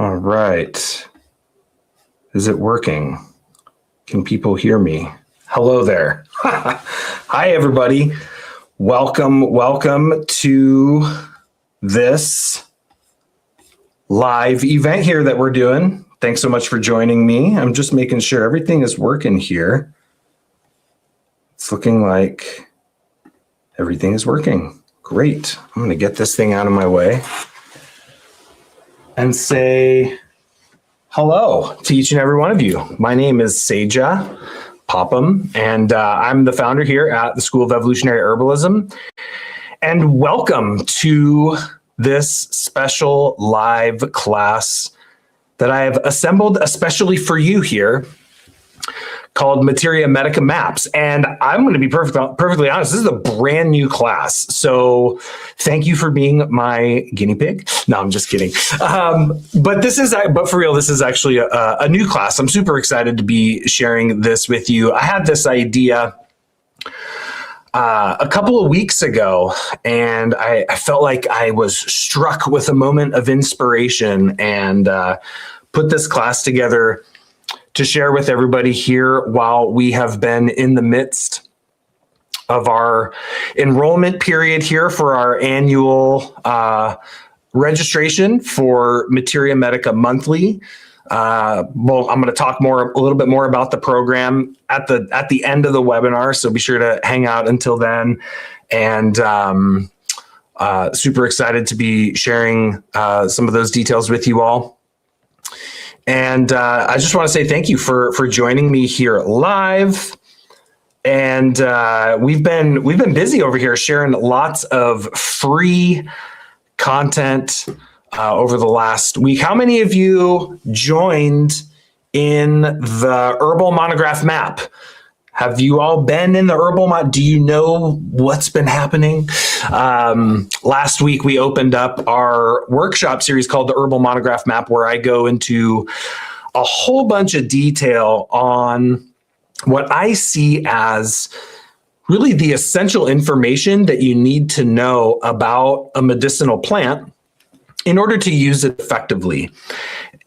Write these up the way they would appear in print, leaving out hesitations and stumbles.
All right. Is it working? Can people hear me? Hello there. Hi, everybody. Welcome to this live event here that we're doing. Thanks so much for joining me. I'm just making sure everything is working here. It's looking like everything is working. Great. I'm going to get this thing out of my way and say hello to each and every one of you. My name is Sajah Popham, and I'm the founder here at the School of Evolutionary Herbalism. And welcome to this special live class that I have assembled especially for you here, called Materia Medica Maps. And I'm going to be perfectly honest, this is a brand new class. So thank you for being my guinea pig. No, I'm just kidding. But for real, this is actually a new class. I'm super excited to be sharing this with you. I had this idea a couple of weeks ago, and I felt like I was struck with a moment of inspiration and put this class together to share with everybody here while we have been in the midst of our enrollment period here for our annual registration for Materia Medica Monthly. I'm going to talk a little bit more about the program at the end of the webinar, so be sure to hang out until then. And super excited to be sharing some of those details with you all. And I just want to say thank you for joining me here live. And we've been busy over here sharing lots of free content over the last week. How many of you joined in the herbal monograph map? Have you all been in the herbal map? Do you know what's been happening? Last week, we opened up our workshop series called the Herbal Monograph Map, where I go into a whole bunch of detail on what I see as really the essential information that you need to know about a medicinal plant in order to use it effectively.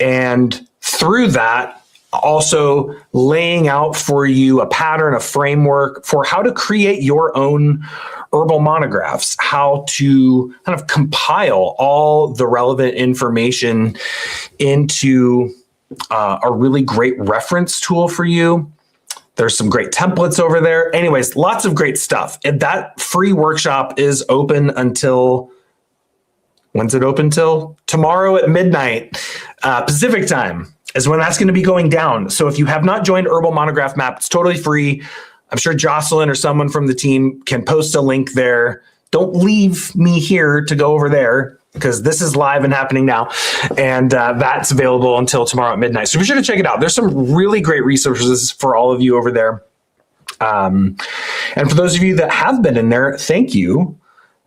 And through that, also laying out for you a pattern, a framework for how to create your own herbal monographs, how to kind of compile all the relevant information into a really great reference tool for you. There's some great templates over there. Anyways, lots of great stuff. And that free workshop is open until, when's it open till? Tomorrow at midnight, Pacific time is when that's going to be going down. So if you have not joined Herbal Monograph Map, it's totally free. I'm sure Jocelyn or someone from the team can post a link there. Don't leave me here to go over there, because this is live and happening now. And that's available until tomorrow at midnight. So be sure to check it out. There's some really great resources for all of you over there. And for those of you that have been in there, thank you.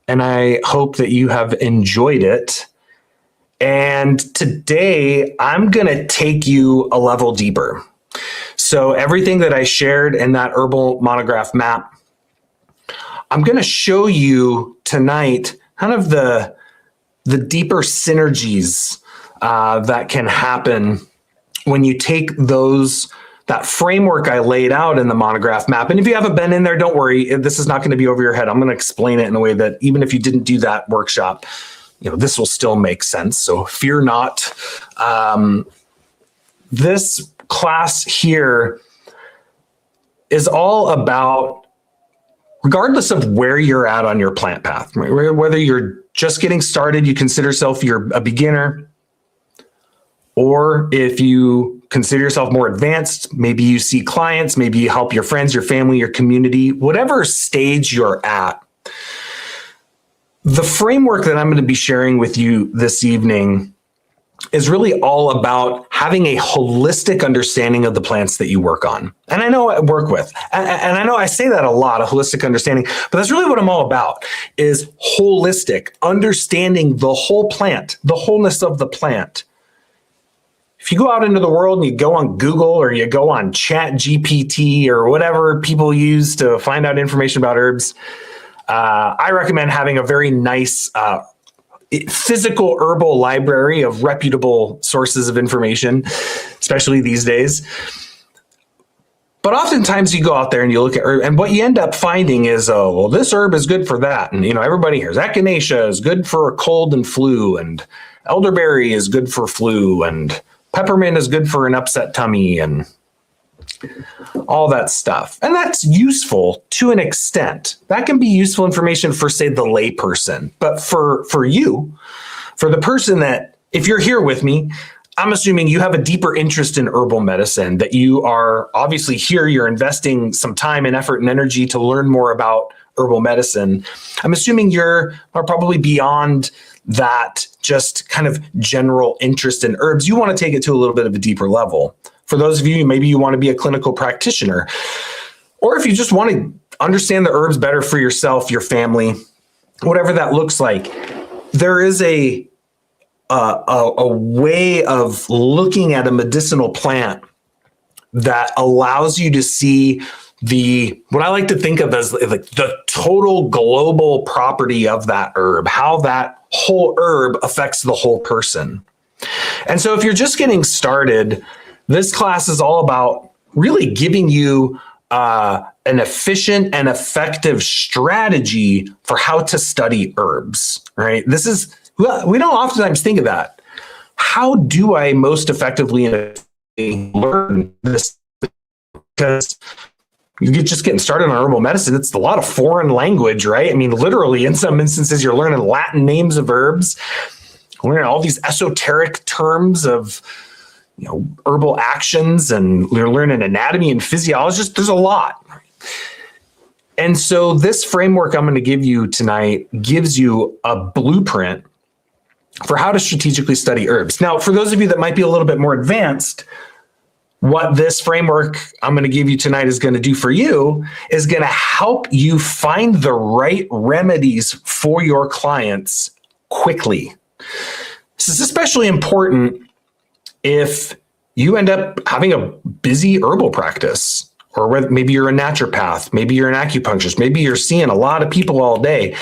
And I hope that you have enjoyed it. And today I'm going to take you a level deeper. So everything that I shared in that herbal monograph map, I'm going to show you tonight kind of the deeper synergies that can happen when you take that framework I laid out in the monograph map. And if you haven't been in there, don't worry. This is not going to be over your head. I'm going to explain it in a way that even if you didn't do that workshop, this will still make sense. So fear not. This class here is all about, regardless of where you're at on your plant path, right? Whether you're just getting started, you consider yourself a beginner, or if you consider yourself more advanced, maybe you see clients, maybe you help your friends, your family, your community, whatever stage you're at. The framework that I'm going to be sharing with you this evening is really all about having a holistic understanding of the plants that you work on. And I know I work with, and I know I say that a lot, a holistic understanding, but that's really what I'm all about, is holistic, understanding the whole plant, the wholeness of the plant. If you go out into the world and you go on Google or you go on Chat GPT or whatever people use to find out information about herbs, I recommend having a very nice physical herbal library of reputable sources of information, especially these days. But oftentimes you go out there and you look at herb, and what you end up finding is, oh, well, this herb is good for that. And, everybody hears echinacea is good for a cold and flu, and elderberry is good for flu, and peppermint is good for an upset tummy, and all that stuff. And that's useful to an extent. That can be useful information for, say, the layperson. But for you, for the person that, if you're here with me, I'm assuming you have a deeper interest in herbal medicine, that you are obviously here, you're investing some time and effort and energy to learn more about herbal medicine. I'm assuming you're probably beyond that just kind of general interest in herbs. You want to take it to a little bit of a deeper level. For those of you, maybe you want to be a clinical practitioner, or if you just want to understand the herbs better for yourself, your family, whatever that looks like, there is a way of looking at a medicinal plant that allows you to see what I like to think of as like the total global property of that herb, how that whole herb affects the whole person. And so if you're just getting started, this class is all about really giving you an efficient and effective strategy for how to study herbs, right? We don't oftentimes think of that. How do I most effectively learn this? Because you're just getting started on herbal medicine. It's a lot of foreign language, right? I mean, literally, in some instances, you're learning Latin names of herbs, learning all these esoteric terms of, herbal actions, and you're learning anatomy and physiology. There's a lot. And so this framework I'm going to give you tonight gives you a blueprint for how to strategically study herbs. Now, for those of you that might be a little bit more advanced, what this framework I'm going to give you tonight is going to do for you is going to help you find the right remedies for your clients quickly. This is especially important if you end up having a busy herbal practice, or maybe you're a naturopath, maybe you're an acupuncturist, maybe you're seeing a lot of people all day.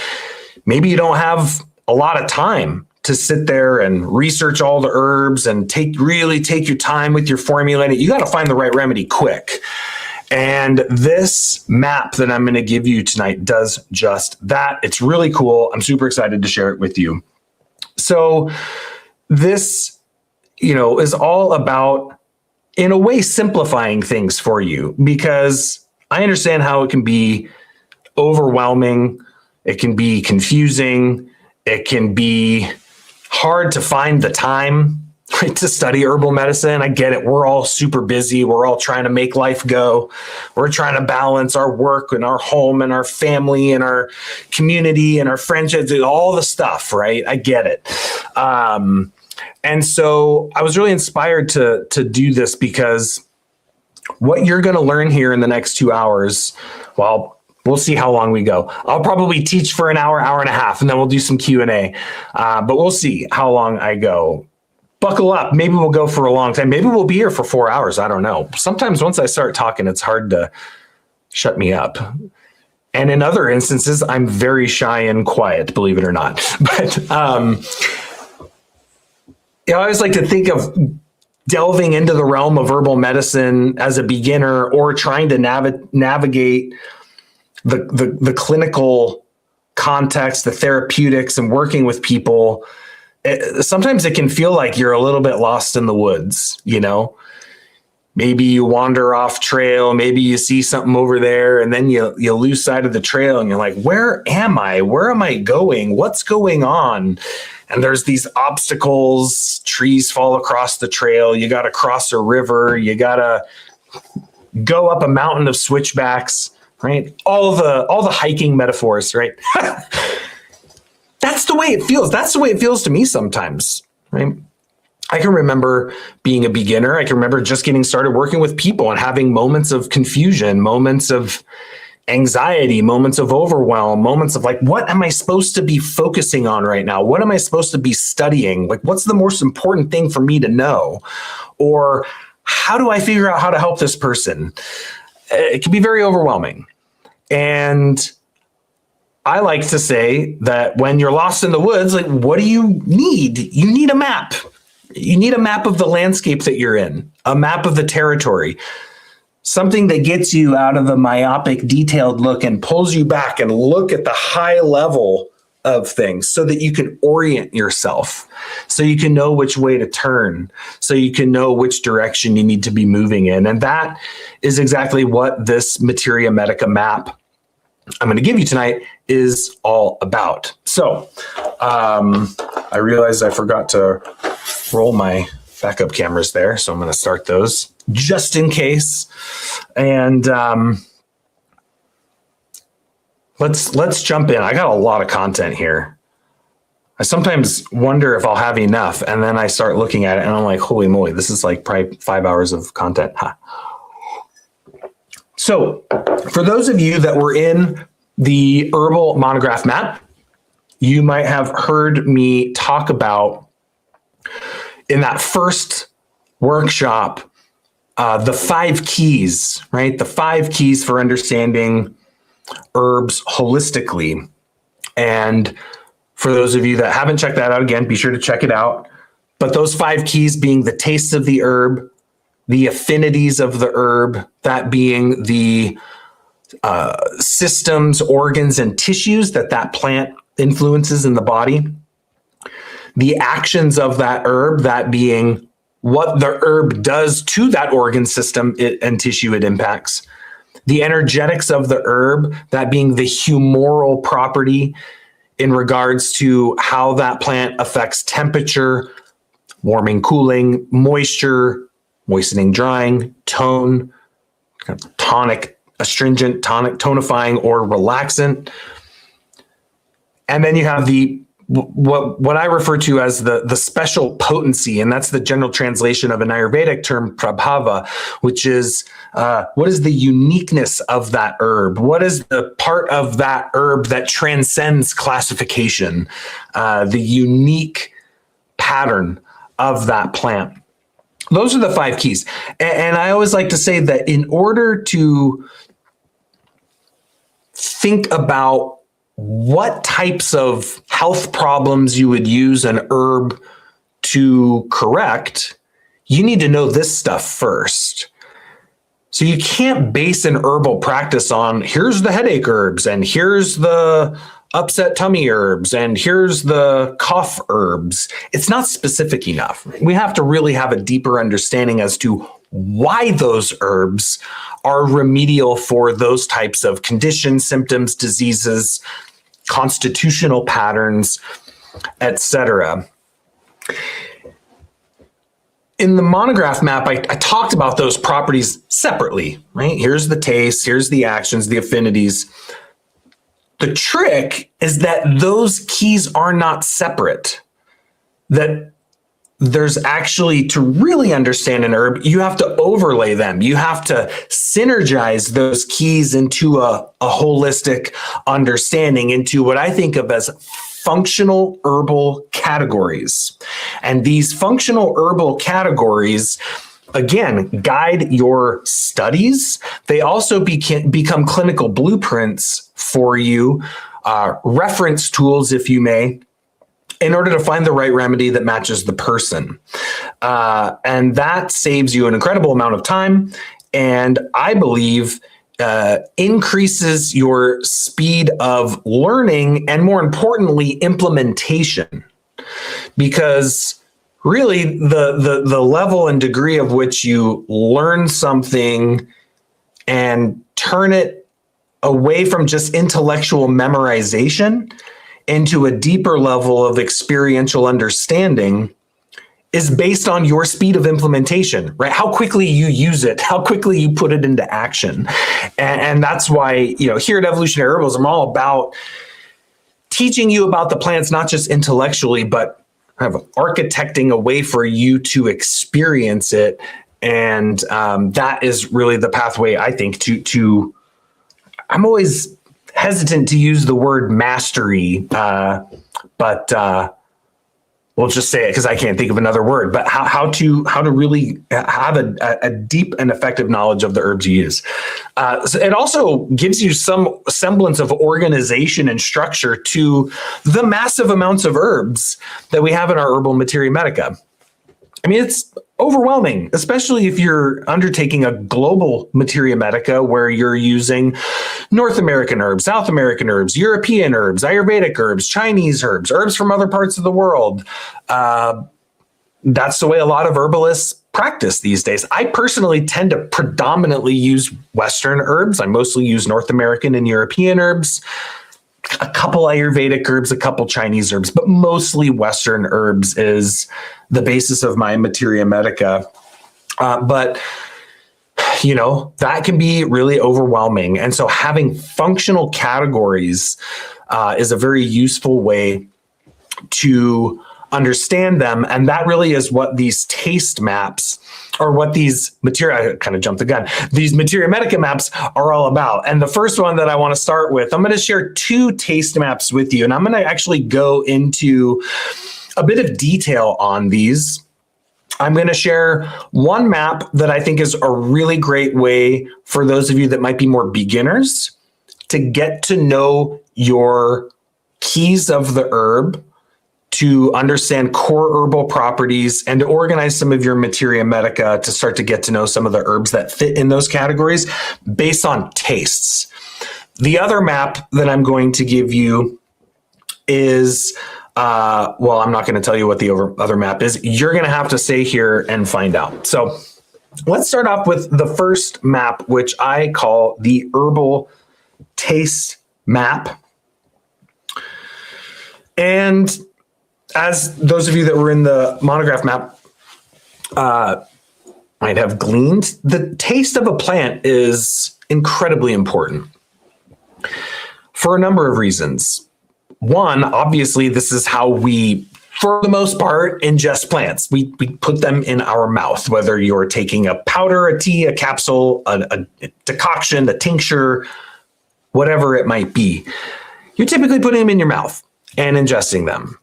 Maybe you don't have a lot of time to sit there and research all the herbs and really take your time with your formulating. You got to find the right remedy quick. And this map that I'm going to give you tonight does just that. It's really cool. I'm super excited to share it with you. So this, is all about, in a way, simplifying things for you, because I understand how it can be overwhelming. It can be confusing. It can be hard to find the time, right, to study herbal medicine. I get it. We're all super busy. We're all trying to make life go. We're trying to balance our work and our home and our family and our community and our friendships and all the stuff, right? I get it. And so I was really inspired to do this, because what you're going to learn here in the next 2 hours, well, we'll see how long we go. I'll probably teach for an hour, hour and a half, and then we'll do some Q&A. But we'll see how long I go. Buckle up. Maybe we'll go for a long time. Maybe we'll be here for 4 hours. I don't know. Sometimes once I start talking, it's hard to shut me up. And in other instances, I'm very shy and quiet, believe it or not. But I always like to think of delving into the realm of herbal medicine as a beginner, or trying to navigate the clinical context, the therapeutics, and working with people. Sometimes it can feel like you're a little bit lost in the woods, Maybe you wander off trail, maybe you see something over there, and then you lose sight of the trail, and you're like, where am I? Where am I going? What's going on? And there's these obstacles, trees fall across the trail, you got to cross a river, you got to go up a mountain of switchbacks, right? All the hiking metaphors, right? That's the way it feels. That's the way it feels to me sometimes, right? I can remember being a beginner. I can remember just getting started working with people and having moments of confusion, moments of anxiety, moments of overwhelm, moments of like, what am I supposed to be focusing on right now? What am I supposed to be studying? Like, what's the most important thing for me to know? Or how do I figure out how to help this person? It can be very overwhelming. And I like to say that when you're lost in the woods, like, what do you need? You need a map. You need a map of the landscape that you're in, a map of the territory, something that gets you out of the myopic, detailed look and pulls you back and look at the high level of things so that you can orient yourself, so you can know which way to turn, so you can know which direction you need to be moving in. And that is exactly what this Materia Medica map I'm going to give you tonight is all about. So I realized I forgot to roll my backup cameras there, so I'm going to start those just in case. And let's jump in. I got a lot of content here. I sometimes wonder if I'll have enough, and then I start looking at it and I'm like, holy moly, this is like probably 5 hours of content. So for those of you that were in the herbal monograph map, you might have heard me talk about in that first workshop, the 5 keys, right? The 5 keys for understanding herbs holistically. And for those of you that haven't checked that out, again, be sure to check it out. But those 5 keys being the taste of the herb, the affinities of the herb, that being the systems, organs, and tissues that plant influences in the body, the actions of that herb, that being what the herb does to that organ system and tissue it impacts, the energetics of the herb, that being the humoral property in regards to how that plant affects temperature, warming, cooling, moisture, moistening, drying, tone, kind of tonic, astringent, tonic, tonifying, or relaxant. And then you have the what I refer to as the special potency, and that's the general translation of an Ayurvedic term, prabhava, which is what is the uniqueness of that herb? What is the part of that herb that transcends classification? The unique pattern of that plant. Those are the 5 keys. And I always like to say that in order to think about what types of health problems you would use an herb to correct, you need to know this stuff first. So you can't base an herbal practice on here's the headache herbs and here's the upset tummy herbs and here's the cough herbs. It's not specific enough. We have to really have a deeper understanding as to why those herbs are remedial for those types of conditions, symptoms, diseases, constitutional patterns, etc. In the monograph map, I talked about those properties separately, right? Here's the taste, here's the actions, the affinities. The trick is that those keys are not separate. That there's actually, to really understand an herb, you have to overlay them. You have to synergize those keys into a holistic understanding, into what I think of as functional herbal categories. And these functional herbal categories, again, guide your studies. They also become clinical blueprints for you, reference tools, if you may, in order to find the right remedy that matches the person. And that saves you an incredible amount of time, and I believe increases your speed of learning and, more importantly, implementation. Because really the level and degree of which you learn something and turn it away from just intellectual memorization into a deeper level of experiential understanding is based on your speed of implementation, right? How quickly you use it, how quickly you put it into action. And that's why, here at Evolutionary Herbals, I'm all about teaching you about the plants, not just intellectually, but kind of architecting a way for you to experience it. And that is really the pathway, I think, to I'm always hesitant to use the word mastery, but we'll just say it because I can't think of another word, but how to really have a deep and effective knowledge of the herbs you use. So it also gives you some semblance of organization and structure to the massive amounts of herbs that we have in our herbal Materia Medica. I mean, it's overwhelming, especially if you're undertaking a global Materia Medica where you're using North American herbs, South American herbs, European herbs, Ayurvedic herbs, Chinese herbs, herbs from other parts of the world. That's the way a lot of herbalists practice these days. I personally tend to predominantly use Western herbs. I mostly use North American and European herbs, a couple Ayurvedic herbs, a couple Chinese herbs, but mostly Western herbs is the basis of my Materia Medica. But, that can be really overwhelming. And so having functional categories is a very useful way to understand them. And that really is what these taste maps, or what these I kind of jumped the gun, these Materia Medica maps are all about. And the first one that I want to start with, I'm going to share 2 taste maps with you. And I'm going to actually go into a bit of detail on these. I'm going to share one map that I think is a really great way for those of you that might be more beginners to get to know your keys of the herb, to understand core herbal properties, and to organize some of your Materia Medica to start to get to know some of the herbs that fit in those categories based on tastes. The other map that I'm going to give you is, I'm not going to tell you what the other map is. You're going to have to stay here and find out. So let's start off with the first map, which I call the herbal taste map. And as those of you that were in the monograph map might have gleaned, the taste of a plant is incredibly important for a number of reasons. One, obviously, this is how we, for the most part, ingest plants. We put them in our mouth, whether you're taking a powder, a tea, a capsule, a decoction, a tincture, whatever it might be. You're typically putting them in your mouth and ingesting them,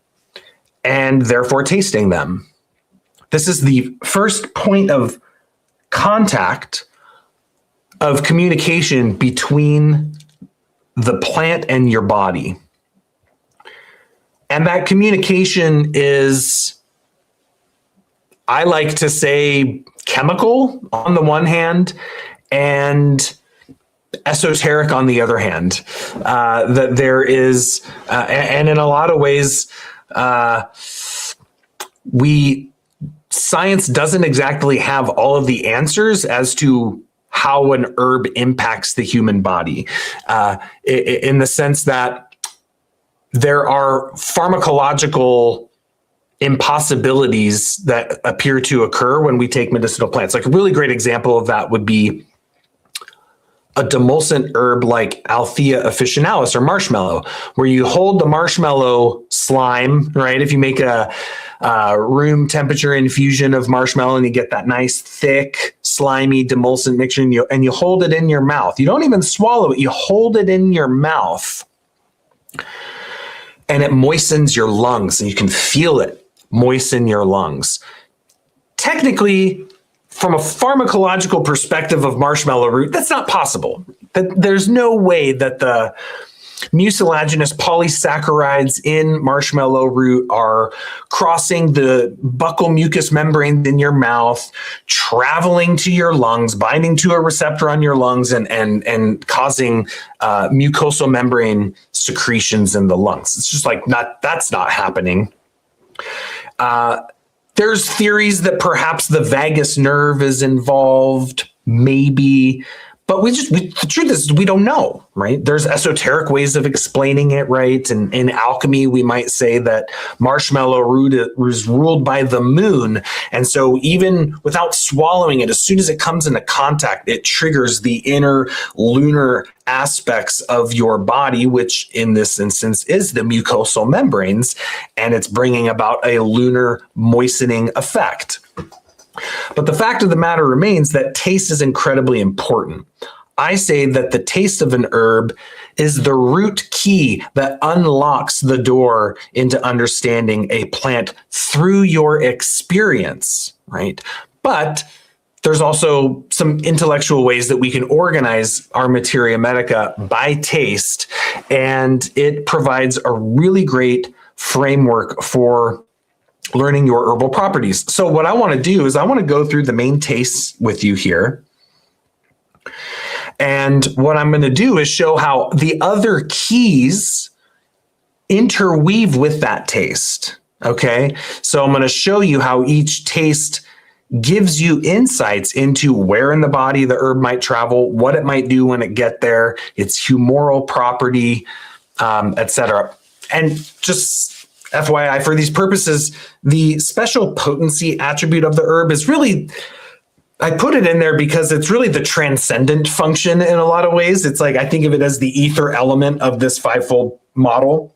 and therefore tasting them. This is the first point of contact of communication between the plant and your body. And that communication is, I like to say, chemical on the one hand and esoteric on the other hand. That there is, and in a lot of ways, science doesn't exactly have all of the answers as to how an herb impacts the human body, in the sense that there are pharmacological impossibilities that appear to occur when we take medicinal plants. Like a really great example of that would be a demulcent herb like Althea officinalis or marshmallow, where you hold the marshmallow slime, right? If you make a room temperature infusion of marshmallow and you get that nice, thick, slimy, demulcent mixture, and you hold it in your mouth. You don't even swallow it. You hold it in your mouth, and it moistens your lungs, and you can feel it moisten your lungs. Technically, from a pharmacological perspective of marshmallow root, that's not possible. There's no way that the mucilaginous polysaccharides in marshmallow root are crossing the buccal mucous membrane in your mouth, traveling to your lungs, binding to a receptor on your lungs, and causing mucosal membrane secretions in the lungs. It's just like that's not happening. There's theories that perhaps the vagus nerve is involved, maybe, but the truth is we don't know, right? There's esoteric ways of explaining it, right? And in alchemy, we might say that marshmallow root is ruled by the moon. And so even without swallowing it, as soon as it comes into contact, it triggers the inner lunar aspects of your body, which in this instance is the mucosal membranes, and it's bringing about a lunar moistening effect. But the fact of the matter remains that taste is incredibly important. I say that the taste of an herb is the root key that unlocks the door into understanding a plant through your experience, right? But there's also some intellectual ways that we can organize our Materia Medica by taste, and it provides a really great framework for learning your herbal properties. So what I want to do is I want to go through the main tastes with you here. And what I'm going to do is show how the other keys interweave with that taste. Okay. So I'm going to show you how each taste gives you insights into where in the body the herb might travel, what it might do when it get there, its humoral property, etc. And just FYI, for these purposes, the special potency attribute of the herb is really, I put it in there because it's really the transcendent function in a lot of ways. It's like, I think of it as the ether element of this fivefold model.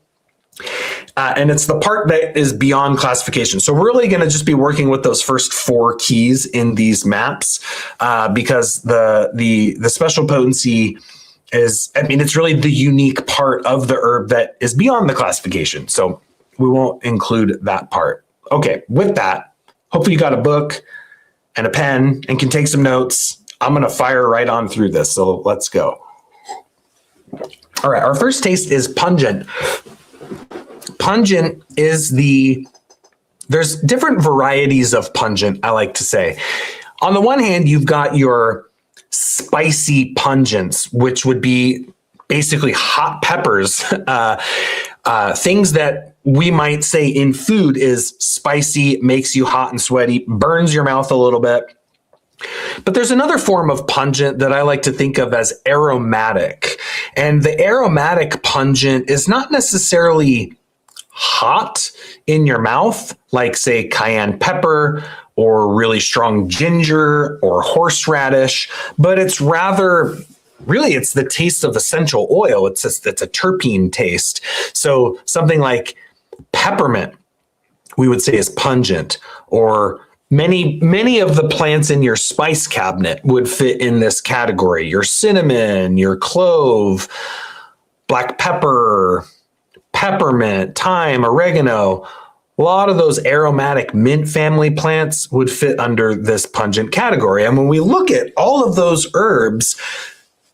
And it's the part that is beyond classification. So we're really going to just be working with those first 4 keys in these maps, because the special potency is, I mean, it's really the unique part of the herb that is beyond the classification. So we won't include that part. Okay, with that, hopefully you got a book and a pen and can take some notes. I'm going to fire right on through this. So let's go. All right, our first taste is pungent. Pungent is there's different varieties of pungent, I like to say. On the one hand, you've got your spicy pungents, which would be basically hot peppers, things that we might say in food is spicy, makes you hot and sweaty, burns your mouth a little bit. But there's another form of pungent that I like to think of as aromatic. And the aromatic pungent is not necessarily hot in your mouth, like say cayenne pepper or really strong ginger or horseradish, but it's rather, really it's the taste of essential oil. It's a terpene taste. So something like peppermint, we would say is pungent, or many of the plants in your spice cabinet would fit in this category. Your cinnamon, your clove, black pepper, peppermint, thyme, oregano, a lot of those aromatic mint family plants would fit under this pungent category. And when we look at all of those herbs,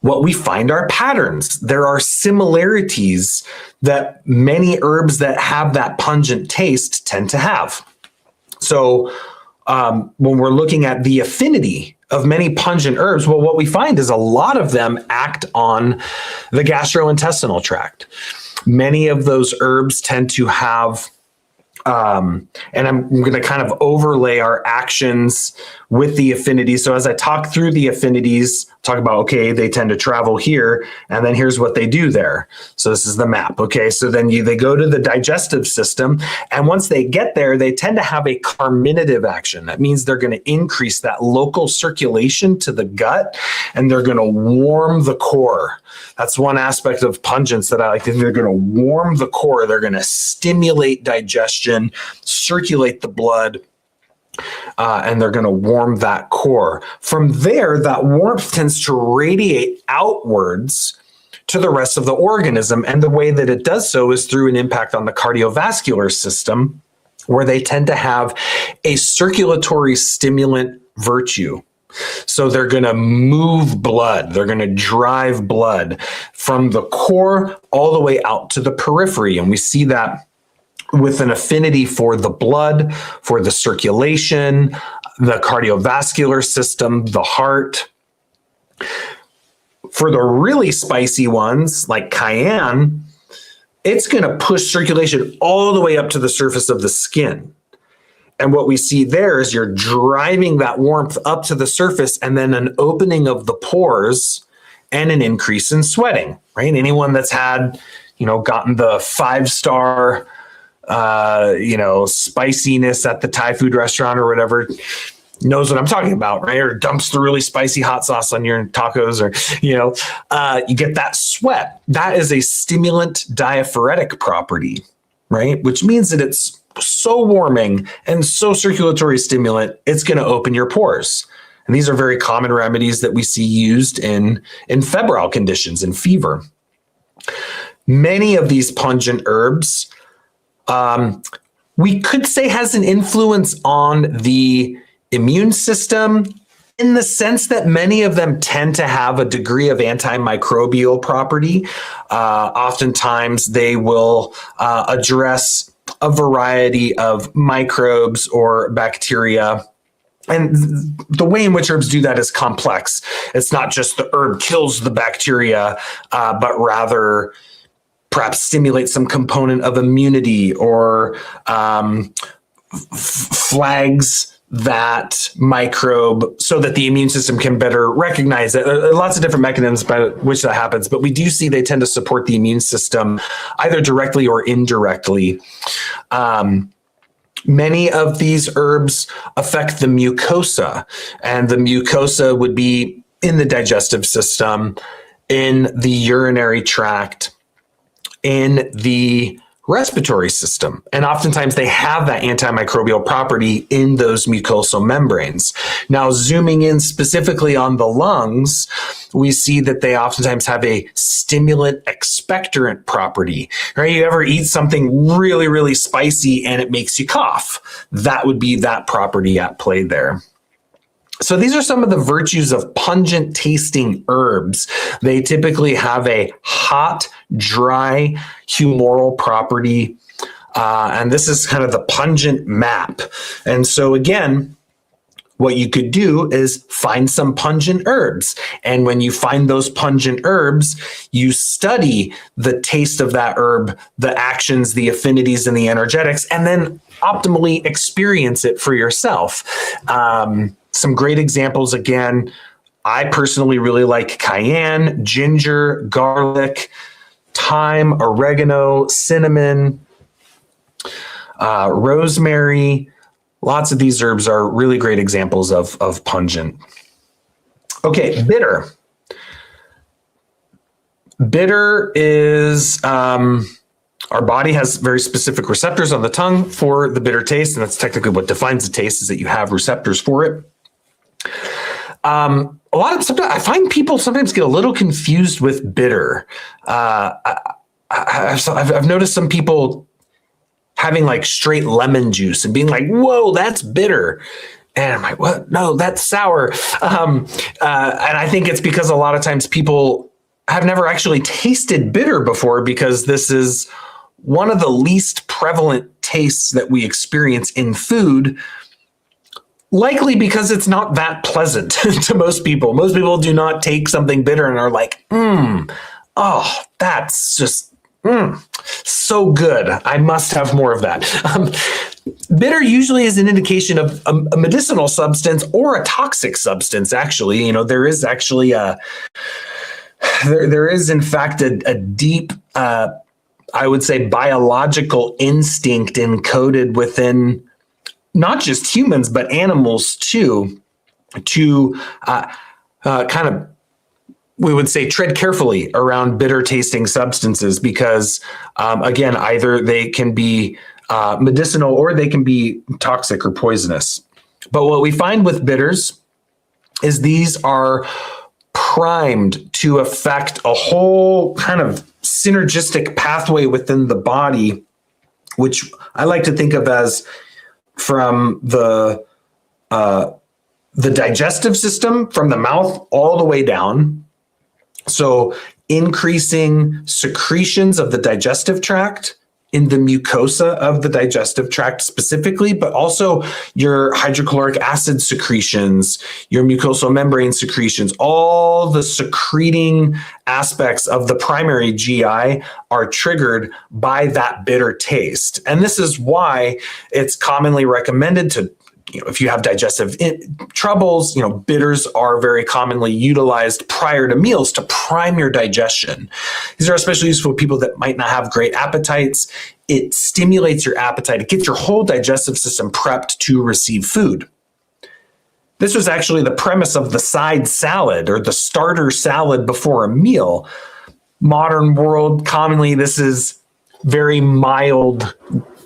what we find are patterns. There are similarities that many herbs that have that pungent taste tend to have. So when we're looking at the affinity of many pungent herbs, well, what we find is a lot of them act on the gastrointestinal tract. Many of those herbs tend to have, and I'm going to kind of overlay our actions with the affinities. So as I talk through the affinities, talk about, okay, they tend to travel here, and then here's what they do there. So this is the map. Okay, so then they go to the digestive system, and once they get there, they tend to have a carminative action. That means they're going to increase that local circulation to the gut, and they're going to warm the core. That's one aspect of pungents that I like to think. They're going to warm the core. They're going to stimulate digestion, circulate the blood, and they're going to warm that core. From there, that warmth tends to radiate outwards to the rest of the organism. And the way that it does so is through an impact on the cardiovascular system, where they tend to have a circulatory stimulant virtue. So they're going to move blood. They're going to drive blood from the core all the way out to the periphery. And we see that with an affinity for the blood, for the circulation, the cardiovascular system, the heart. For the really spicy ones, like cayenne, it's going to push circulation all the way up to the surface of the skin. And what we see there is you're driving that warmth up to the surface, and then an opening of the pores and an increase in sweating, right? Anyone that's had, gotten the 5-star, spiciness at the Thai food restaurant or whatever knows what I'm talking about, right? Or dumps the really spicy hot sauce on your tacos, or, you get that sweat. That is a stimulant diaphoretic property, right? Which means that it's so warming and so circulatory stimulant, it's going to open your pores. And these are very common remedies that we see used in febrile conditions, in fever. many of these pungent herbs, we could say has an influence on the immune system, in the sense that many of them tend to have a degree of antimicrobial property. Oftentimes they will address a variety of microbes or bacteria. And the way in which herbs do that is complex. It's not just the herb kills the bacteria, but rather perhaps stimulates some component of immunity or flags that microbe so that the immune system can better recognize it. There are lots of different mechanisms by which that happens, but we do see they tend to support the immune system either directly or indirectly. Many of these herbs affect the mucosa, and the mucosa would be in the digestive system, in the urinary tract, in the respiratory system. And oftentimes they have that antimicrobial property in those mucosal membranes. Now, zooming in specifically on the lungs, we see that they oftentimes have a stimulant expectorant property. Right? You ever eat something really, really spicy and it makes you cough? That would be that property at play there. So these are some of the virtues of pungent tasting herbs. They typically have a hot, dry, humoral property. And this is kind of the pungent map. And so again, what you could do is find some pungent herbs. And when you find those pungent herbs, you study the taste of that herb, the actions, the affinities, and the energetics, and then optimally experience it for yourself. Some great examples, again, I personally really like cayenne, ginger, garlic, thyme, oregano, cinnamon, rosemary. Lots of these herbs are really great examples of pungent. Okay, bitter. Bitter is, our body has very specific receptors on the tongue for the bitter taste, and that's technically what defines the taste, is that you have receptors for it. Sometimes I find people sometimes get a little confused with bitter. I've noticed some people having like straight lemon juice and being like, whoa, that's bitter. And I'm like, what? No, that's sour. And I think it's because a lot of times people have never actually tasted bitter before, because this is one of the least prevalent tastes that we experience in food, likely because it's not that pleasant to most people. Most people do not take something bitter and are like, oh, that's just so good. I must have more of that. Bitter usually is an indication of a medicinal substance or a toxic substance, actually. You know, there is actually there is in fact a deep, I would say, biological instinct encoded within not just humans, but animals too, to kind of, we would say, tread carefully around bitter tasting substances, because again, either they can be medicinal or they can be toxic or poisonous. But what we find with bitters is these are primed to affect a whole kind of synergistic pathway within the body, which I like to think of as from the digestive system, from the mouth all the way down. So increasing secretions of the digestive tract in the mucosa of the digestive tract specifically, but also your hydrochloric acid secretions, your mucosal membrane secretions, all the secreting aspects of the primary GI are triggered by that bitter taste. And this is why it's commonly recommended to, if you have digestive troubles, bitters are very commonly utilized prior to meals to prime your digestion. These are especially useful for people that might not have great appetites. It stimulates your appetite. It gets your whole digestive system prepped to receive food. This was actually the premise of the side salad or the starter salad before a meal. Modern world, commonly, this is very mild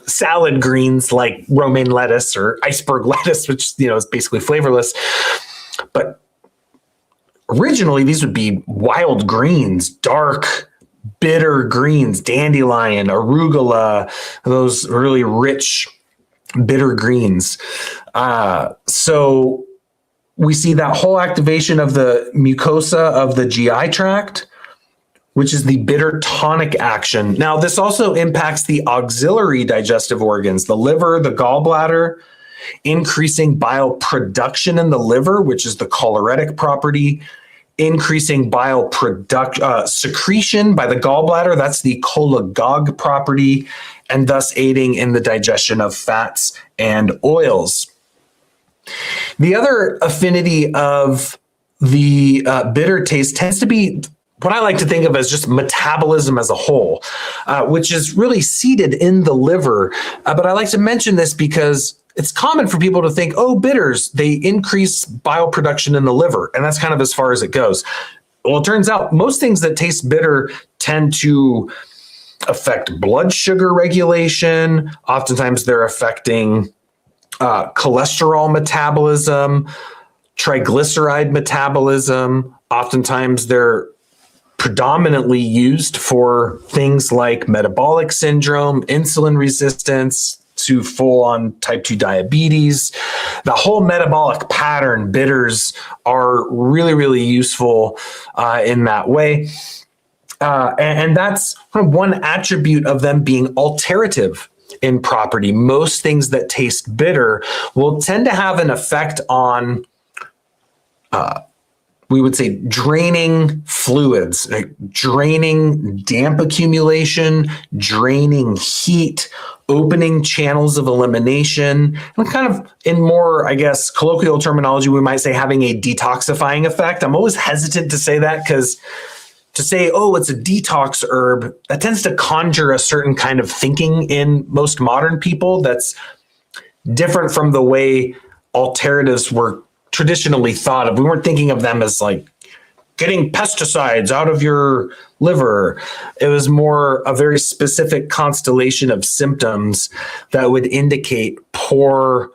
salad greens like romaine lettuce or iceberg lettuce, which is basically flavorless. But originally, these would be wild greens, dark, bitter greens, dandelion, arugula, those really rich bitter greens. So we see that whole activation of the mucosa of the GI tract, which is the bitter tonic action. Now, this also impacts the auxiliary digestive organs, the liver, the gallbladder, increasing bile production in the liver, which is the choleretic property, increasing bile secretion by the gallbladder, that's the cholagogue property, and thus aiding in the digestion of fats and oils. The other affinity of the bitter taste tends to be what I like to think of as just metabolism as a whole, which is really seated in the liver. But I like to mention this because it's common for people to think, oh, bitters, they increase bile production in the liver. And that's kind of as far as it goes. Well, it turns out most things that taste bitter tend to affect blood sugar regulation. Oftentimes they're affecting cholesterol metabolism, triglyceride metabolism. Oftentimes they're predominantly used for things like metabolic syndrome, insulin resistance, to full-on type 2 diabetes. The whole metabolic pattern, bitters are really, really useful in that way. And that's one attribute of them being alterative in property. Most things that taste bitter will tend to have an effect on we would say draining fluids, draining damp accumulation, draining heat, opening channels of elimination, and kind of in more, I guess, colloquial terminology, we might say having a detoxifying effect. I'm always hesitant to say that because to say, oh, it's a detox herb, that tends to conjure a certain kind of thinking in most modern people that's different from the way alteratives were traditionally thought of. We weren't thinking of them as like getting pesticides out of your liver. It was more a very specific constellation of symptoms that would indicate poor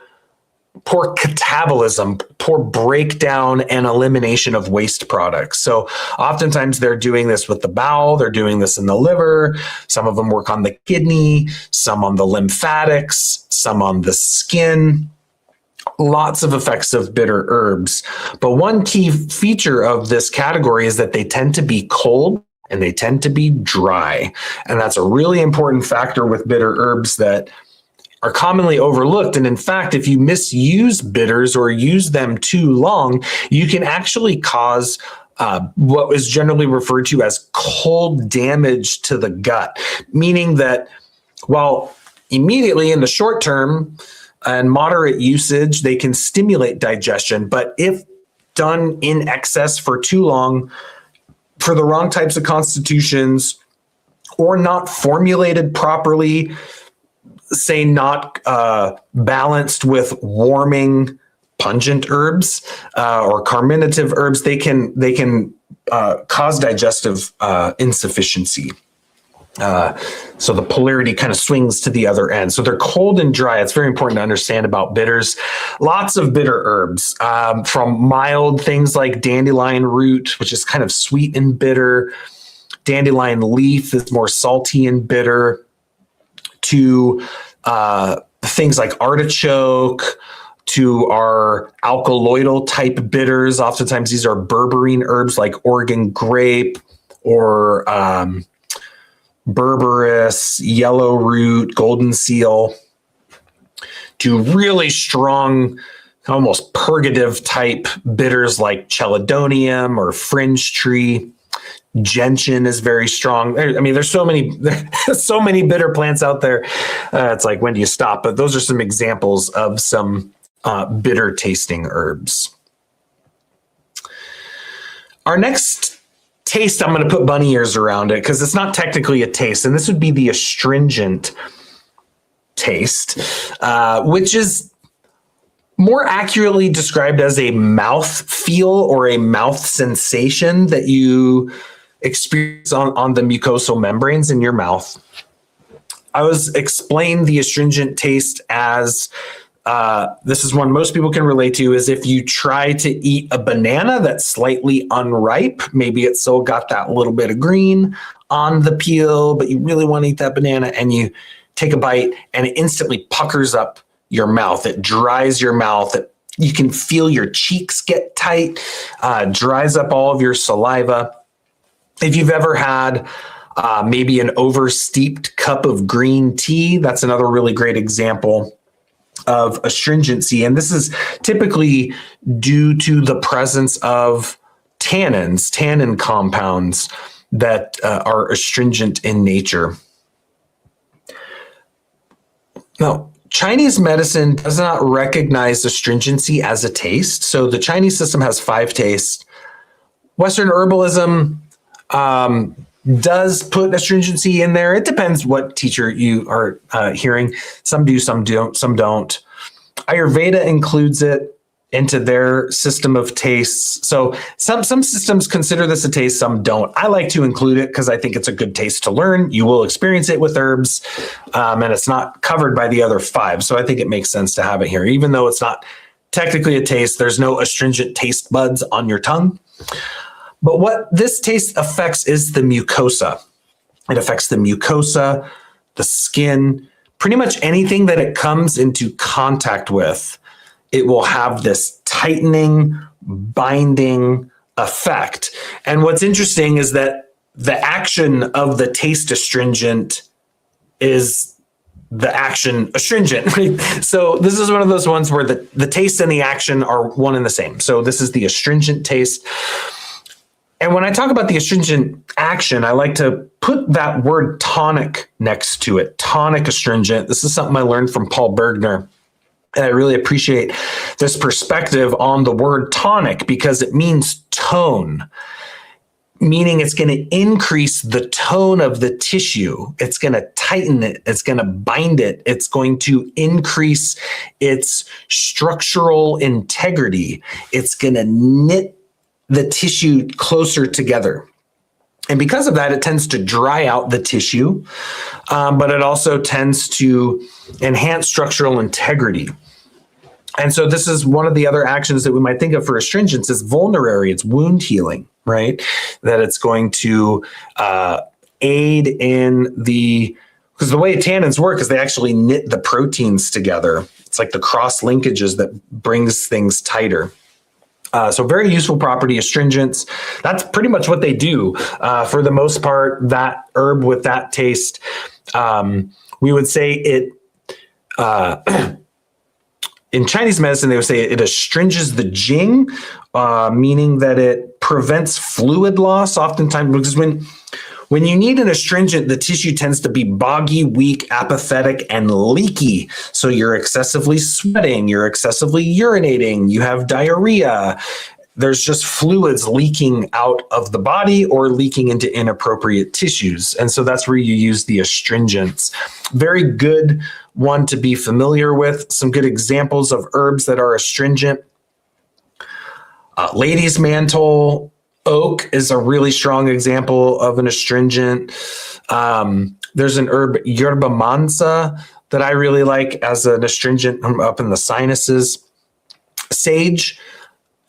catabolism, poor breakdown and elimination of waste products. So oftentimes they're doing this with the bowel, they're doing this in the liver. Some of them work on the kidney, some on the lymphatics, some on the skin. Lots of effects of bitter herbs. But one key feature of this category is that they tend to be cold and they tend to be dry. And that's a really important factor with bitter herbs that are commonly overlooked. And in fact, if you misuse bitters or use them too long, you can actually cause what is generally referred to as cold damage to the gut, meaning that while immediately in the short term, and moderate usage, they can stimulate digestion. But if done in excess for too long, for the wrong types of constitutions, or not formulated properly, say not balanced with warming pungent herbs or carminative herbs, they can cause digestive insufficiency. So the polarity kind of swings to the other end. So they're cold and dry. It's very important to understand about bitters. Lots of bitter herbs, from mild things like dandelion root, which is kind of sweet and bitter. Dandelion leaf is more salty and bitter, to things like artichoke, to our alkaloidal type bitters. Oftentimes these are berberine herbs like Oregon grape or berberis, yellow root, golden seal, to really strong, almost purgative type bitters like chelidonium or fringe tree. Gentian is very strong. I mean, there's so many bitter plants out there. It's like, when do you stop? But those are some examples of some bitter tasting herbs. Our next taste, I'm going to put bunny ears around it because it's not technically a taste, and this would be the astringent taste, which is more accurately described as a mouth feel or a mouth sensation that you experience on the mucosal membranes in your mouth. I was explained the astringent taste as this is one most people can relate to, is if you try to eat a banana that's slightly unripe, maybe it's still got that little bit of green on the peel, but you really want to eat that banana, and you take a bite and it instantly puckers up your mouth. It dries your mouth. You can feel your cheeks get tight, dries up all of your saliva. If you've ever had maybe an oversteeped cup of green tea, that's another really great example of astringency. And this is typically due to the presence of tannins, tannin compounds that are astringent in nature. Now, Chinese medicine does not recognize astringency as a taste. So the Chinese system has 5 tastes. Western herbalism does put astringency in there. It depends what teacher you are hearing. Some do, some don't. Ayurveda includes it into their system of tastes. So some systems consider this a taste, some don't. I like to include it because I think it's a good taste to learn. You will experience it with herbs, and it's not covered by the other 5. So I think it makes sense to have it here. Even though it's not technically a taste, there's no astringent taste buds on your tongue. But what this taste affects is the mucosa. It affects the mucosa, the skin, pretty much anything that it comes into contact with. It will have this tightening, binding effect. And what's interesting is that the action of the taste astringent is the action astringent. Right? So this is one of those ones where the taste and the action are one and the same. So this is the astringent taste. And when I talk about the astringent action, I like to put that word tonic next to it. Tonic astringent. This is something I learned from Paul Bergner. And I really appreciate this perspective on the word tonic because it means tone, meaning it's going to increase the tone of the tissue. It's going to tighten it. It's going to bind it. It's going to increase its structural integrity. It's going to knit the tissue closer together. And because of that, it tends to dry out the tissue, but it also tends to enhance structural integrity. And so this is one of the other actions that we might think of for astringents is vulnerary. It's wound healing, right? That it's going to aid in because the way tannins work is they actually knit the proteins together. It's like the cross linkages that brings things tighter. So very useful property, astringents. That's pretty much what they do. For the most part, that herb with that taste, we would say it, in Chinese medicine, they would say it astringes the jing, meaning that it prevents fluid loss oftentimes, because when you need an astringent, the tissue tends to be boggy, weak, apathetic, and leaky. So you're excessively sweating, you're excessively urinating, you have diarrhea. There's just fluids leaking out of the body or leaking into inappropriate tissues. And so that's where you use the astringents. Very good one to be familiar with. Some good examples of herbs that are astringent. Lady's mantle. Oak is a really strong example of an astringent. There's an herb, yerba mansa, that I really like as an astringent up in the sinuses. Sage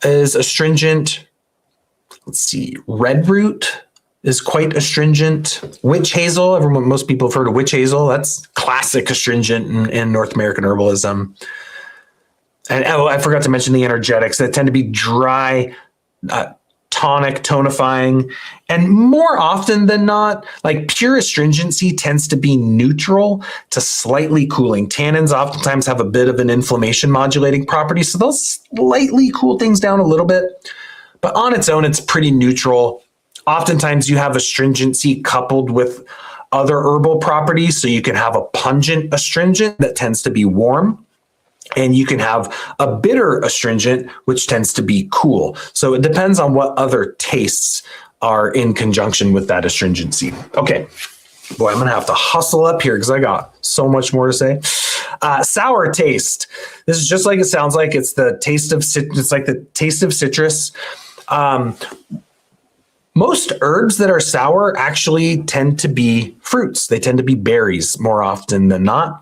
is astringent. Let's see, red root is quite astringent. Witch hazel, most people have heard of witch hazel. That's classic astringent in North American herbalism. And I forgot to mention the energetics that tend to be dry, tonic, tonifying, and more often than not, like pure astringency tends to be neutral to slightly cooling. Tannins oftentimes have a bit of an inflammation modulating property, so they'll slightly cool things down a little bit, but on its own, it's pretty neutral. Oftentimes you have astringency coupled with other herbal properties, so you can have a pungent astringent that tends to be warm, and you can have a bitter astringent, which tends to be cool. So it depends on what other tastes are in conjunction with that astringency. Okay, boy, I'm gonna have to hustle up here because I got so much more to say. Sour taste. This is just like it sounds like. It's the taste of it's like the taste of citrus. Most herbs that are sour actually tend to be fruits. They tend to be berries more often than not.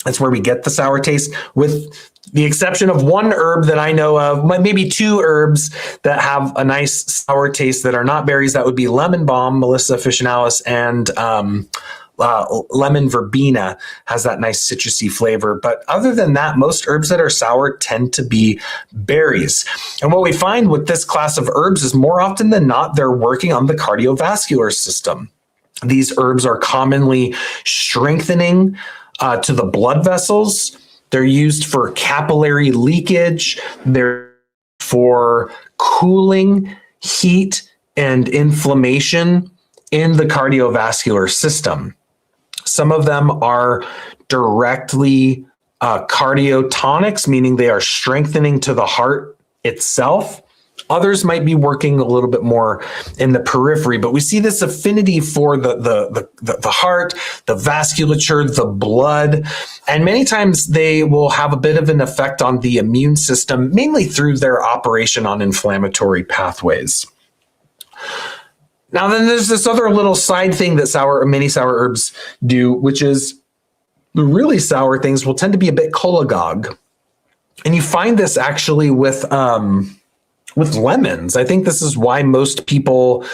That's where we get the sour taste, with the exception of one herb that I know of, maybe two herbs that have a nice sour taste that are not berries. That would be lemon balm, Melissa officinalis, and lemon verbena has that nice citrusy flavor. But other than that, most herbs that are sour tend to be berries. And what we find with this class of herbs is more often than not, they're working on the cardiovascular system. These herbs are commonly strengthening to the blood vessels. They're used for capillary leakage. They're for cooling, heat, and inflammation in the cardiovascular system. Some of them are directly cardiotonics, meaning they are strengthening to the heart itself. Others might be working a little bit more in the periphery, but we see this affinity for the heart, the vasculature, the blood, and many times they will have a bit of an effect on the immune system, mainly through their operation on inflammatory pathways. Now, then there's this other little side thing that many sour herbs do, which is the really sour things will tend to be a bit cholagogue. And you find this actually with lemons. I think this is why most people,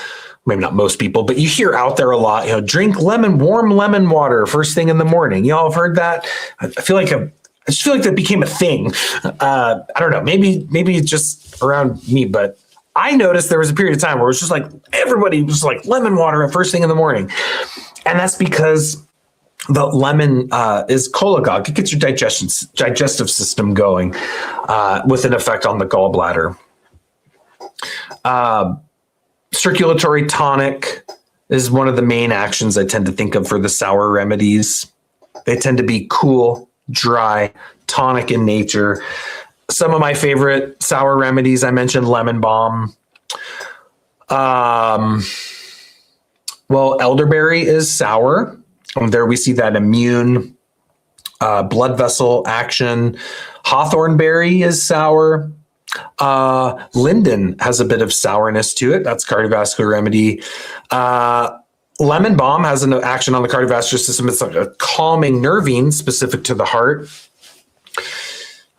maybe not most people, but you hear out there a lot, drink warm lemon water first thing in the morning. Y'all have heard that? I just feel like that became a thing. I don't know, maybe it's just around me, but I noticed there was a period of time where it was just like everybody was like lemon water at first thing in the morning. And that's because the lemon is cholagogue. It gets your digestive system going with an effect on the gallbladder. Circulatory tonic is one of the main actions I tend to think of for the sour remedies. They tend to be cool, dry, tonic in nature. Some of my favorite sour remedies, I mentioned lemon balm. Elderberry is sour. There we see that immune blood vessel action. Hawthorn berry is sour. Linden has a bit of sourness to it. That's cardiovascular remedy. Lemon balm has an action on the cardiovascular system. It's like a calming nervine specific to the heart.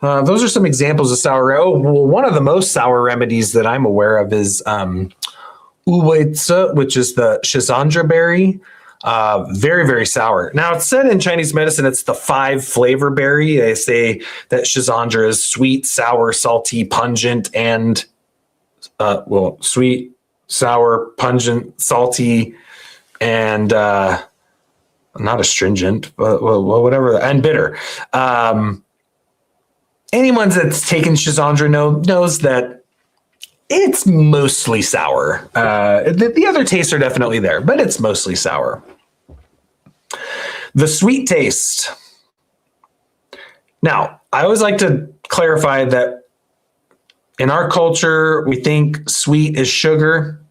Those are some examples of sour. One of the most sour remedies that I'm aware of is uweitsu, which is the schisandra berry. Very, very sour. Now, it's said in Chinese medicine, it's the 5 flavor berry. They say that schisandra is sweet, sour, salty, pungent, and sweet, sour, pungent, salty, and not astringent, but whatever, and bitter. Anyone that's taken schisandra knows that it's mostly sour. The other tastes are definitely there, but it's mostly sour. The sweet taste. Now, I always like to clarify that in our culture, we think sweet is sugar.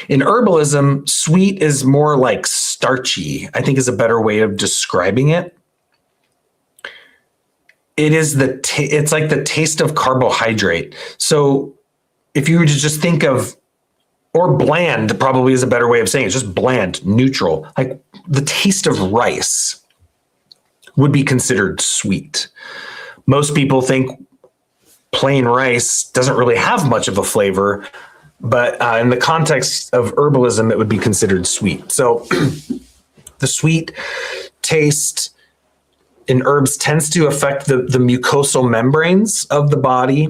In herbalism, sweet is more like starchy, I think is a better way of describing it. It is it's like the taste of carbohydrate. So if you were to just think of, or bland probably is a better way of saying it, just bland, neutral, like the taste of rice would be considered sweet. Most people think plain rice doesn't really have much of a flavor, but in the context of herbalism, it would be considered sweet. So the sweet taste in herbs tends to affect the mucosal membranes of the body,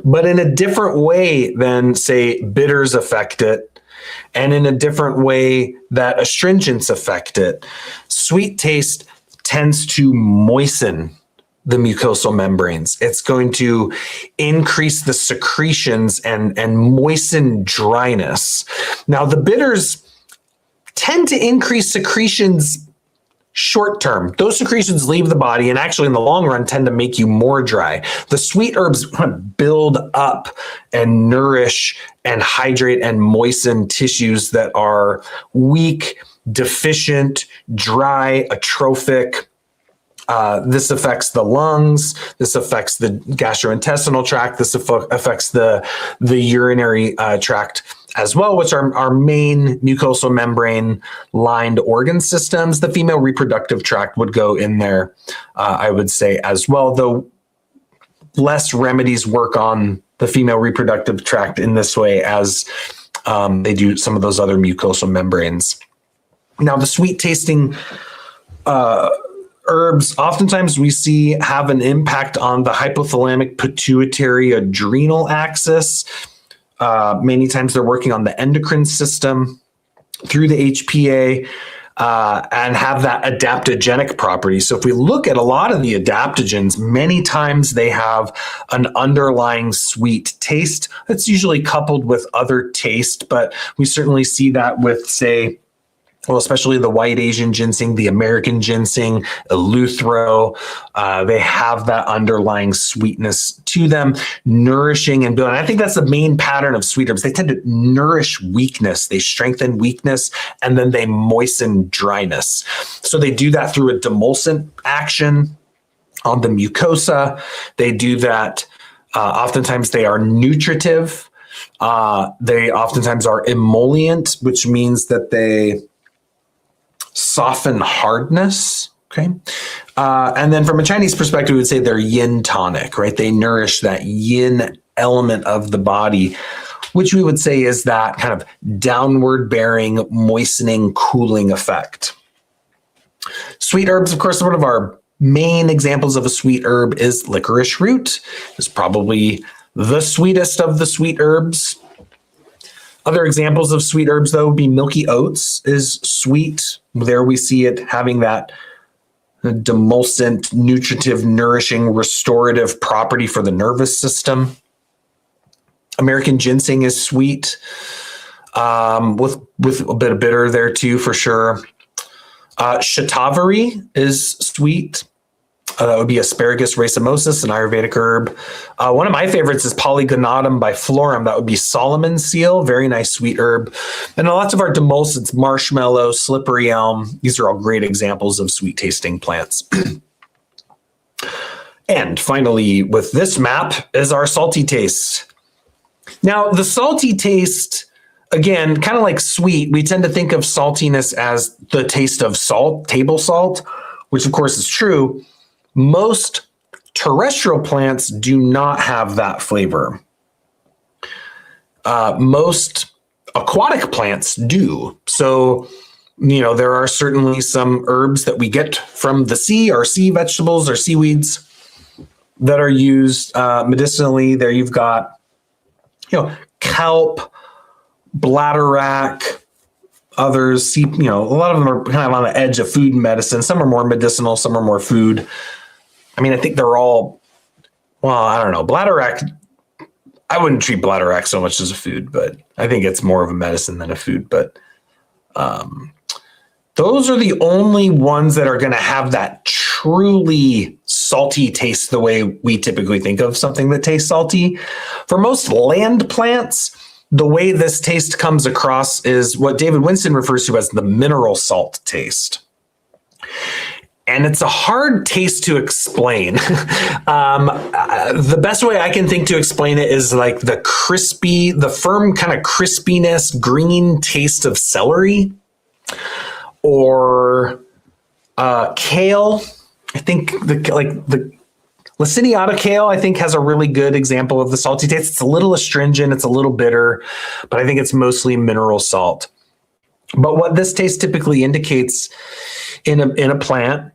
but in a different way than, say, bitters affect it, and in a different way that astringents affect it. Sweet taste tends to moisten the mucosal membranes. It's going to increase the secretions and moisten dryness. Now, the bitters tend to increase secretions short term. Those secretions leave the body and actually in the long run tend to make you more dry. The sweet herbs build up and nourish and hydrate and moisten tissues that are weak, deficient, dry, atrophic. This affects the lungs. This affects the gastrointestinal tract. This affects the urinary tract as well, which are our main mucosal membrane lined organ systems. The female reproductive tract would go in there, I would say, as well, though less remedies work on the female reproductive tract in this way as they do some of those other mucosal membranes. Now, the sweet tasting herbs, oftentimes we see have an impact on the hypothalamic pituitary adrenal axis. Many times they're working on the endocrine system through the HPA and have that adaptogenic property. So if we look at a lot of the adaptogens, many times they have an underlying sweet taste that's usually coupled with other taste, but we certainly see that with, say, well, especially the white Asian ginseng, the American ginseng, eleuthero, they have that underlying sweetness to them, nourishing and building. I think that's the main pattern of sweet herbs. They tend to nourish weakness. They strengthen weakness, and then they moisten dryness. So they do that through a demulcent action on the mucosa. They do that. Oftentimes they are nutritive. They oftentimes are emollient, which means that they soften hardness. Okay. And then from a Chinese perspective, we would say they're yin tonic, right? They nourish that yin element of the body, which we would say is that kind of downward bearing, moistening, cooling effect. Sweet herbs, of course, one of our main examples of a sweet herb is licorice root. It's probably the sweetest of the sweet herbs. Other examples of sweet herbs, though, would be milky oats is sweet. There we see it having that demulcent, nutritive, nourishing, restorative property for the nervous system. American ginseng is sweet, with a bit of bitter there too, for sure. Shatavari is sweet. That would be asparagus racemosus, an Ayurvedic herb. One of my favorites is Polygonatum biflorum. That would be Solomon seal, very nice sweet herb. And lots of our demulcents, marshmallow, slippery elm. These are all great examples of sweet tasting plants. And finally, with this map is our salty taste. Now, the salty taste, again, kind of like sweet, we tend to think of saltiness as the taste of salt, table salt, which of course is true. Most terrestrial plants do not have that flavor. Most aquatic plants do. So, there are certainly some herbs that we get from the sea, or sea vegetables or seaweeds that are used medicinally. There you've got, kelp, bladderwrack, others, a lot of them are kind of on the edge of food and medicine. Some are more medicinal, some are more food. I think they're all, I don't know. Bladderwrack, I wouldn't treat bladderwrack so much as a food, but I think it's more of a medicine than a food. But those are the only ones that are going to have that truly salty taste the way we typically think of something that tastes salty. For most land plants, the way this taste comes across is what David Winston refers to as the mineral salt taste. And it's a hard taste to explain. The best way I can think to explain it is like the firm kind of crispiness, green taste of celery or kale. I think the Laciniata kale, I think, has a really good example of the salty taste. It's a little astringent, it's a little bitter, but I think it's mostly mineral salt. But what this taste typically indicates in a plant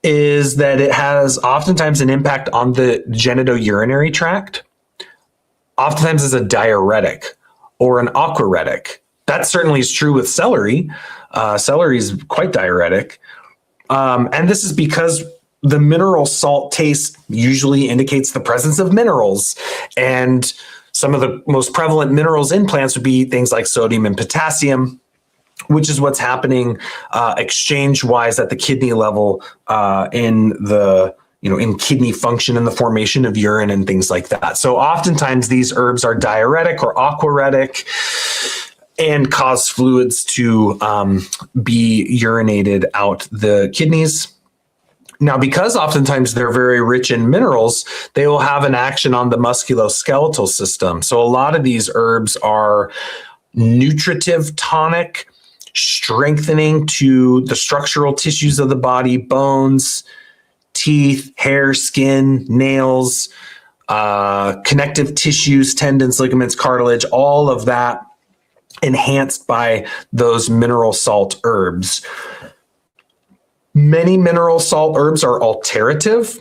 is that it has oftentimes an impact on the genitourinary tract, oftentimes as a diuretic or an aquaretic. That certainly is true with celery. Celery is quite diuretic. And this is because the mineral salt taste usually indicates the presence of minerals. And some of the most prevalent minerals in plants would be things like sodium and potassium, which is what's happening exchange-wise at the kidney level in kidney function and the formation of urine and things like that. So oftentimes these herbs are diuretic or aquaretic and cause fluids to be urinated out the kidneys. Now, because oftentimes they're very rich in minerals, they will have an action on the musculoskeletal system. So a lot of these herbs are nutritive tonic, strengthening to the structural tissues of the body, bones, teeth, hair, skin, nails, connective tissues, tendons, ligaments, cartilage, all of that enhanced by those mineral salt herbs. Many mineral salt herbs are alterative,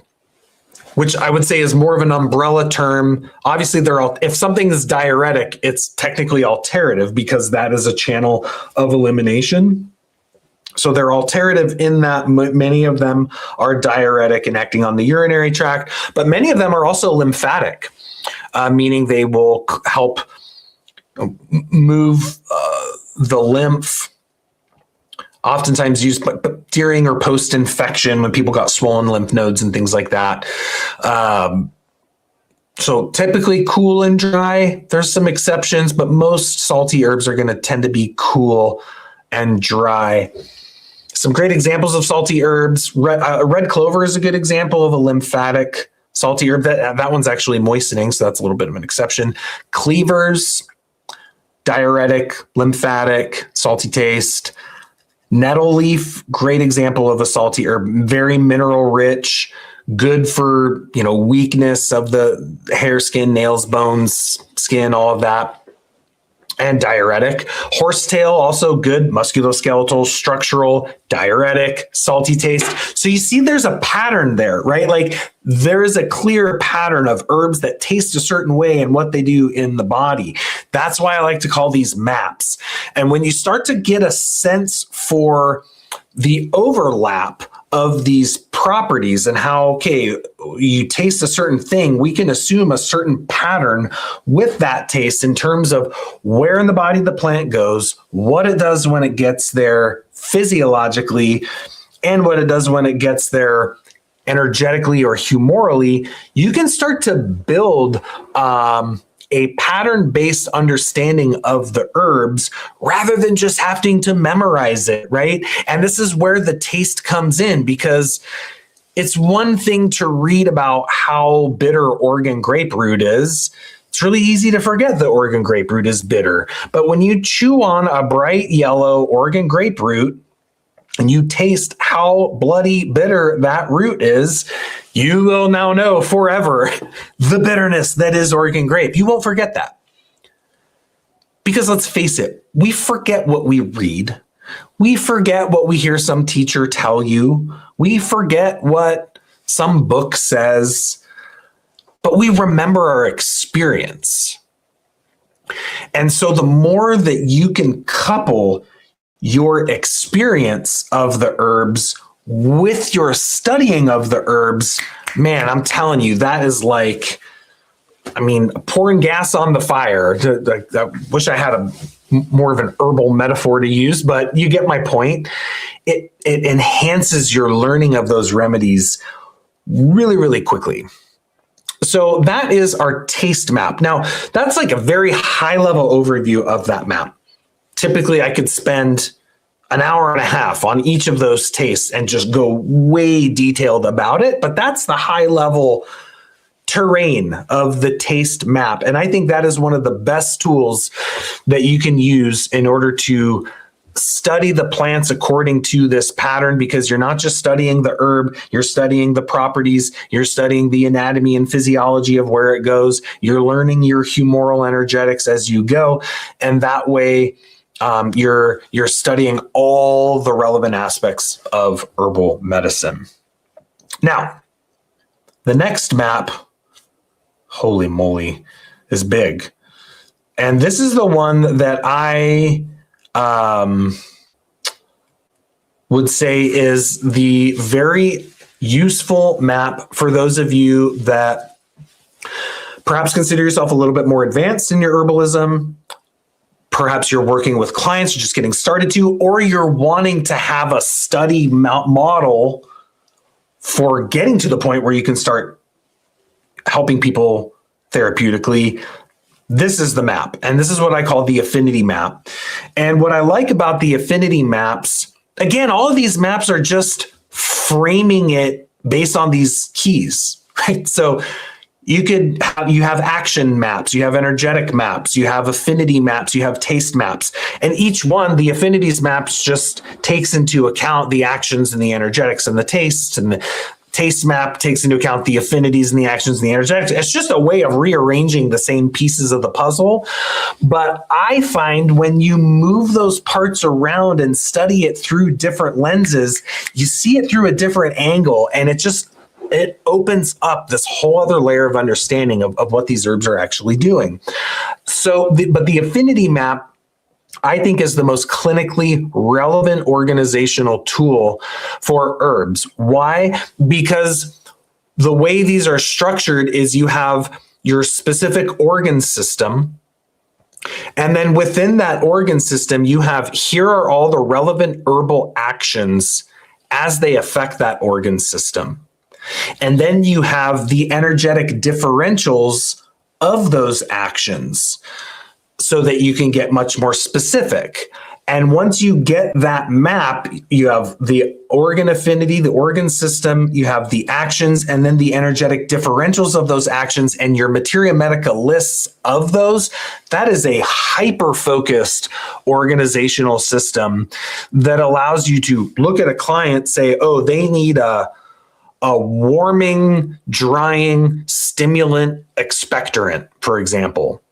which I would say is more of an umbrella term. Obviously, if something is diuretic, it's technically alterative because that is a channel of elimination. So they're alterative in that many of them are diuretic and acting on the urinary tract, but many of them are also lymphatic, meaning they will help move the lymph, oftentimes used during or post-infection when people got swollen lymph nodes and things like that. So typically cool and dry. There's some exceptions, but most salty herbs are going to tend to be cool and dry. Some great examples of salty herbs. Red clover is a good example of a lymphatic salty herb. That one's actually moistening, so that's a little bit of an exception. Cleavers, diuretic, lymphatic, salty taste. Nettle leaf, great example of a salty herb, very mineral rich, good for, weakness of the hair, skin, nails, bones, skin, all of that. And diuretic. Horsetail, also good, musculoskeletal, structural, diuretic, salty taste. So you see there's a pattern there, right? Like there is a clear pattern of herbs that taste a certain way and what they do in the body. That's why I like to call these maps. And when you start to get a sense for the overlap of these properties and how, okay, you taste a certain thing, we can assume a certain pattern with that taste in terms of where in the body the plant goes, what it does when it gets there physiologically, and what it does when it gets there energetically or humorally. You can start to build a pattern-based understanding of the herbs rather than just having to memorize it, right? And this is where the taste comes in, because it's one thing to read about how bitter Oregon grape root is. It's really easy to forget that Oregon grape root is bitter. But when you chew on a bright yellow Oregon grape root and you taste how bloody bitter that root is, you will now know forever the bitterness that is Oregon grape. You won't forget that. Because let's face it, we forget what we read. We forget what we hear some teacher tell you. We forget what some book says, but we remember our experience. And so the more that you can couple your experience of the herbs with your studying of the herbs, man, I'm telling you, that is like, pouring gas on the fire. I wish I had more of an herbal metaphor to use, but you get my point. It enhances your learning of those remedies really, really quickly. So that is our taste map. Now, that's like a very high level overview of that map. Typically, I could spend an hour and a half on each of those tastes and just go way detailed about it. But that's the high level terrain of the taste map. And I think that is one of the best tools that you can use in order to study the plants according to this pattern, because you're not just studying the herb, you're studying the properties, you're studying the anatomy and physiology of where it goes. You're learning your humoral energetics as you go. And that way, you're studying all the relevant aspects of herbal medicine. Now, the next map, holy moly, is big. And this is the one that I would say is the very useful map for those of you that perhaps consider yourself a little bit more advanced in your herbalism. Perhaps you're working with clients, you're just getting started to, or you're wanting to have a study model for getting to the point where you can start helping people therapeutically. This is the map, and this is what I call the affinity map. And what I like about the affinity maps, again, all of these maps are just framing it based on these keys, right? So You have action maps, you have energetic maps, you have affinity maps, you have taste maps. And each one, the affinities maps just takes into account the actions and the energetics and the tastes, and the taste map takes into account the affinities and the actions and the energetics. It's just a way of rearranging the same pieces of the puzzle. But I find when you move those parts around and study it through different lenses, you see it through a different angle, and it opens up this whole other layer of understanding of what these herbs are actually doing. But the affinity map, I think, is the most clinically relevant organizational tool for herbs. Why? Because the way these are structured is you have your specific organ system, and then within that organ system, you have, here are all the relevant herbal actions as they affect that organ system. And then you have the energetic differentials of those actions so that you can get much more specific. And once you get that map, you have the organ affinity, the organ system, you have the actions, and then the energetic differentials of those actions, and your Materia Medica lists of those. That is a hyper-focused organizational system that allows you to look at a client, say, oh, they need a warming, drying, stimulant expectorant, for example.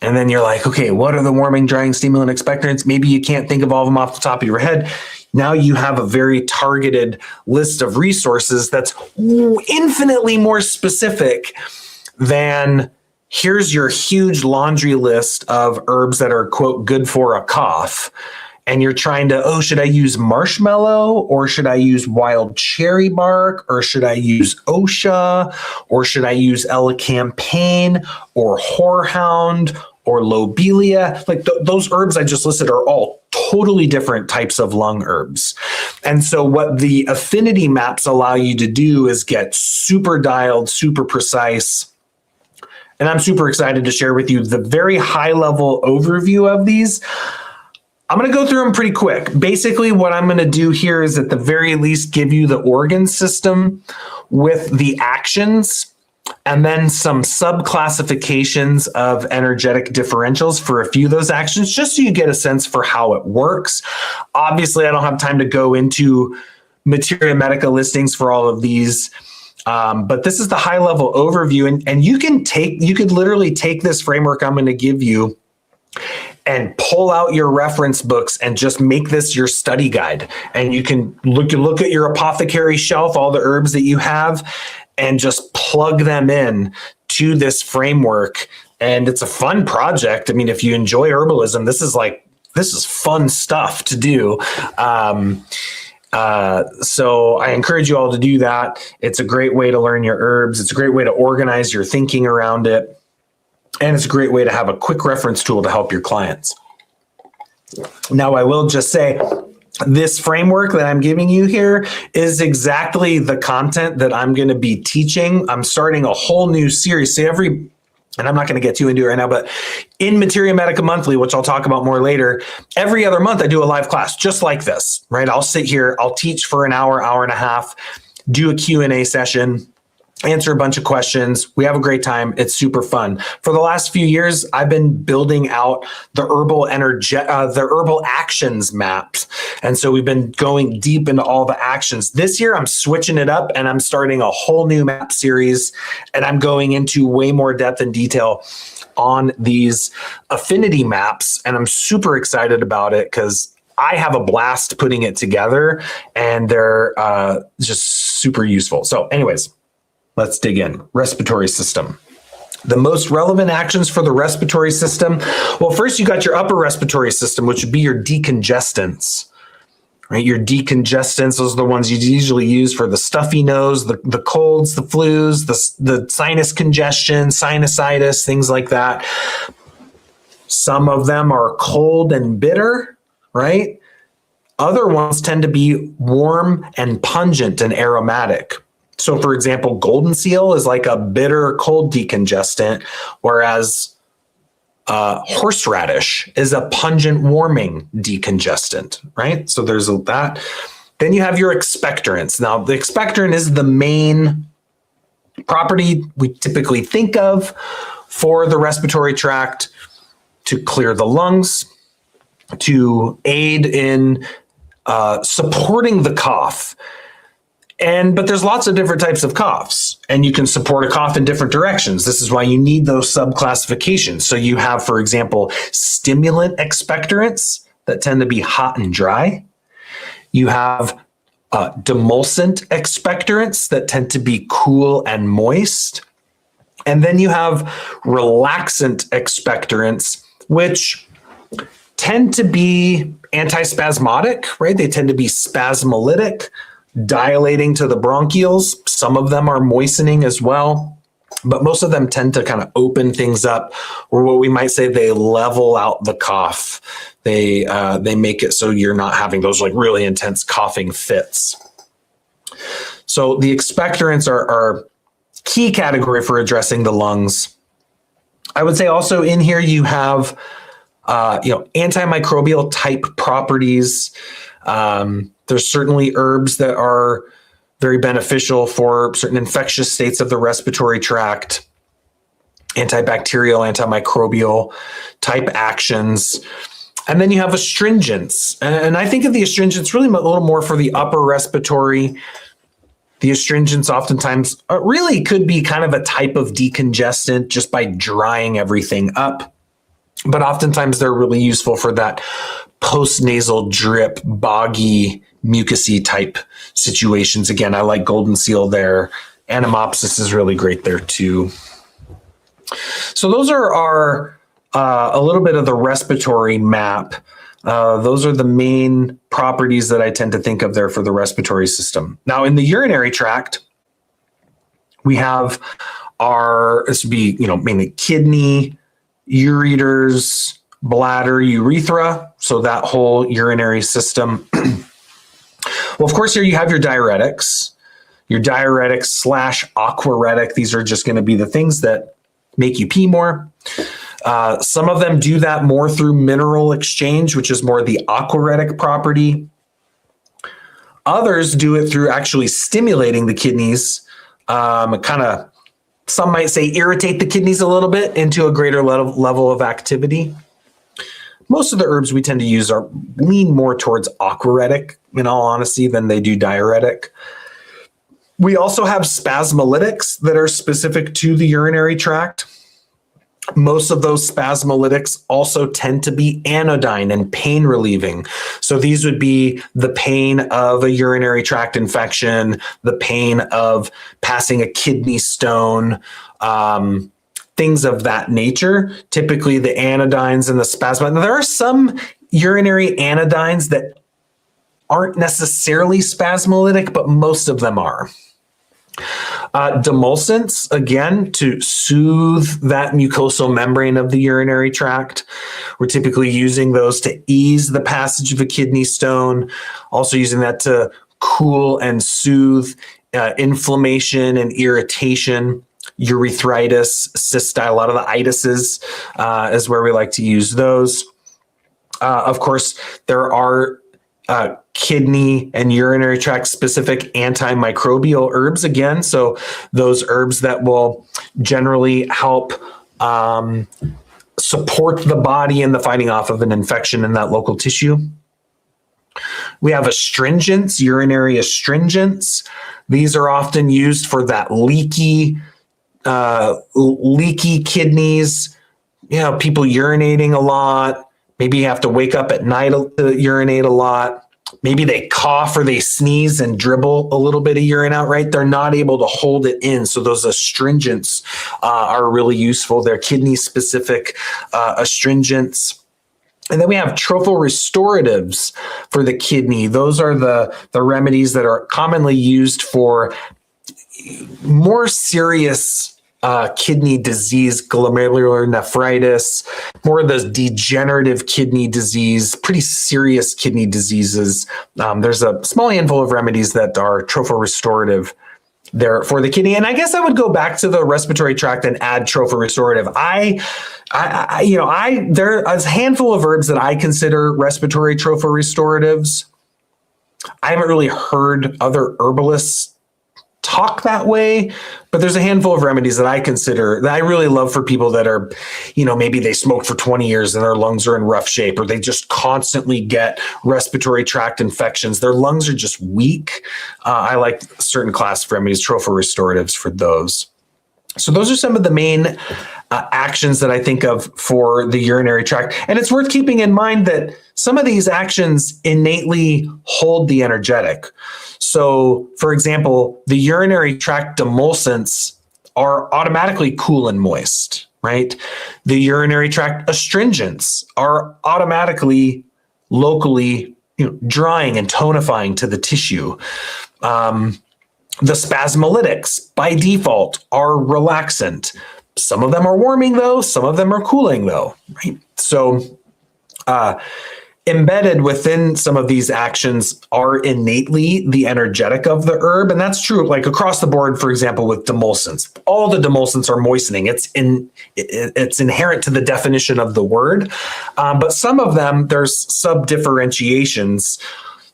And then you're like, okay, what are the warming, drying, stimulant expectorants? Maybe you can't think of all of them off the top of your head. Now you have a very targeted list of resources that's infinitely more specific than here's your huge laundry list of herbs that are, quote, good for a cough. And you're trying to, should I use marshmallow, or should I use wild cherry bark, or should I use osha, or should I use elecampane, or horehound, or lobelia? Like those herbs I just listed are all totally different types of lung herbs. And so what the affinity maps allow you to do is get super dialed, super precise. And I'm super excited to share with you the very high level overview of these. I'm going to go through them pretty quick. Basically, what I'm going to do here is at the very least give you the organ system with the actions, and then some sub-classifications of energetic differentials for a few of those actions, just so you get a sense for how it works. Obviously, I don't have time to go into Materia Medica listings for all of these, but this is the high-level overview, and you could literally take this framework I'm going to give you and pull out your reference books and just make this your study guide. And you can look at your apothecary shelf, all the herbs that you have, and just plug them in to this framework. And it's a fun project. I mean, if you enjoy herbalism, this is fun stuff to do. So I encourage you all to do that. It's a great way to learn your herbs. It's a great way to organize your thinking around it. And it's a great way to have a quick reference tool to help your clients. Now, I will just say, this framework that I'm giving you here is exactly the content that I'm going to be teaching. I'm starting a whole new series. So and I'm not going to get too into it right now, but in Materia Medica Monthly, which I'll talk about more later, every other month I do a live class just like this, right? I'll sit here, I'll teach for an hour, hour and a half, do a Q&A session, answer a bunch of questions. We have a great time. It's super fun. For the last few years, I've been building out the herbal actions maps. And so we've been going deep into all the actions. This year, I'm switching it up and I'm starting a whole new map series, and I'm going into way more depth and detail on these affinity maps. And I'm super excited about it because I have a blast putting it together, and they're just super useful. So anyways, let's dig in. Respiratory system. The most relevant actions for the respiratory system. Well, first you got your upper respiratory system, which would be your decongestants, right? Your decongestants, those are the ones you usually use for the stuffy nose, the colds, the flus, the sinus congestion, sinusitis, things like that. Some of them are cold and bitter, right? Other ones tend to be warm and pungent and aromatic. So, for example, golden seal is like a bitter cold decongestant, whereas horseradish is a pungent warming decongestant, right? So there's that. Then you have your expectorants. Now, the expectorant is the main property we typically think of for the respiratory tract: to clear the lungs, to aid in supporting the cough. But there's lots of different types of coughs, and you can support a cough in different directions. This is why you need those subclassifications. So you have, for example, stimulant expectorants that tend to be hot and dry. You have demulcent expectorants that tend to be cool and moist. And then you have relaxant expectorants, which tend to be antispasmodic, right? They tend to be spasmolytic, dilating to the bronchioles. Some of them are moistening as well, but most of them tend to kind of open things up, or what we might say, they level out the cough. They make it so you're not having those like really intense coughing fits. So the expectorants are key category for addressing the lungs. I would say also in here you have antimicrobial type properties. There's certainly herbs that are very beneficial for certain infectious states of the respiratory tract, antibacterial, antimicrobial type actions. And then you have astringents. And I think of the astringents really a little more for the upper respiratory. The astringents oftentimes really could be kind of a type of decongestant just by drying everything up. But oftentimes they're really useful for that postnasal drip, boggy, mucousy type situations. Again, I like golden seal there. Anemopsis is really great there too. So those are our a little bit of the respiratory map. Those are the main properties that I tend to think of there for the respiratory system. Now in the urinary tract, we have this would be, mainly kidney, ureters, bladder, urethra. So that whole urinary system. Well, of course, here you have your diuretics / aquaretic. These are just going to be the things that make you pee more. Some of them do that more through mineral exchange, which is more the aquaretic property. Others do it through actually stimulating the kidneys, some might say irritate the kidneys a little bit into a greater level of activity. Most of the herbs we tend to use lean more towards aquaretic, in all honesty, than they do diuretic. We also have spasmolytics that are specific to the urinary tract. Most of those spasmolytics also tend to be anodyne and pain relieving. So these would be the pain of a urinary tract infection, the pain of passing a kidney stone, things of that nature. Typically the anodynes and the spasm. Now, there are some urinary anodynes that aren't necessarily spasmolytic, but most of them are. Demulcents, again, to soothe that mucosal membrane of the urinary tract. We're typically using those to ease the passage of a kidney stone, also using that to cool and soothe inflammation and irritation, urethritis, cysti, a lot of the itises is where we like to use those. Of course, there are kidney and urinary tract specific antimicrobial herbs again. So those herbs that will generally help support the body in the fighting off of an infection in that local tissue. We have astringents, urinary astringents. These are often used for that leaky kidneys. People urinating a lot. Maybe you have to wake up at night to urinate a lot. Maybe they cough or they sneeze and dribble a little bit of urine out, right? They're not able to hold it in. So those astringents are really useful. They're kidney-specific astringents. And then we have trophorestoratives for the kidney. Those are the remedies that are commonly used for more serious kidney disease, glomerular nephritis, more of those degenerative kidney disease, pretty serious kidney diseases. There's a small handful of remedies that are trophorestorative there for the kidney. And I guess I would go back to the respiratory tract and add trophorestorative. There's a handful of herbs that I consider respiratory trophorestoratives. I haven't really heard other herbalists talk that way, but there's a handful of remedies that I consider that I really love for people that are, maybe they smoked for 20 years and their lungs are in rough shape, or they just constantly get respiratory tract infections. Their lungs are just weak. I like certain class of remedies, trophorestoratives for those. So those are some of the main actions that I think of for the urinary tract. And it's worth keeping in mind that some of these actions innately hold the energetic. So, for example, the urinary tract demulcents are automatically cool and moist, right? The urinary tract astringents are automatically locally drying and tonifying to the tissue. The spasmolytics, by default, are relaxant. Some of them are warming, though. Some of them are cooling, though. Right? So embedded within some of these actions are innately the energetic of the herb. And that's true, like across the board, for example, with demulcents. All the demulcents are moistening. It's inherent to the definition of the word. But some of them, there's sub-differentiations.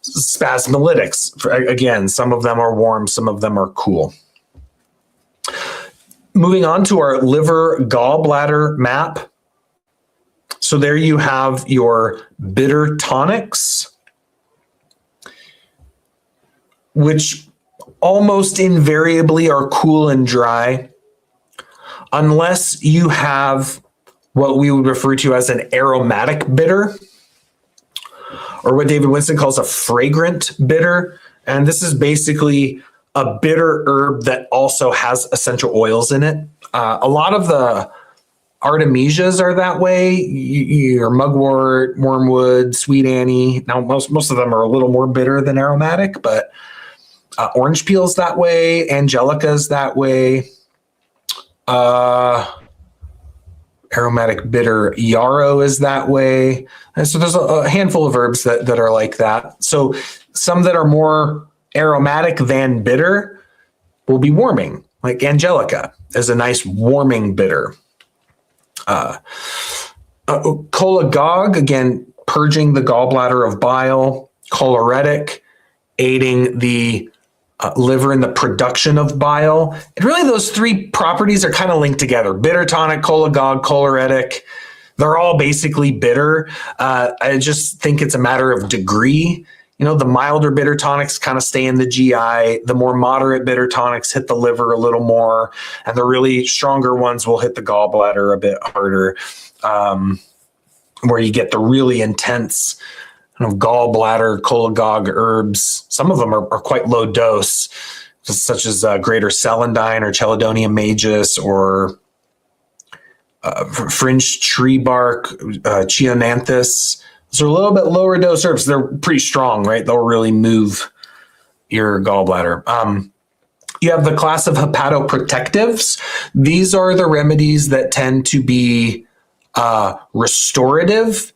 Spasmolytics, again, some of them are warm, some of them are cool. Moving on to our liver gallbladder map. So there you have your bitter tonics, which almost invariably are cool and dry, unless you have what we would refer to as an aromatic bitter, or what David Winston calls a fragrant bitter. And this is basically a bitter herb that also has essential oils in it. A lot of the artemisias are that way. Your mugwort, wormwood, sweet annie. Now, most of them are a little more bitter than aromatic, but orange peel's that way. Angelica's that way. Aromatic bitter yarrow is that way. And so there's a handful of herbs that are like that. So some that are more aromatic than bitter will be warming, like Angelica is a nice warming bitter. Cholagogue, again, purging the gallbladder of bile. Choleretic, aiding the liver in the production of bile. And really those three properties are kind of linked together. Bitter tonic, cholagogue, choleretic. They're all basically bitter. I just think it's a matter of degree. The milder bitter tonics kind of stay in the GI. The more moderate bitter tonics hit the liver a little more. And the really stronger ones will hit the gallbladder a bit harder, where you get the really intense gallbladder, cholagogue herbs. Some of them are quite low dose, such as greater celandine or Chelidonium majus, or fringed tree bark, Cheonanthus. Those are a little bit lower dose herbs. They're pretty strong, right? They'll really move your gallbladder. You have the class of hepatoprotectives. These are the remedies that tend to be restorative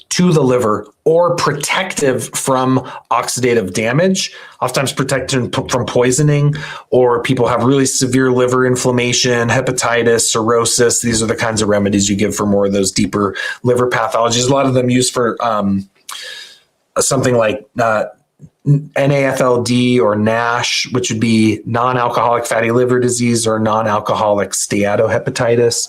to the liver or protective from oxidative damage, oftentimes protecting from poisoning, or people have really severe liver inflammation, hepatitis, cirrhosis. These are the kinds of remedies you give for more of those deeper liver pathologies. A lot of them used for something like NAFLD or NASH, which would be non-alcoholic fatty liver disease or non-alcoholic steatohepatitis,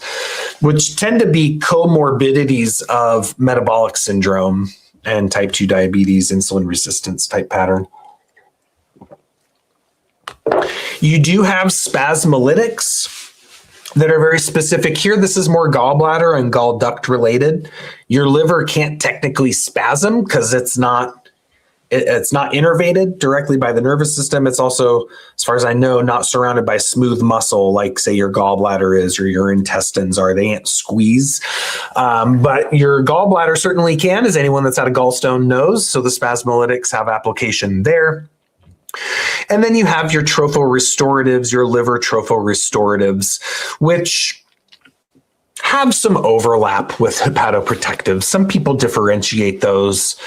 which tend to be comorbidities of metabolic syndrome and type 2 diabetes, insulin resistance type pattern. You do have spasmolytics that are very specific here. This is more gallbladder and gall duct related. Your liver can't technically spasm because it's not innervated directly by the nervous system. It's also, as far as I know, not surrounded by smooth muscle like, say, your gallbladder is or your intestines are. They can't squeeze. But your gallbladder certainly can, as anyone that's had a gallstone knows. So the spasmolytics have application there. And then you have your trophorestoratives, your liver trophorestoratives, which have some overlap with hepatoprotectives. Some people differentiate those.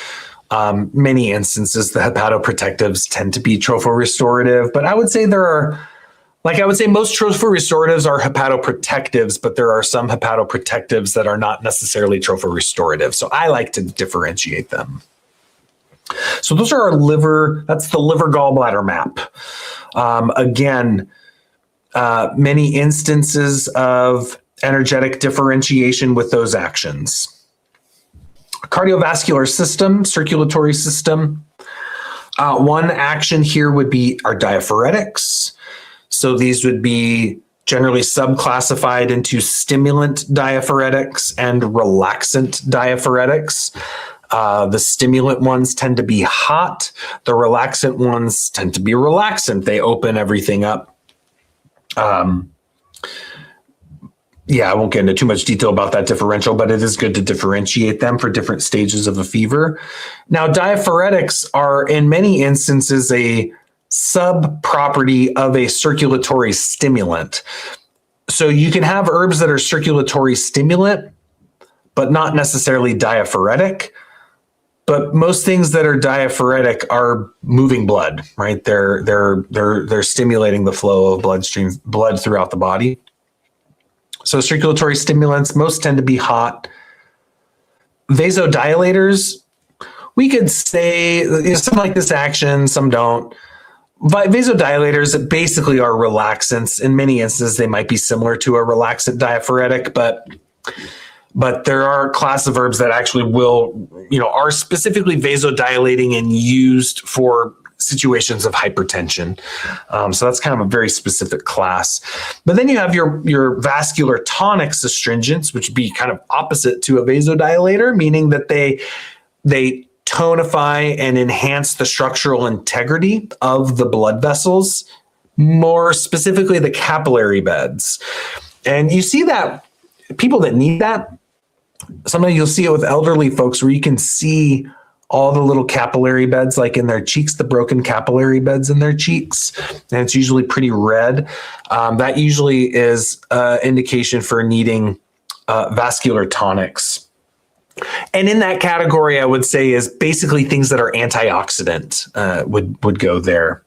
Many instances, the hepatoprotectives tend to be trophorestorative, but I would say most trophorestoratives are hepatoprotectives, but there are some hepatoprotectives that are not necessarily trophorestorative. So I like to differentiate them. So those are our liver, that's the liver gallbladder map. Again, many instances of energetic differentiation with those actions. Cardiovascular system, circulatory system. One action here would be our diaphoretics. So these would be generally subclassified into stimulant diaphoretics and relaxant diaphoretics. The stimulant ones tend to be hot. The relaxant ones tend to be relaxant. They open everything up. I won't get into too much detail about that differential, but it is good to differentiate them for different stages of a fever. Now, diaphoretics are in many instances a sub-property of a circulatory stimulant. So you can have herbs that are circulatory stimulant, but not necessarily diaphoretic. But most things that are diaphoretic are moving blood, right? They're stimulating the flow of blood throughout the body. So circulatory stimulants, most tend to be hot. Vasodilators, we could say some like this action, some don't. But vasodilators basically are relaxants. In many instances, they might be similar to a relaxant diaphoretic, but there are a class of herbs that actually are specifically vasodilating and used for situations of hypertension. So that's kind of a very specific class. But then you have your vascular tonics astringents, which would be kind of opposite to a vasodilator, meaning that they tonify and enhance the structural integrity of the blood vessels, more specifically the capillary beds. And you see that people that need that, sometimes you'll see it with elderly folks where you can see all the little capillary beds like in their cheeks, the broken capillary beds in their cheeks, and it's usually pretty red. That usually is indication for needing vascular tonics. And in that category, I would say is basically things that are antioxidant would go there.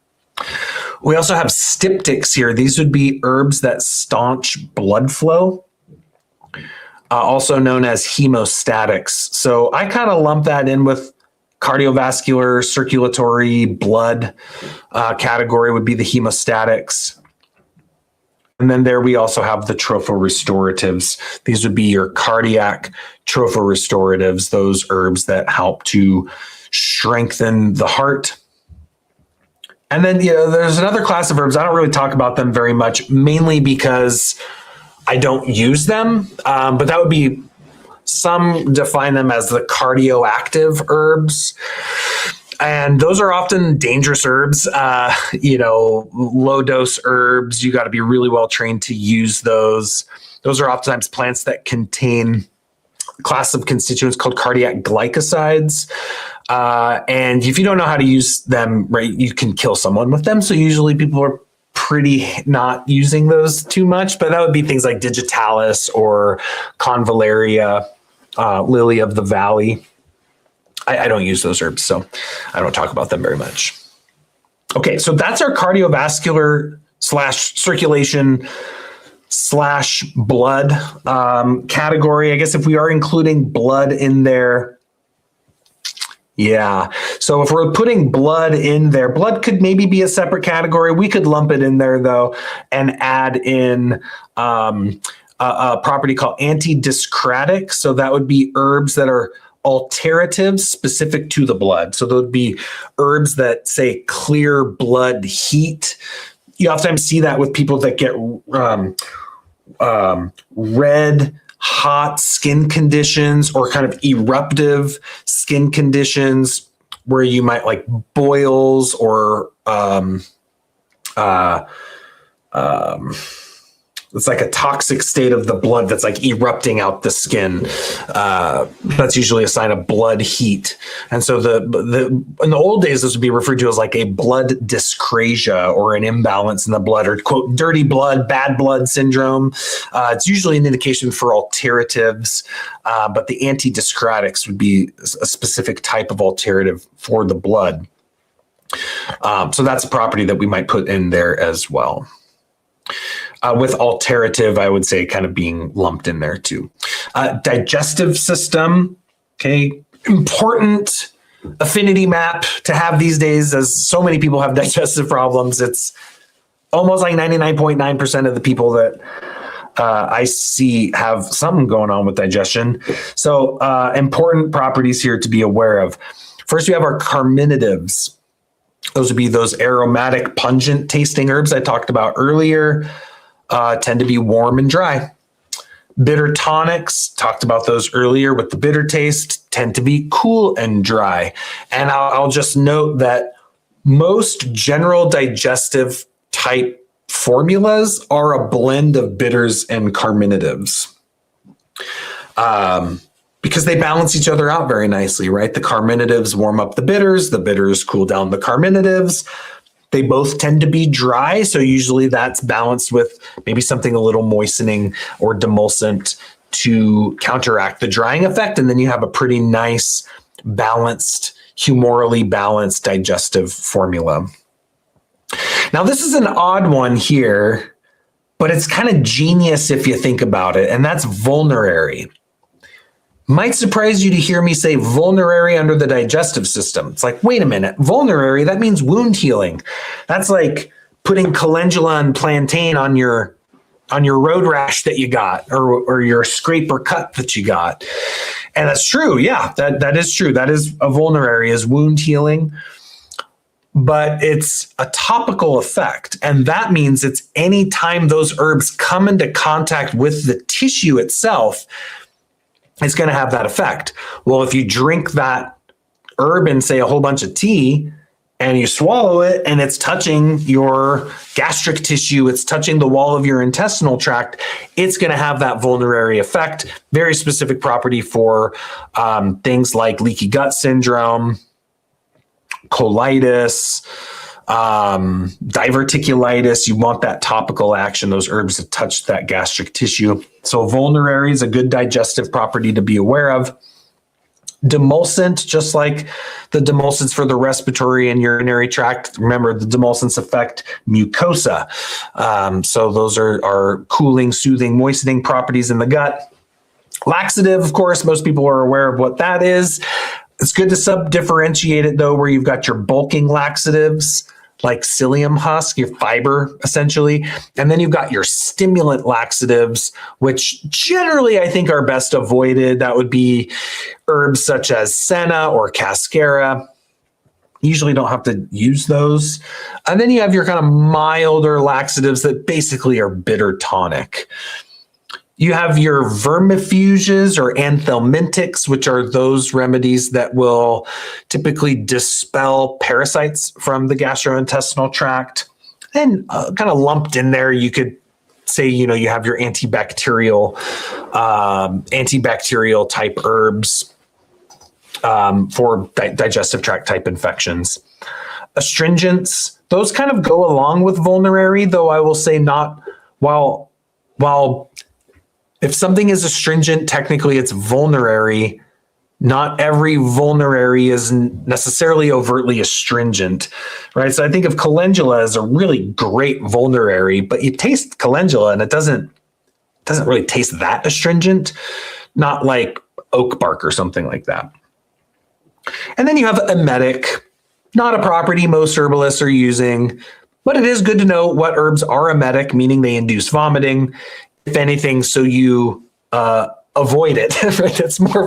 We also have styptics here. These would be herbs that staunch blood flow, also known as hemostatics. So I kind of lump that in with cardiovascular, circulatory, blood category would be the hemostatics. And then there we also have the trophorestoratives. These would be your cardiac trophorestoratives, those herbs that help to strengthen the heart. And then there's another class of herbs. I don't really talk about them very much, mainly because I don't use them. But that would be, some define them as the cardioactive herbs. And those are often dangerous herbs, low dose herbs. You got to be really well trained to use those. Those are oftentimes plants that contain a class of constituents called cardiac glycosides. And if you don't know how to use them, right, you can kill someone with them. So usually people are pretty not using those too much, but that would be things like digitalis or convallaria, lily of the valley. I don't use those herbs, so I don't talk about them very much. Okay, so that's our cardiovascular / circulation / blood category. I guess if we are including blood in there, yeah. So if we're putting blood in there, blood could maybe be a separate category. We could lump it in there though and add in a property called antidyscratic. So that would be herbs that are alteratives specific to the blood. So those would be herbs that say clear blood heat. You oftentimes see that with people that get red, hot skin conditions or kind of eruptive skin conditions where you might like boils or it's like a toxic state of the blood that's like erupting out the skin. That's usually a sign of blood heat. And so in the old days, this would be referred to as like a blood dyscrasia or an imbalance in the blood or quote, dirty blood, bad blood syndrome. It's usually an indication for alteratives, but the antidyscratics would be a specific type of alterative for the blood. So that's a property that we might put in there as well. With alterative, I would say kind of being lumped in there too. Digestive system, okay, important affinity map to have these days, as so many people have digestive problems. It's almost like 99.9% of the people that I see have something going on with digestion. So important properties here to be aware of. First, we have our carminatives. Those would be those aromatic, pungent tasting herbs I talked about earlier, tend to be warm and dry. Bitter tonics, talked about those earlier with the bitter taste, tend to be cool and dry. And I'll just note that most general digestive type formulas are a blend of bitters and carminatives. Because they balance each other out very nicely, right? The carminatives warm up the bitters cool down the carminatives. They both tend to be dry, so usually that's balanced with maybe something a little moistening or demulcent to counteract the drying effect, and then you have a pretty nice, balanced, humorally balanced digestive formula. Now, this is an odd one here, but it's kind of genius if you think about it, and that's vulnerary. Might surprise you to hear me say vulnerary under the digestive system. It's like, wait a minute, vulnerary, that means wound healing. That's like putting calendula and plantain on your road rash that you got, or your scrape or cut that you got. And that's true. Yeah, that is true. That is a vulnerary, is wound healing. But it's a topical effect. And that means it's any time those herbs come into contact with the tissue itself, it's going to have that effect. Well, if you drink that herb in, say, a whole bunch of tea, and you swallow it, and it's touching your gastric tissue, it's touching the wall of your intestinal tract, it's going to have that vulnerary effect. Very specific property for things like leaky gut syndrome, colitis, diverticulitis. You want that topical action, those herbs to touch that gastric tissue. So vulnerary is a good digestive property to be aware of. Demulcent, just like the demulcents for the respiratory and urinary tract. Remember, the demulcents affect mucosa. So those are cooling, soothing, moistening properties in the gut. Laxative, of course, most people are aware of what that is. It's good to sub-differentiate it, though, where you've got your bulking laxatives, like psyllium husk, your fiber, essentially. And then you've got your stimulant laxatives, which generally I think are best avoided. That would be herbs such as senna or cascara. Usually don't have to use those. And then you have your kind of milder laxatives that basically are bitter tonic. You have your vermifuges or anthelmintics, which are those remedies that will typically dispel parasites from the gastrointestinal tract. And kind of lumped in there, you could say, you have your antibacterial type herbs for digestive tract type infections. Astringents, those kind of go along with vulnerary, though I will say not while if something is astringent, technically it's vulnerary. Not every vulnerary is necessarily overtly astringent, right? So I think of calendula as a really great vulnerary, but you taste calendula and it doesn't really taste that astringent, not like oak bark or something like that. And then you have emetic, not a property most herbalists are using, but it is good to know what herbs are emetic, meaning they induce vomiting, if anything, so you avoid it. Right? That's more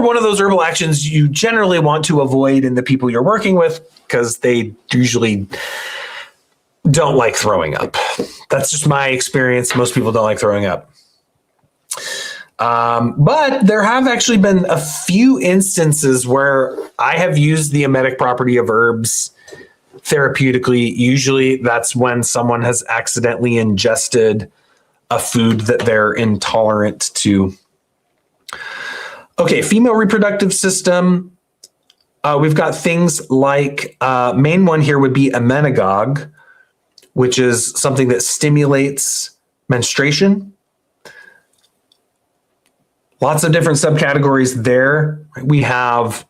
one of those herbal actions you generally want to avoid in the people you're working with, because they usually don't like throwing up. That's just my experience. Most people don't like throwing up. But there have actually been a few instances where I have used the emetic property of herbs therapeutically. Usually that's when someone has accidentally ingested a food that they're intolerant to. Okay, female reproductive system. We've got things like, main one here would be amenagogue, which is something that stimulates menstruation. Lots of different subcategories there. We have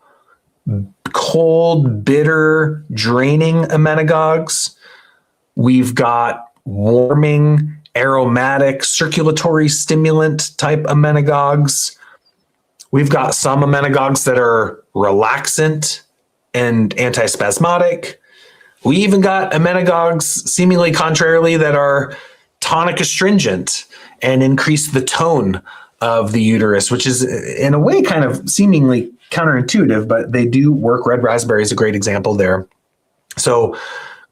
cold, bitter, draining amenagogues. We've got warming, aromatic, circulatory stimulant type amenagogues. We've got some amenagogues that are relaxant, and antispasmodic. We even got emmenagogues, seemingly contrarily, that are tonic astringent and increase the tone of the uterus, which is in a way kind of seemingly counterintuitive, but they do work. Red raspberry is a great example there. So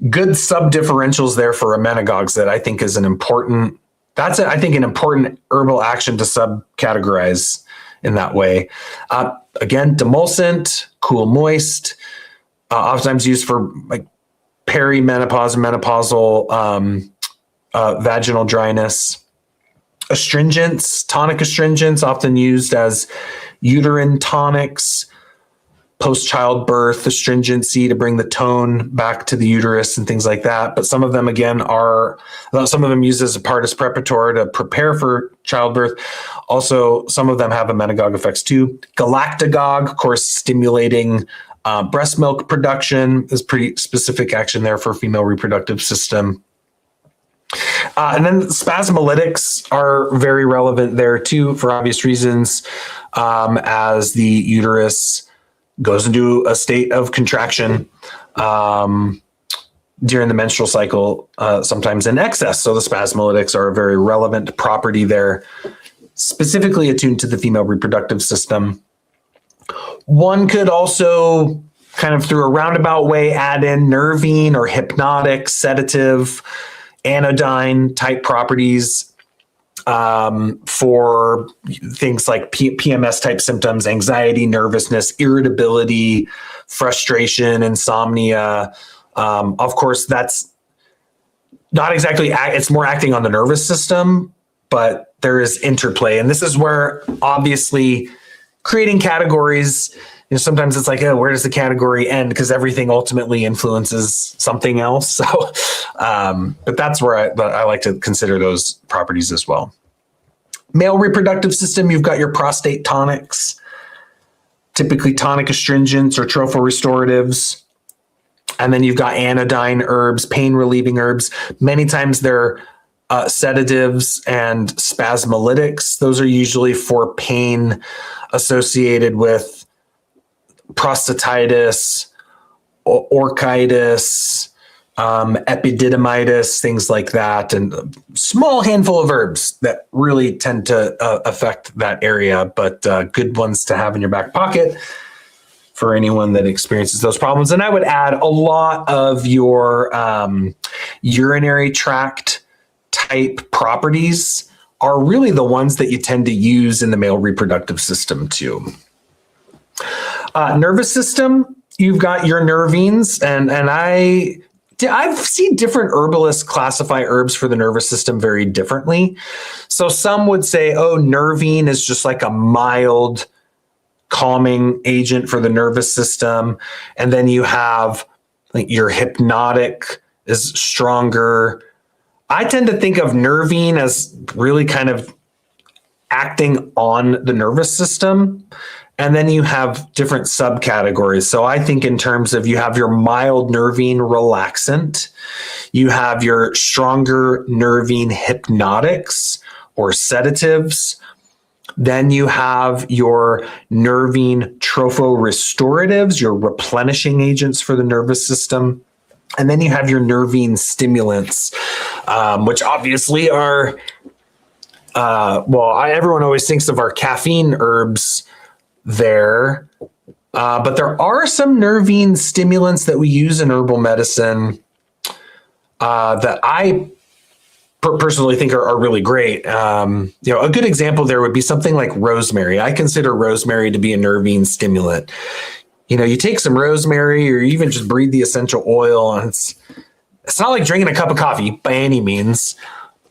good subdifferentials there for emmenagogues that I think is an important herbal action to subcategorize in that way. Again, demulcent, cool, moist, oftentimes used for like perimenopause, menopausal vaginal dryness. Astringents, tonic astringents, often used as uterine tonics, post-childbirth astringency to bring the tone back to the uterus and things like that. But some of them, again, some of them used as a partus preparator to prepare for childbirth. Also, some of them have emmenagogue effects too. Galactagogue, of course, stimulating breast milk production is pretty specific action there for female reproductive system. And then spasmolytics are very relevant there too, for obvious reasons, as the uterus goes into a state of contraction during the menstrual cycle, sometimes in excess. So the spasmolytics are a very relevant property there, specifically attuned to the female reproductive system. One could also kind of through a roundabout way add in nervine or hypnotic, sedative, anodyne type properties for things like PMS type symptoms, anxiety, nervousness, irritability, frustration, insomnia. Of course, that's not exactly, it's more acting on the nervous system, but there is interplay. And this is where obviously creating categories, sometimes it's like, oh, where does the category end? Because everything ultimately influences something else. So, but that's where I like to consider those properties as well. Male reproductive system, you've got your prostate tonics, typically tonic astringents or trophorestoratives. And then you've got anodyne herbs, pain relieving herbs. Many times they're sedatives and spasmolytics. Those are usually for pain associated with prostatitis, orchitis, epididymitis, things like that, and a small handful of herbs that really tend to affect that area, but good ones to have in your back pocket for anyone that experiences those problems. And I would add a lot of your urinary tract type properties are really the ones that you tend to use in the male reproductive system too. Nervous system, you've got your nervines, and I've seen different herbalists classify herbs for the nervous system very differently. So some would say, oh, nervine is just like a mild calming agent for the nervous system. And then you have like your hypnotic is stronger. I tend to think of nervine as really kind of acting on the nervous system. And then you have different subcategories. So I think in terms of you have your mild nervine relaxant, you have your stronger nervine hypnotics or sedatives. Then you have your nervine trophorestoratives, your replenishing agents for the nervous system. And then you have your nervine stimulants, which obviously are, everyone always thinks of our caffeine herbs there, but there are some nervine stimulants that we use in herbal medicine that I personally think are really great. A good example there would be something like rosemary. I consider rosemary to be a nervine stimulant. You take some rosemary or even just breathe the essential oil, and it's not like drinking a cup of coffee by any means.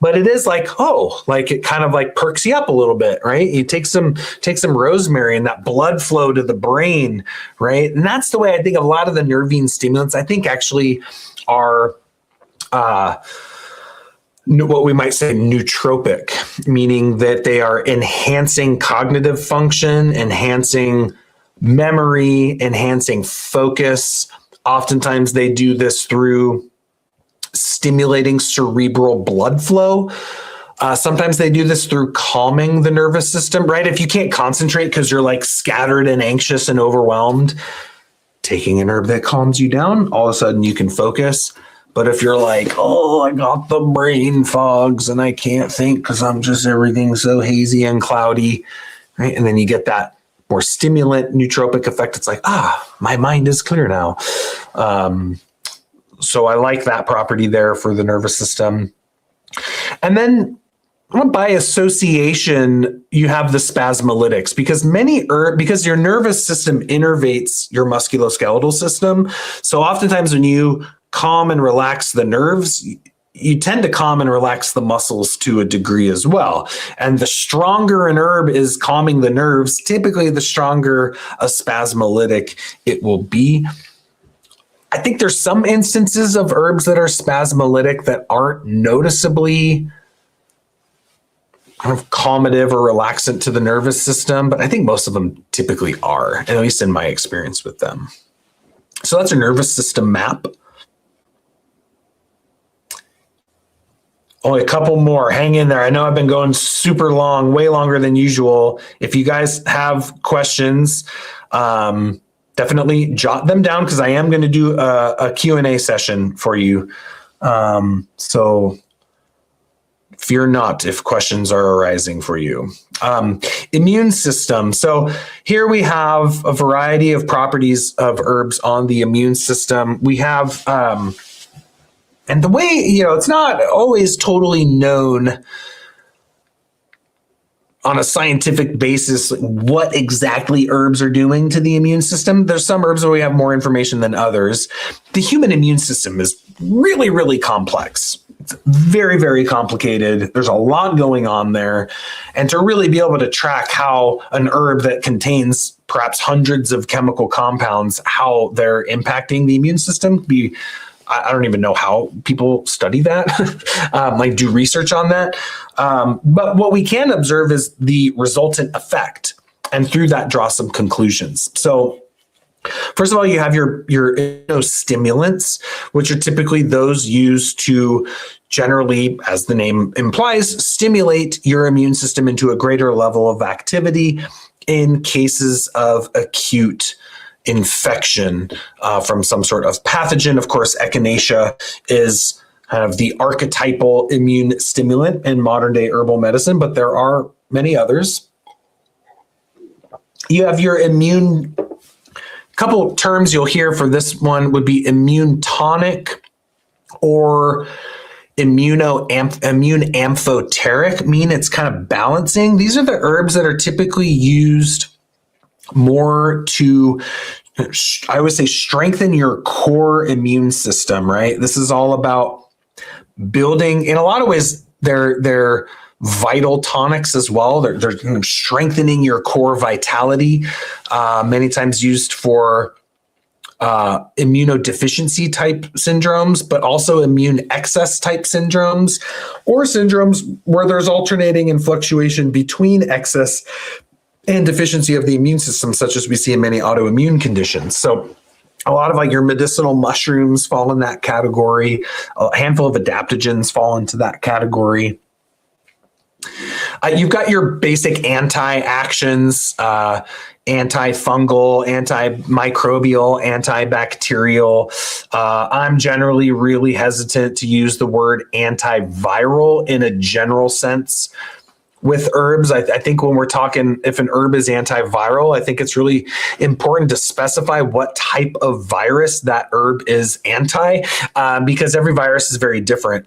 But it is like, it kind of like perks you up a little bit, right? You take some rosemary and that blood flow to the brain, right? And that's the way I think of a lot of the nervine stimulants. I think actually are what we might say nootropic, meaning that they are enhancing cognitive function, enhancing memory, enhancing focus. Oftentimes they do this through stimulating cerebral blood flow. Sometimes they do this through calming the nervous system, right? If you can't concentrate because you're like scattered and anxious and overwhelmed, taking an herb that calms you down, all of a sudden you can focus. But if you're like, oh, I got the brain fogs and I can't think because everything's so hazy and cloudy, right? And then you get that more stimulant nootropic effect. It's like, my mind is clear now. So I like that property there for the nervous system. And then by association, you have the spasmolytics because your nervous system innervates your musculoskeletal system. So oftentimes when you calm and relax the nerves, you tend to calm and relax the muscles to a degree as well. And the stronger an herb is calming the nerves, typically the stronger a spasmolytic it will be. I think there's some instances of herbs that are spasmolytic that aren't noticeably kind of calmative or relaxant to the nervous system, but I think most of them typically are, at least in my experience with them. So that's a nervous system map. Only a couple more. Hang in there. I know I've been going super long, way longer than usual. If you guys have questions, definitely jot them down because I am going to do a Q&A session for you. So fear not if questions are arising for you. Immune system. So here we have a variety of properties of herbs on the immune system. We have, and the way, it's not always totally known on a scientific basis what exactly herbs are doing to the immune system. There's some herbs where we have more information than others. The human immune system is really, really complex. It's very, very complicated. There's a lot going on there. And to really be able to track how an herb that contains perhaps hundreds of chemical compounds, how they're impacting the immune system, I don't even know how people study that, do research on that. But what we can observe is the resultant effect, and through that draw some conclusions. So first of all, you have your immunostimulants, which are typically those used to generally, as the name implies, stimulate your immune system into a greater level of activity in cases of acute infection from some sort of pathogen. Of course, echinacea is kind of the archetypal immune stimulant in modern day herbal medicine, but there are many others. You have your immune, couple terms you'll hear for this one would be immune tonic or immune amphoteric, mean it's kind of balancing. These are the herbs that are typically used more to, I would say, strengthen your core immune system, right? This is all about building, in a lot of ways, they're vital tonics as well. They're kind of strengthening your core vitality, many times used for immunodeficiency type syndromes, but also immune excess type syndromes, or syndromes where there's alternating and fluctuation between excess and deficiency of the immune system, such as we see in many autoimmune conditions. So a lot of your medicinal mushrooms fall in that category. A handful of adaptogens fall into that category. You've got your basic anti-actions, antifungal, antimicrobial, antibacterial. I'm generally really hesitant to use the word antiviral in a general sense with herbs. I think when we're talking, if an herb is antiviral, I think it's really important to specify what type of virus that herb is anti, because every virus is very different.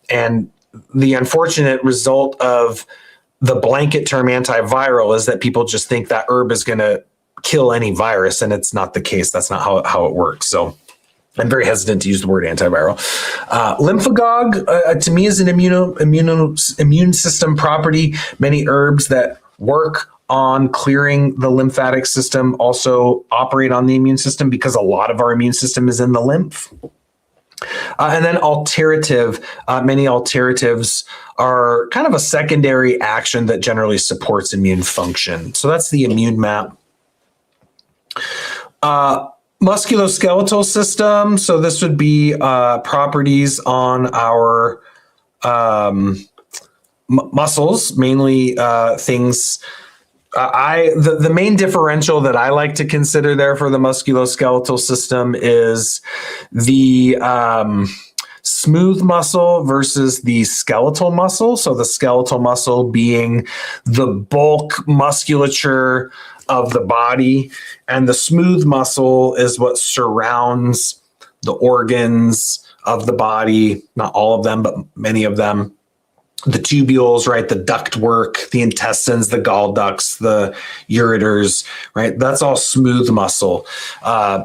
And the unfortunate result of the blanket term antiviral is that people just think that herb is going to kill any virus, and it's not the case. That's not how it works. So I'm very hesitant to use the word antiviral. Lymphagogue, to me, is an immune system property. Many herbs that work on clearing the lymphatic system also operate on the immune system because a lot of our immune system is in the lymph. And then alterative, many alteratives are kind of a secondary action that generally supports immune function. So that's the immune map. Musculoskeletal system. So this would be properties on our muscles, mainly things. The main differential that I like to consider there for the musculoskeletal system is the smooth muscle versus the skeletal muscle. So the skeletal muscle being the bulk musculature of the body, and the smooth muscle is what surrounds the organs of the body, not all of them, but many of them. The tubules, right? The ductwork, the intestines, the gall ducts, the ureters, right? That's all smooth muscle.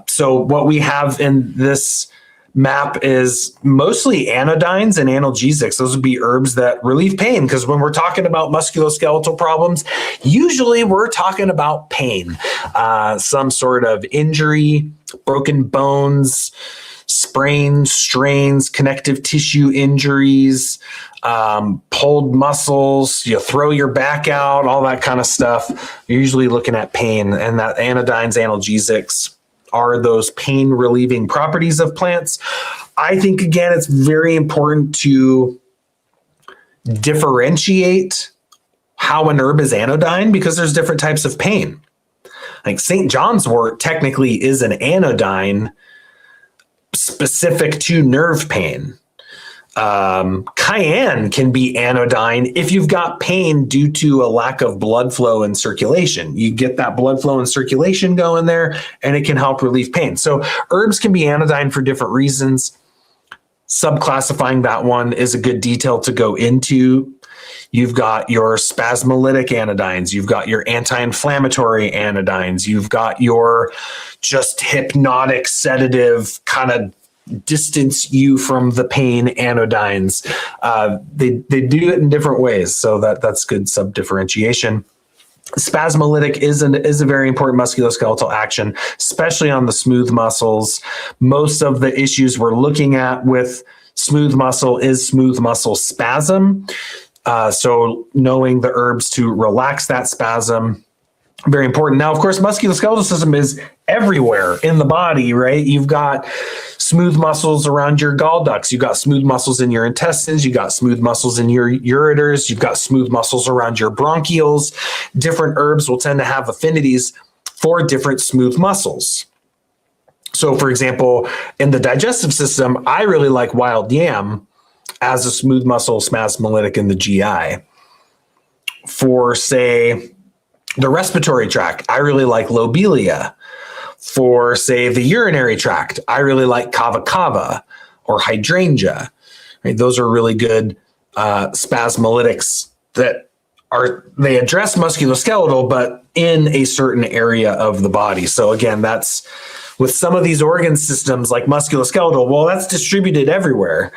So what we have in this map is mostly anodynes and analgesics. Those would be herbs that relieve pain, because when we're talking about musculoskeletal problems, usually we're talking about pain, some sort of injury, broken bones, sprains, strains, connective tissue injuries, pulled muscles, you throw your back out, all that kind of stuff. You're usually looking at pain, and that anodynes, analgesics are those pain relieving properties of plants. I think, again, it's very important to differentiate how an herb is anodyne, because there's different types of pain. Like St. John's wort technically is an anodyne specific to nerve pain. Cayenne can be anodyne if you've got pain due to a lack of blood flow and circulation. You get that blood flow and circulation going there, and it can help relieve pain. So herbs can be anodyne for different reasons. Subclassifying that one is a good detail to go into. You've got your spasmolytic anodynes. You've got your anti-inflammatory anodynes. You've got your just hypnotic sedative kind of distance you from the pain anodynes. They do it in different ways, so that's good sub-differentiation. Spasmolytic is a very important musculoskeletal action, especially on the smooth muscles. Most of the issues we're looking at with smooth muscle is smooth muscle spasm. So knowing the herbs to relax that spasm, very important. Now, of course, musculoskeletal system is everywhere in the body, right? You've got smooth muscles around your gall ducts. You've got smooth muscles in your intestines. You've got smooth muscles in your ureters. You've got smooth muscles around your bronchioles. Different herbs will tend to have affinities for different smooth muscles. So, for example, in the digestive system, I really like wild yam as a smooth muscle spasmolytic in the GI. For, say, the respiratory tract, I really like lobelia. For, say, the urinary tract, I really like kava kava or hydrangea. Right? Those are really good spasmolytics that they address musculoskeletal, but in a certain area of the body. So again, that's with some of these organ systems like musculoskeletal, well, that's distributed everywhere.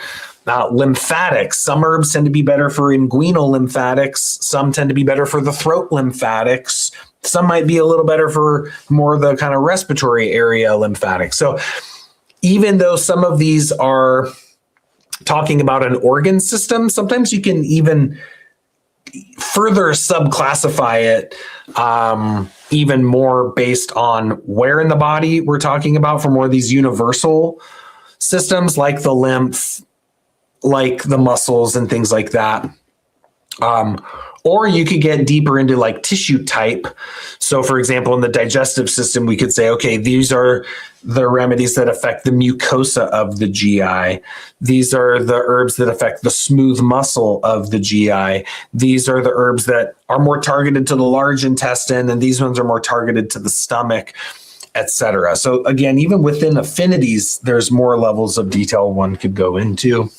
Lymphatics, some herbs tend to be better for inguinal lymphatics. Some tend to be better for the throat lymphatics. Some might be a little better for more of the kind of respiratory area lymphatics. So even though some of these are talking about an organ system, sometimes you can even further subclassify it even more based on where in the body we're talking about, for more of these universal systems like the lymph, like the muscles and things like that. Or you could get deeper into like tissue type. So for example, in the digestive system, we could say, okay, these are the remedies that affect the mucosa of the GI. These are the herbs that affect the smooth muscle of the GI. These are the herbs that are more targeted to the large intestine, and these ones are more targeted to the stomach, etc. So again, even within affinities, there's more levels of detail one could go into.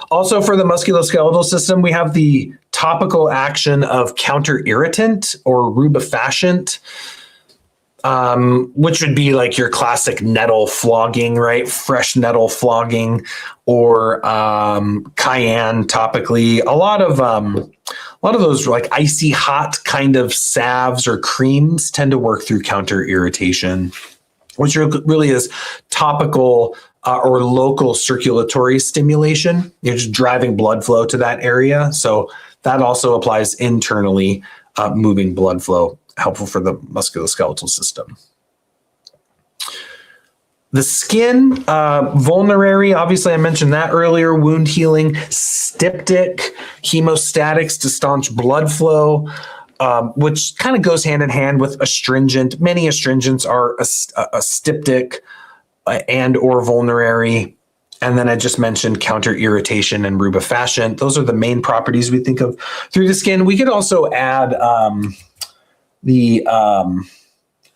Also, for the musculoskeletal system, we have the topical action of counter-irritant or rubefacient, which would be like your classic nettle flogging, right? Fresh nettle flogging, or cayenne topically. A lot of those like icy hot kind of salves or creams tend to work through counter-irritation, which really is topical or local circulatory stimulation. You're just driving blood flow to that area. So that also applies internally, moving blood flow, helpful for the musculoskeletal system. The skin, vulnerary, obviously I mentioned that earlier, wound healing, styptic, hemostatics to staunch blood flow, which kind of goes hand in hand with astringent. Many astringents are a styptic and or vulnerary. And then I just mentioned counter irritation and rubefacient. Those are the main properties we think of through the skin. We could also add the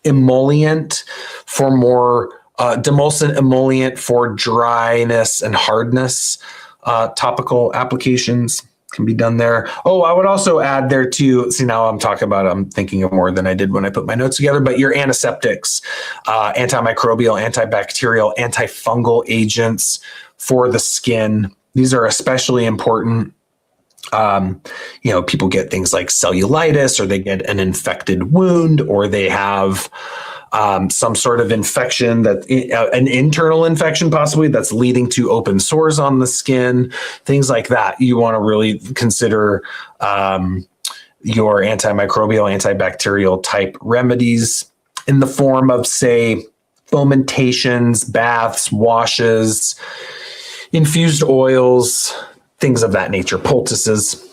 emollient for more demulcent emollient for dryness and hardness. Topical applications can be done there. Oh, I would also add there too. See, now I'm thinking of more than I did when I put my notes together, but your antiseptics, antimicrobial, antibacterial, antifungal agents for the skin. These are especially important. People get things like cellulitis, or they get an infected wound, or they have some sort of infection, an internal infection possibly that's leading to open sores on the skin, things like that. You want to really consider your antimicrobial, antibacterial type remedies in the form of, say, fomentations, baths, washes, infused oils, things of that nature, poultices.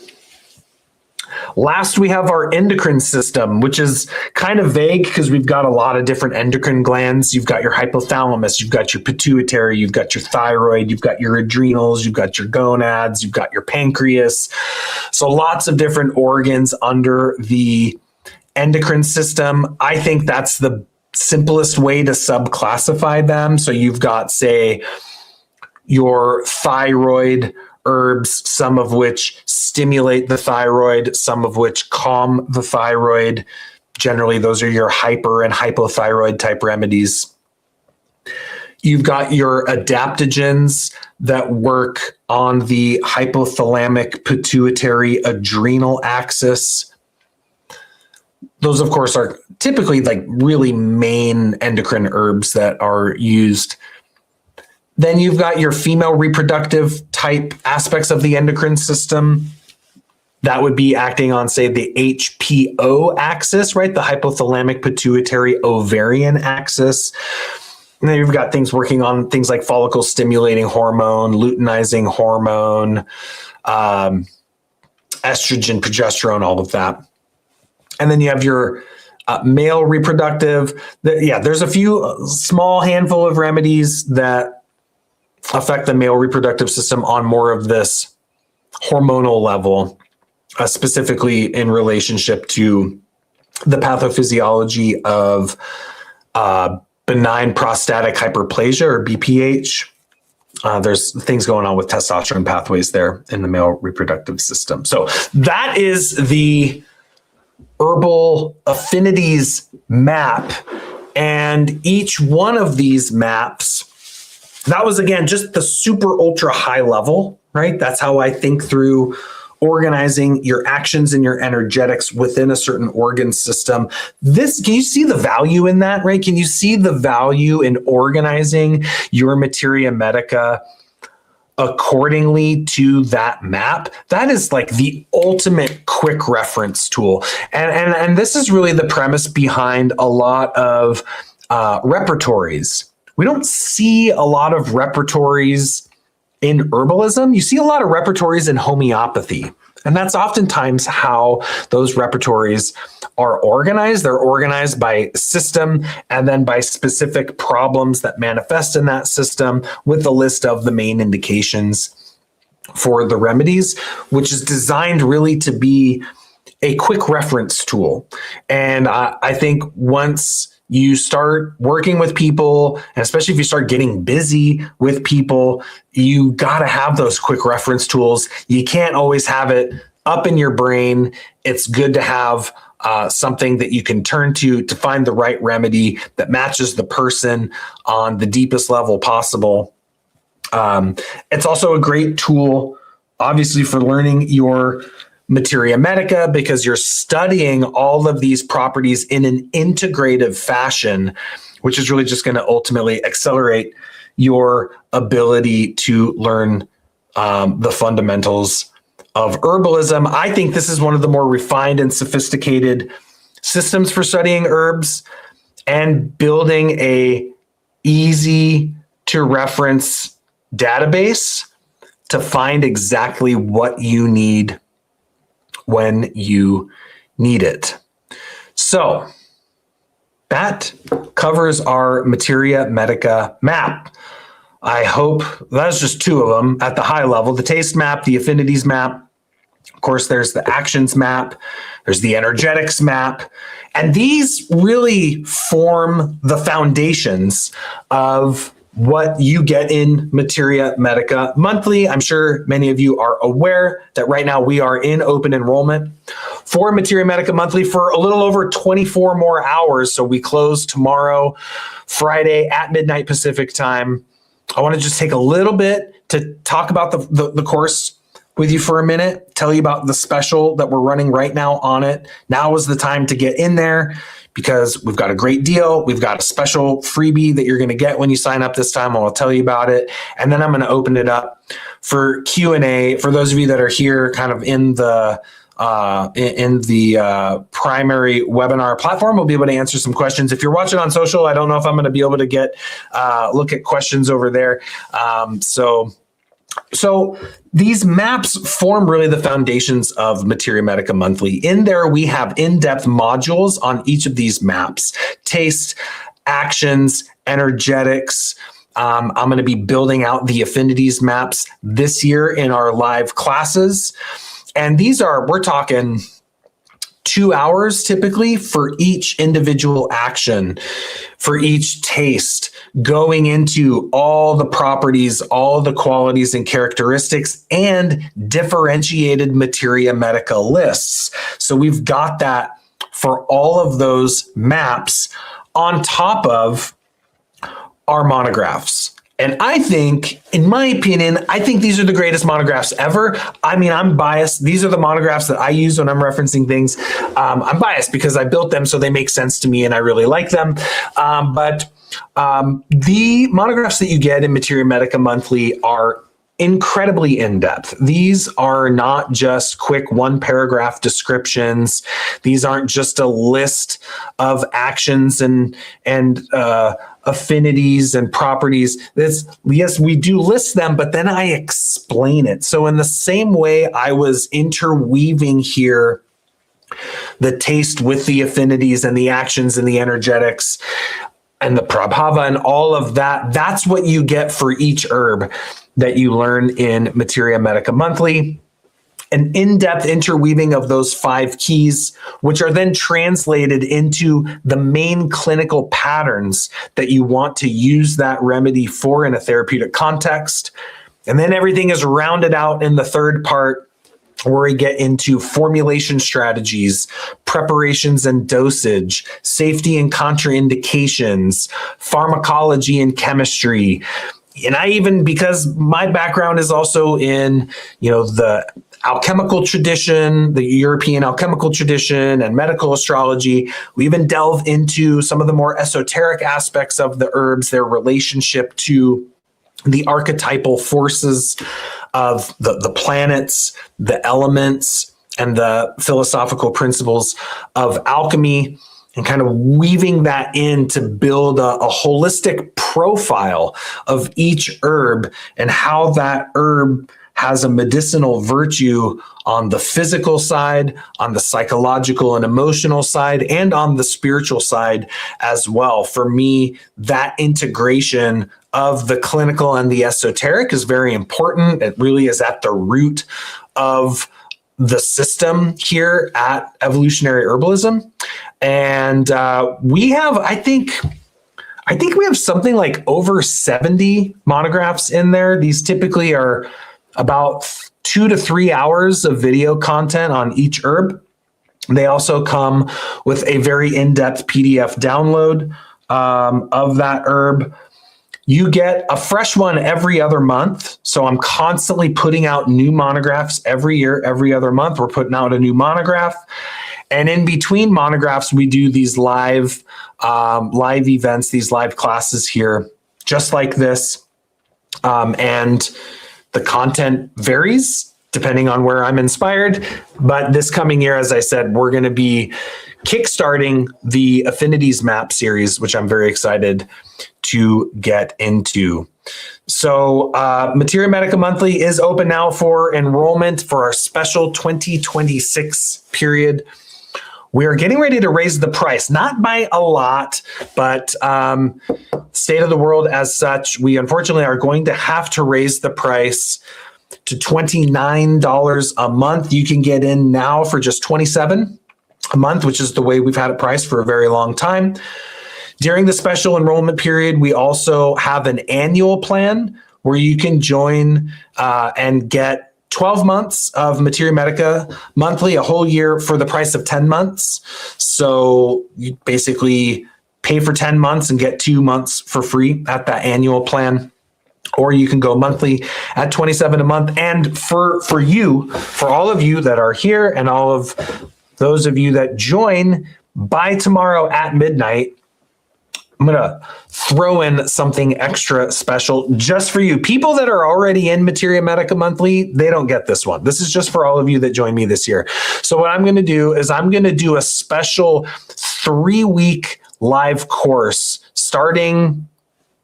Last, we have our endocrine system, which is kind of vague because we've got a lot of different endocrine glands. You've got your hypothalamus, you've got your pituitary, you've got your thyroid, you've got your adrenals, you've got your gonads, you've got your pancreas. So lots of different organs under the endocrine system. I think that's the simplest way to subclassify them. So you've got, say, your thyroid herbs, some of which stimulate the thyroid, some of which calm the thyroid. Generally, those are your hyper and hypothyroid type remedies. You've got your adaptogens that work on the hypothalamic pituitary adrenal axis. Those, of course, are typically like really main endocrine herbs that are used. Then you've got your female reproductive type aspects of the endocrine system. That would be acting on, say, the HPO axis, right? The hypothalamic pituitary ovarian axis. And then you've got things working on things like follicle stimulating hormone, luteinizing hormone, estrogen, progesterone, all of that. And then you have your male reproductive. There's a few small handful of remedies that affect the male reproductive system on more of this hormonal level, specifically in relationship to the pathophysiology of benign prostatic hyperplasia, or BPH. There's things going on with testosterone pathways there in the male reproductive system. So that is the herbal affinities map. And each one of these maps, that was, again, just the super ultra high level, right? That's how I think through organizing your actions and your energetics within a certain organ system. Can you see the value in that, right? Can you see the value in organizing your Materia Medica accordingly to that map? That is like the ultimate quick reference tool. And this is really the premise behind a lot of repertories. We don't see a lot of repertories in herbalism. You see a lot of repertories in homeopathy. And that's oftentimes how those repertories are organized. They're organized by system and then by specific problems that manifest in that system, with a list of the main indications for the remedies, which is designed really to be a quick reference tool. And I think once you start working with people, and especially if you start getting busy with people, you got to have those quick reference tools. You can't always have it up in your brain. It's good to have something that you can turn to find the right remedy that matches the person on the deepest level possible. It's also a great tool, obviously, for learning your Materia Medica, because you're studying all of these properties in an integrative fashion, which is really just going to ultimately accelerate your ability to learn the fundamentals of herbalism. I think this is one of the more refined and sophisticated systems for studying herbs and building a easy to reference database to find exactly what you need when you need it. So that covers our Materia Medica map. I hope that's just two of them at the high level, the taste map, the affinities map. Of course, there's the actions map, there's the energetics map, and these really form the foundations of what you get in Materia Medica Monthly. I'm sure many of you are aware that right now we are in open enrollment for Materia Medica Monthly for a little over 24 more hours. So we close tomorrow, Friday at midnight Pacific time. I want to just take a little bit to talk about the course with you for a minute, tell you about the special that we're running right now on it. Now is the time to get in there because we've got a great deal. We've got a special freebie that you're going to get when you sign up this time. I'll tell you about it. And then I'm going to open it up for Q&A for those of you that are here kind of in the primary webinar platform. We'll be able to answer some questions. If you're watching on social, I don't know if I'm going to be able to get look at questions over there. So these maps form really the foundations of Materia Medica Monthly. In there, we have in-depth modules on each of these maps: taste, actions, energetics. I'm going to be building out the affinities maps this year in our live classes. And these are, we're talking 2 hours typically for each individual action, for each taste, going into all the properties, all the qualities and characteristics, and differentiated Materia Medica lists. So we've got that for all of those maps on top of our monographs. And I think, in my opinion, I think these are the greatest monographs ever. I mean, I'm biased. These are the monographs that I use when I'm referencing things. I'm biased because I built them, so they make sense to me and I really like them. But the monographs that you get in Materia Medica Monthly are incredibly in-depth. These are not just quick one-paragraph descriptions. These aren't just a list of actions and affinities and properties. Yes, we do list them, but then I explain it. So in the same way I was interweaving here the taste with the affinities and the actions and the energetics and the prabhava and all of that, that's what you get for each herb that you learn in Materia Medica Monthly. An in-depth interweaving of those 5 keys, which are then translated into the main clinical patterns that you want to use that remedy for in a therapeutic context. And then everything is rounded out in the third part, where we get into formulation strategies, preparations and dosage, safety and contraindications, pharmacology and chemistry. And I even, because my background is also in, the alchemical tradition, the European alchemical tradition and medical astrology, we even delve into some of the more esoteric aspects of the herbs, their relationship to the archetypal forces of the planets, the elements, and the philosophical principles of alchemy, and kind of weaving that in to build a holistic profile of each herb and how that herb has a medicinal virtue on the physical side, on the psychological and emotional side, and on the spiritual side as well. For me, that integration of the clinical and the esoteric is very important. It really is at the root of the system here at Evolutionary Herbalism. And we have, I think we have something like over 70 monographs in there. These typically are about 2 to 3 hours of video content on each herb. They also come with a very in-depth PDF download of that herb. You get a fresh one every other month. So I'm constantly putting out new monographs every year, every other month. We're putting out a new monograph. And in between monographs, we do these live events, these live classes here, just like this. And the content varies depending on where I'm inspired. But this coming year, as I said, we're going to be kickstarting the Affinities Map series, which I'm very excited to get into. So Materia Medica Monthly is open now for enrollment for our special 2026 period. We are getting ready to raise the price, not by a lot, but state of the world as such, we unfortunately are going to have to raise the price to $29 a month. You can get in now for just $27 a month, which is the way we've had it priced for a very long time. During the special enrollment period, we also have an annual plan where you can join and get 12 months of Materia Medica Monthly, a whole year for the price of 10 months. So you basically pay for 10 months and get 2 months for free at that annual plan. Or you can go monthly at $27 a month. And for all of you that are here and all of those of you that join, by tomorrow at midnight, I'm going to throw in something extra special just for you. People that are already in Materia Medica Monthly, they don't get this one. This is just for all of you that join me this year. So what I'm going to do is I'm going to do a special 3-week live course starting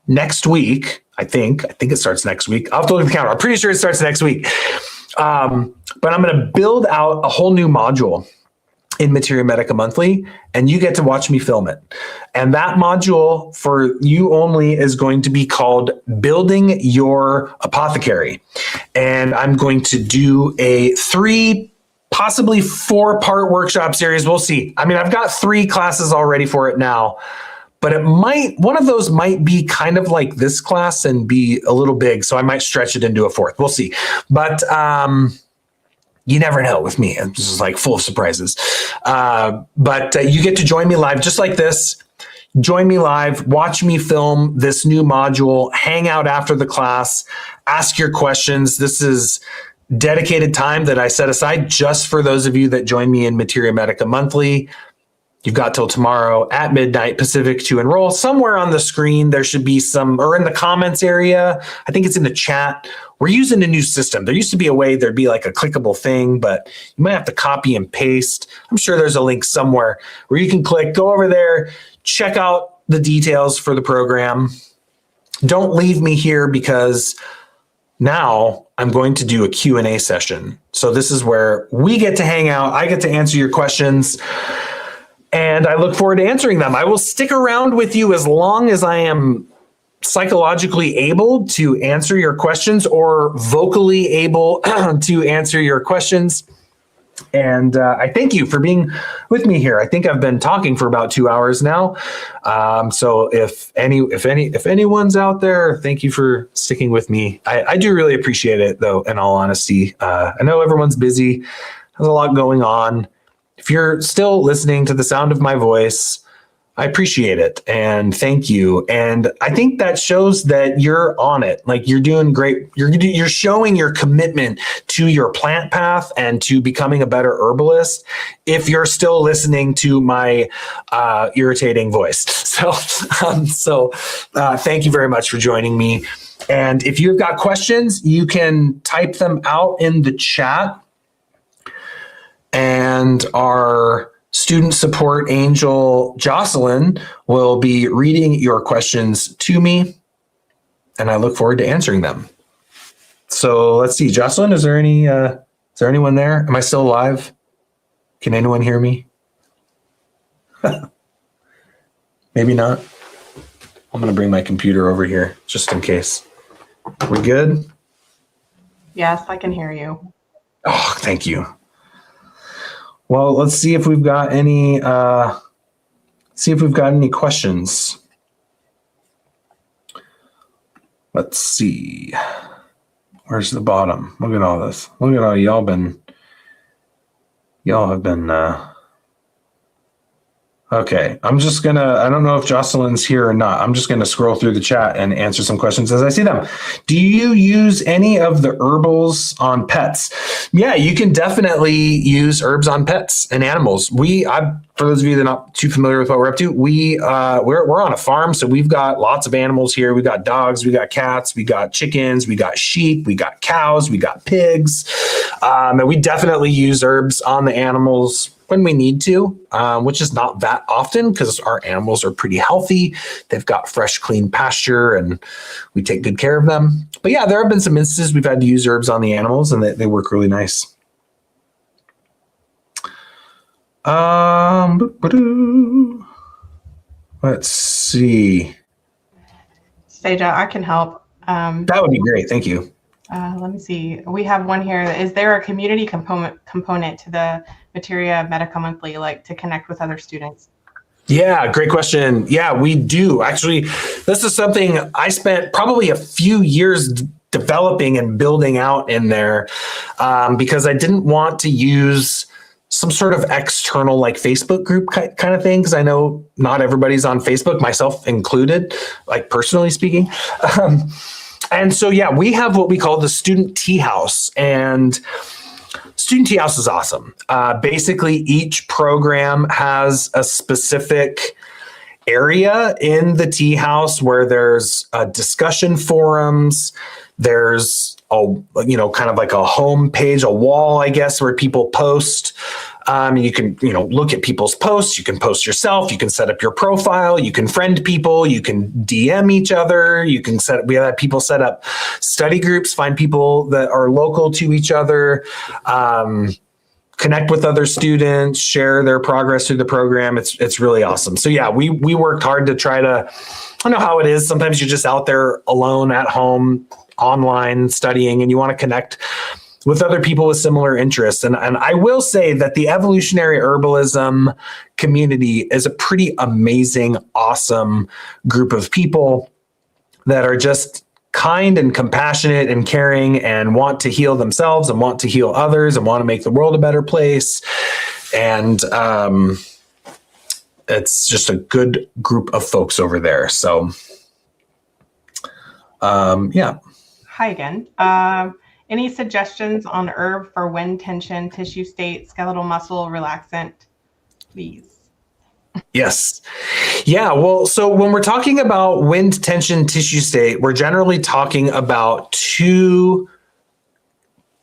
next week. I think it starts next week. I'll have to look at the calendar. I'm pretty sure it starts next week. But I'm going to build out a whole new module in Materia Medica Monthly, and you get to watch me film it. And that module for you only is going to be called Building Your Apothecary. And I'm going to do a 3, possibly 4-part workshop series. We'll see. I mean, I've got 3 classes already for it now, but one of those might be kind of like this class and be a little big. So I might stretch it into a 4th. We'll see. But, you never know with me. I'm just like full of surprises. But you get to join me live just like this. Join me live, watch me film this new module, hang out after the class, ask your questions. This is dedicated time that I set aside just for those of you that join me in Materia Medica Monthly. You've got till tomorrow at midnight Pacific to enroll. Somewhere on the screen, there should be or in the comments area, I think it's in the chat. We're using a new system. There used to be a way there'd be like a clickable thing, but you might have to copy and paste. I'm sure there's a link somewhere where you can click, go over there, check out the details for the program. Don't leave me here because now I'm going to do a Q&A session. So this is where we get to hang out. I get to answer your questions. And I look forward to answering them. I will stick around with you as long as I am psychologically able to answer your questions or vocally able to answer your questions. And I thank you for being with me here. I think I've been talking for about 2 hours now. So if anyone's out there, thank you for sticking with me. I do really appreciate it, though, in all honesty. I know everyone's busy, has a lot going on. If you're still listening to the sound of my voice, I appreciate it and thank you. And I think that shows that you're on it. Like you're doing great. You're showing your commitment to your plant path and to becoming a better herbalist if you're still listening to my irritating voice. So thank you very much for joining me. And if you've got questions, you can type them out in the chat. And our student support angel, Jocelyn, will be reading your questions to me, and I look forward to answering them. So let's see, Jocelyn, is there anyone there? Am I still alive? Can anyone hear me? Maybe not. I'm going to bring my computer over here just in case. We good? Yes, I can hear you. Oh, thank you. Well, let's see if we've got any questions. Let's see. Where's the bottom? Look at all this. Look at all y'all have been okay. I don't know if Jocelyn's here or not. I'm just gonna scroll through the chat and answer some questions as I see them. Do you use any of the herbals on pets? Yeah, you can definitely use herbs on pets and animals. For those of you that are not too familiar with what we're up to, we're on a farm, so we've got lots of animals here. We got dogs, we got cats, we got chickens, we got sheep, we got cows, we got pigs, and we definitely use herbs on the animals. when we need to, which is not that often because our animals are pretty healthy. They've got fresh, clean pasture and we take good care of them. But yeah, there have been some instances we've had to use herbs on the animals and they work really nice. Let's see. Sajah, I can help. That would be great. Thank you. Let me see. We have one here. Is there a community component to the Materia Medica Monthly, like to connect with other students? Yeah, great question. Yeah, we do. Actually, this is something I spent probably a few years developing and building out in there because I didn't want to use some sort of external like Facebook group kind of thing, because I know not everybody's on Facebook, myself included, like personally speaking. And so, yeah, we have what we call the Student Tea House, and Student Tea House is awesome. Basically, each program has a specific area in the tea house where there's discussion forums. There's kind of like a home page, a wall, I guess, where people post. You can, look at people's posts. You can post yourself. You can set up your profile. You can friend people. You can DM each other. We have people set up study groups, find people that are local to each other, connect with other students, share their progress through the program. It's really awesome. So yeah, we worked hard to try to, I know how it is. Sometimes you're just out there alone at home, online studying, and you want to connect with other people with similar interests. And I will say that the evolutionary herbalism community is a pretty amazing, awesome group of people that are just kind and compassionate and caring and want to heal themselves and want to heal others and want to make the world a better place. And it's just a good group of folks over there. So, yeah. Hi again. Any suggestions on herb for wind tension, tissue state, skeletal muscle relaxant, please? Yes. Yeah. Well, so when we're talking about wind tension tissue state, we're generally talking about two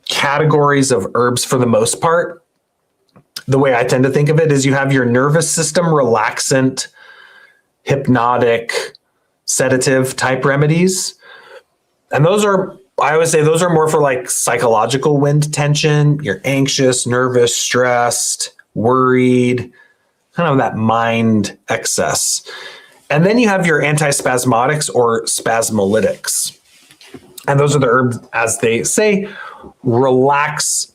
categories of herbs for the most part. The way I tend to think of it is you have your nervous system relaxant, hypnotic, sedative type remedies. And I would say those are more for like psychological wind tension. You're anxious, nervous, stressed, worried, kind of that mind excess. And then you have your antispasmodics or spasmolytics. And those are the herbs, as they say, relax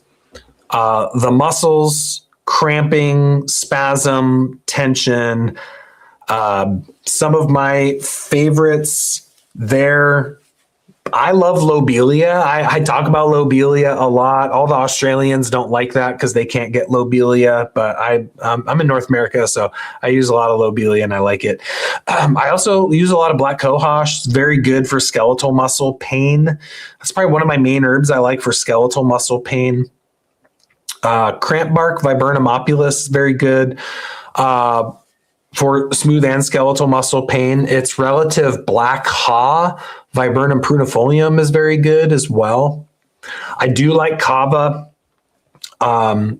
the muscles, cramping, spasm, tension. Some of my favorites there. I love lobelia. I talk about lobelia a lot. All the Australians don't like that because they can't get lobelia, but I'm in North America, so I use a lot of lobelia and I like it. I also use a lot of black cohosh. It's very good for skeletal muscle pain. That's probably one of my main herbs I like for skeletal muscle pain. Cramp bark, Viburnum opulus, very good. For smooth and skeletal muscle pain. Its relative black haw, Viburnum prunifolium, is very good as well. I do like kava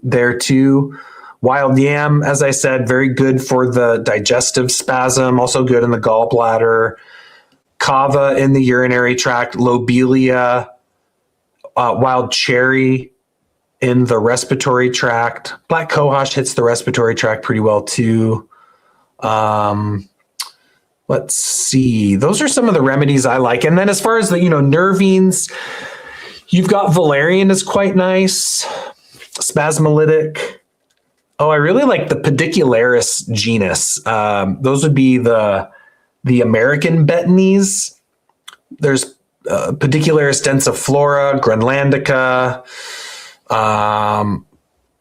there too. Wild yam, as I said, very good for the digestive spasm, also good in the gallbladder. Kava in the urinary tract, lobelia, wild cherry in the respiratory tract. Black cohosh hits the respiratory tract pretty well too. Let's see. Those are some of the remedies I like. And then as far as the, nervines, you've got valerian is quite nice. Spasmolytic. Oh, I really like the pedicularis genus. Those would be the American betonies. There's pedicularis densiflora, Groenlandica,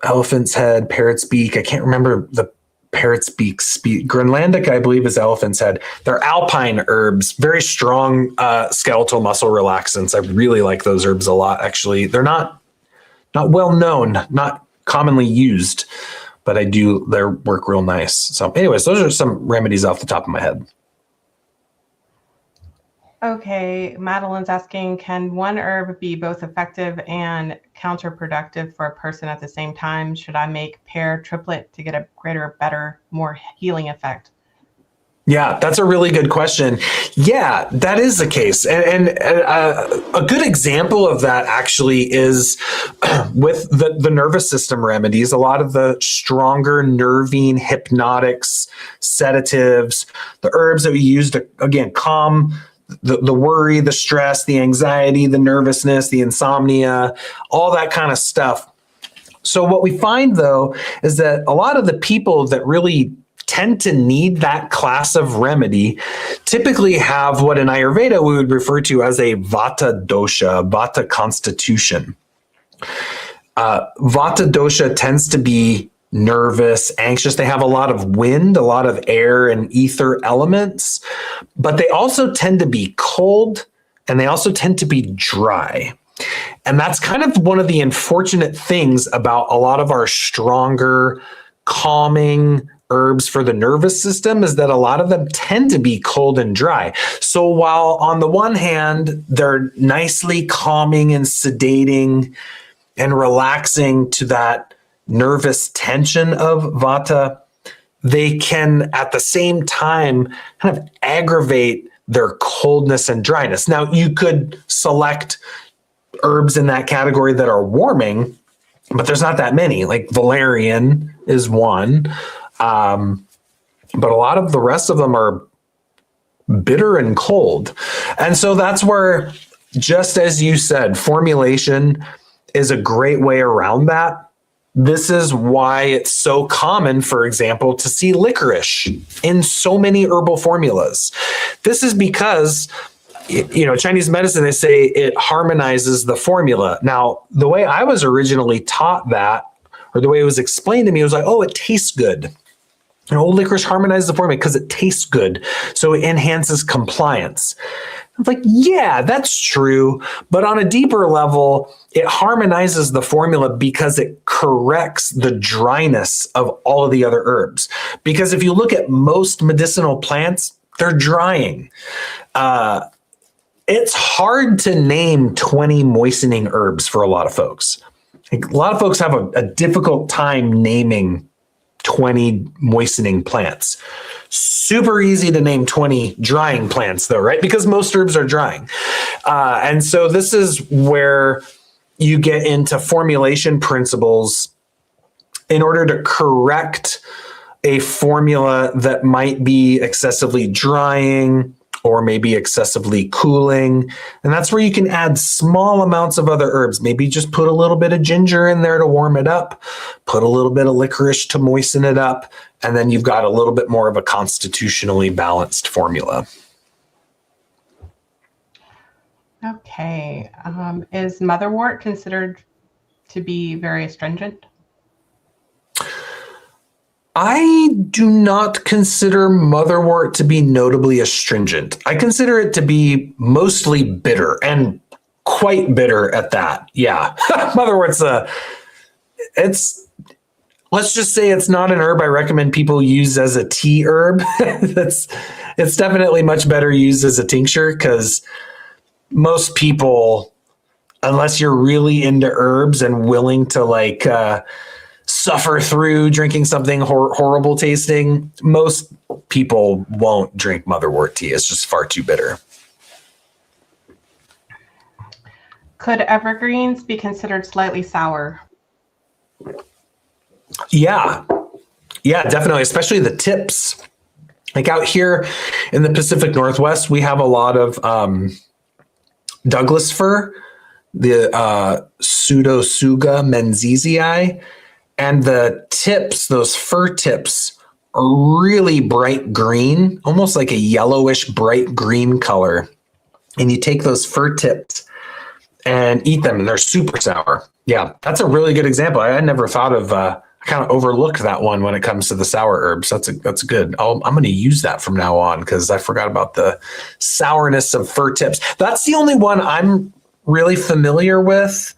elephant's head, parrot's beak. I can't remember the parrot's beak. Groenlandica, I believe, is elephant's head. They're alpine herbs, very strong skeletal muscle relaxants. I really like those herbs a lot, actually. They're not well known, not commonly used, but they work real nice. So anyways, those are some remedies off the top of my head. Okay, Madeline's asking, can one herb be both effective and counterproductive for a person at the same time? Should I make pair triplet to get a greater, better, more healing effect? Yeah, that's a really good question. Yeah, that is the case. And a good example of that actually is with the nervous system remedies, a lot of the stronger nervine hypnotics, sedatives, the herbs that we use to, again, calm the worry, the stress, the anxiety, the nervousness, the insomnia, all that kind of stuff. So what we find though is that a lot of the people that really tend to need that class of remedy typically have what in Ayurveda we would refer to as a vata dosha, vata constitution. Vata dosha tends to be nervous, anxious. They have a lot of wind, a lot of air and ether elements, but they also tend to be cold and they also tend to be dry. And that's kind of one of the unfortunate things about a lot of our stronger, calming herbs for the nervous system is that a lot of them tend to be cold and dry. So while on the one hand, they're nicely calming and sedating and relaxing to that nervous tension of vata, they can at the same time kind of aggravate their coldness and dryness. Now, you could select herbs in that category that are warming, but there's not that many. Like valerian is one. But a lot of the rest of them are bitter and cold. And so that's where, just as you said, formulation is a great way around that. This is why it's so common, for example, to see licorice in so many herbal formulas. This is because, Chinese medicine, they say it harmonizes the formula. Now, the way I was originally taught that, or the way it was explained to me, was like, oh, it tastes good. Licorice harmonizes the formula because it tastes good. So it enhances compliance. I'm like, yeah, that's true. But on a deeper level, it harmonizes the formula because it corrects the dryness of all of the other herbs. Because if you look at most medicinal plants, they're drying. It's hard to name 20 moistening herbs for a lot of folks. A lot of folks have a difficult time naming 20 moistening plants. Super easy to name 20 drying plants though, right? Because most herbs are drying. And so this is where you get into formulation principles in order to correct a formula that might be excessively drying or maybe excessively cooling. And that's where you can add small amounts of other herbs. Maybe just put a little bit of ginger in there to warm it up, put a little bit of licorice to moisten it up, and then you've got a little bit more of a constitutionally balanced formula. Okay. Is motherwort considered to be very astringent? I do not consider motherwort to be notably astringent. I consider it to be mostly bitter and quite bitter at that. Yeah. Motherwort's let's just say it's not an herb I recommend people use as a tea herb. It's definitely much better used as a tincture because most people, unless you're really into herbs and willing to suffer through drinking something horrible tasting, most people won't drink motherwort tea. It's just far too bitter. Could evergreens be considered slightly sour? Yeah, definitely, especially the tips. Like out here in the Pacific Northwest, we have a lot of Douglas fir, the Pseudotsuga menziesii. And the tips, those fir tips, are really bright green, almost like a yellowish bright green color. And you take those fir tips and eat them, and they're super sour. Yeah, that's a really good example. I never thought of, I kind of overlooked that one when it comes to the sour herbs. That's good. I'm going to use that from now on because I forgot about the sourness of fir tips. That's the only one I'm really familiar with.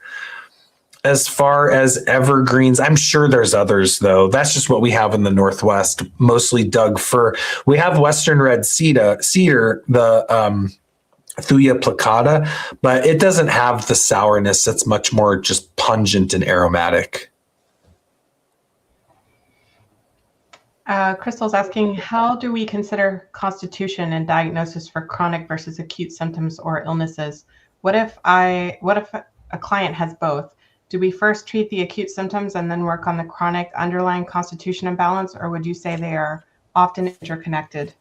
As far as evergreens, I'm sure there's others though. That's just what we have in the Northwest, mostly Doug fir. We have Western red cedar, the Thuja plicata, but it doesn't have the sourness. It's much more just pungent and aromatic. Crystal's asking, how do we consider constitution and diagnosis for chronic versus acute symptoms or illnesses? What if a client has both? Do we first treat the acute symptoms and then work on the chronic underlying constitution imbalance, or would you say they are often interconnected?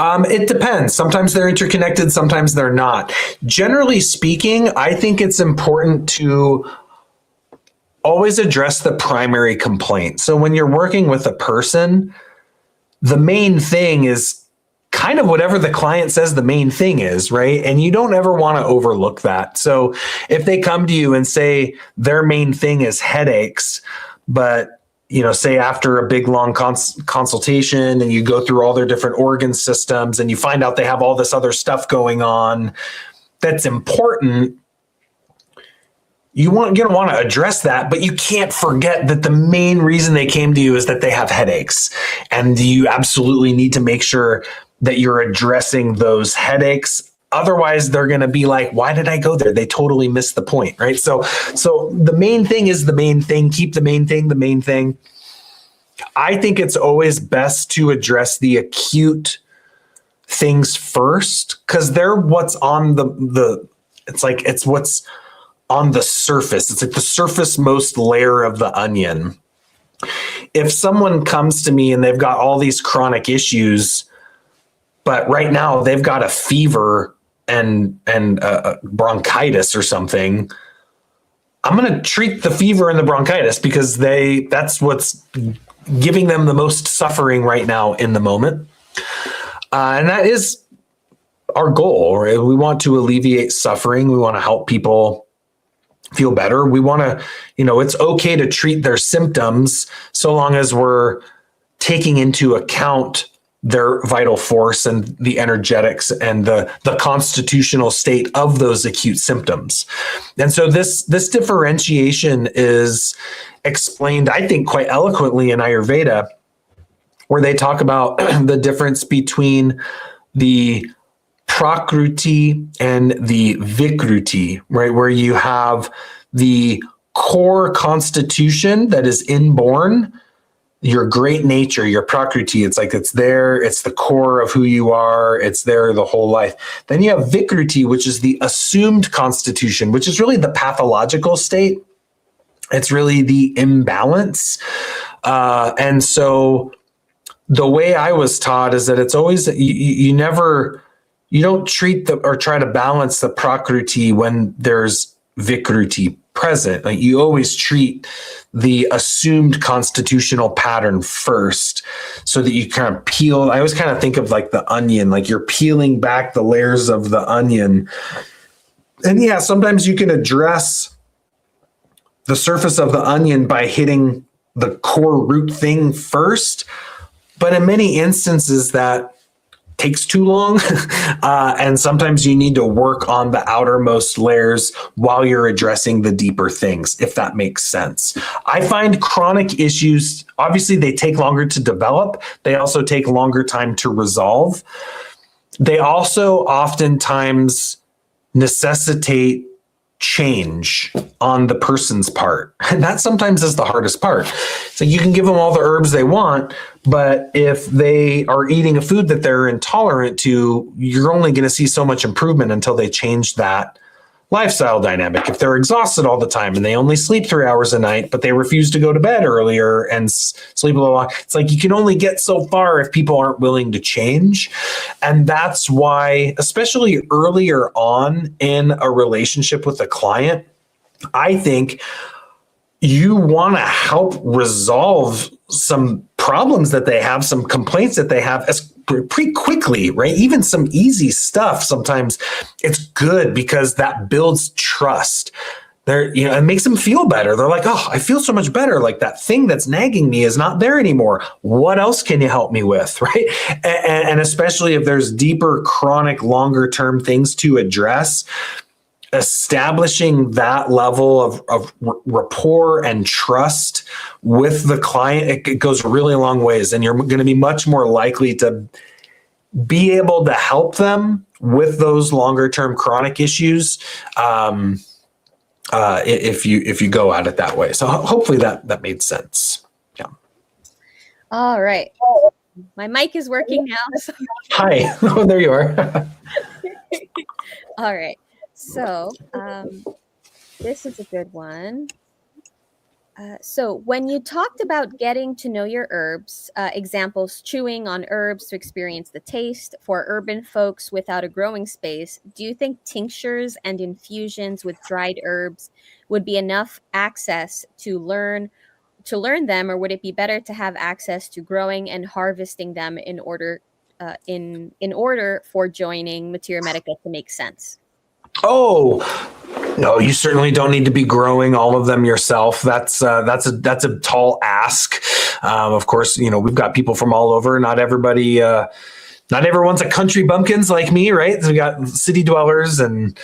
It depends. Sometimes they're interconnected, sometimes they're not. Generally speaking, I think it's important to always address the primary complaint. So when you're working with a person, the main thing is kind of whatever the client says the main thing is, right? And you don't ever want to overlook that. So if they come to you and say their main thing is headaches, but say after a big long consultation and you go through all their different organ systems and you find out they have all this other stuff going on that's important, you're going to want to address that, but you can't forget that the main reason they came to you is that they have headaches. And you absolutely need to make sure that you're addressing those headaches. Otherwise, they're going to be like, why did I go there? They totally missed the point, right? So the main thing is the main thing. Keep the main thing the main thing. I think it's always best to address the acute things first, because they're what's on it's what's on the surface. It's like the surface most layer of the onion. If someone comes to me and they've got all these chronic issues, but right now they've got a fever and bronchitis or something, I'm going to treat the fever and the bronchitis because that's what's giving them the most suffering right now in the moment. And that is our goal, right? We want to alleviate suffering. We want to help people feel better. We want to, it's okay to treat their symptoms so long as we're taking into account their vital force and the energetics and the constitutional state of those acute symptoms. And so this differentiation is explained, I think, quite eloquently in Ayurveda, where they talk about the difference between the prakruti and the vikruti, right? Where you have the core constitution that is inborn, your great nature, your prakruti. It's like it's there, it's the core of who you are, it's there the whole life. Then you have vikruti, which is the assumed constitution, which is really the pathological state. It's really the imbalance. And so the way I was taught is that it's always, you don't treat or try to balance the prakruti when there's vikruti present. Like you always treat the assumed constitutional pattern first so that you kind of peel. I always kind of think of like the onion, like you're peeling back the layers of the onion. And yeah, sometimes you can address the surface of the onion by hitting the core root thing first. But in many instances that takes too long. And sometimes you need to work on the outermost layers while you're addressing the deeper things, if that makes sense. I find chronic issues, obviously they take longer to develop. They also take longer time to resolve. They also oftentimes necessitate change on the person's part. And that sometimes is the hardest part. So you can give them all the herbs they want, but if they are eating a food that they're intolerant to, you're only going to see so much improvement until they change that lifestyle dynamic. If they're exhausted all the time and they only sleep 3 hours a night, but they refuse to go to bed earlier and sleep a little long, it's like you can only get so far if people aren't willing to change. And that's why, especially earlier on in a relationship with a client, I think you want to help resolve some problems that they have, some complaints that they have pretty quickly, right? Even some easy stuff. Sometimes it's good because that builds trust. It makes them feel better. They're like, oh, I feel so much better. Like that thing that's nagging me is not there anymore. What else can you help me with, right? And especially if there's deeper, chronic, longer term things to address, establishing that level of rapport and trust with the client, it goes really a long ways. And you're going to be much more likely to be able to help them with those longer term chronic issues. If you go at it that way. So hopefully that made sense. Yeah. All right. My mic is working now. So. Hi. Oh, there you are. All right. So this is a good one. So when you talked about getting to know your herbs, examples, chewing on herbs to experience the taste for urban folks without a growing space, do you think tinctures and infusions with dried herbs would be enough access to learn them, or would it be better to have access to growing and harvesting them in order for joining Materia Medica to make sense? Oh, no, you certainly don't need to be growing all of them yourself. That's a tall ask. Of course, we've got people from all over. Not everyone's a country bumpkins like me, right? So we got city dwellers and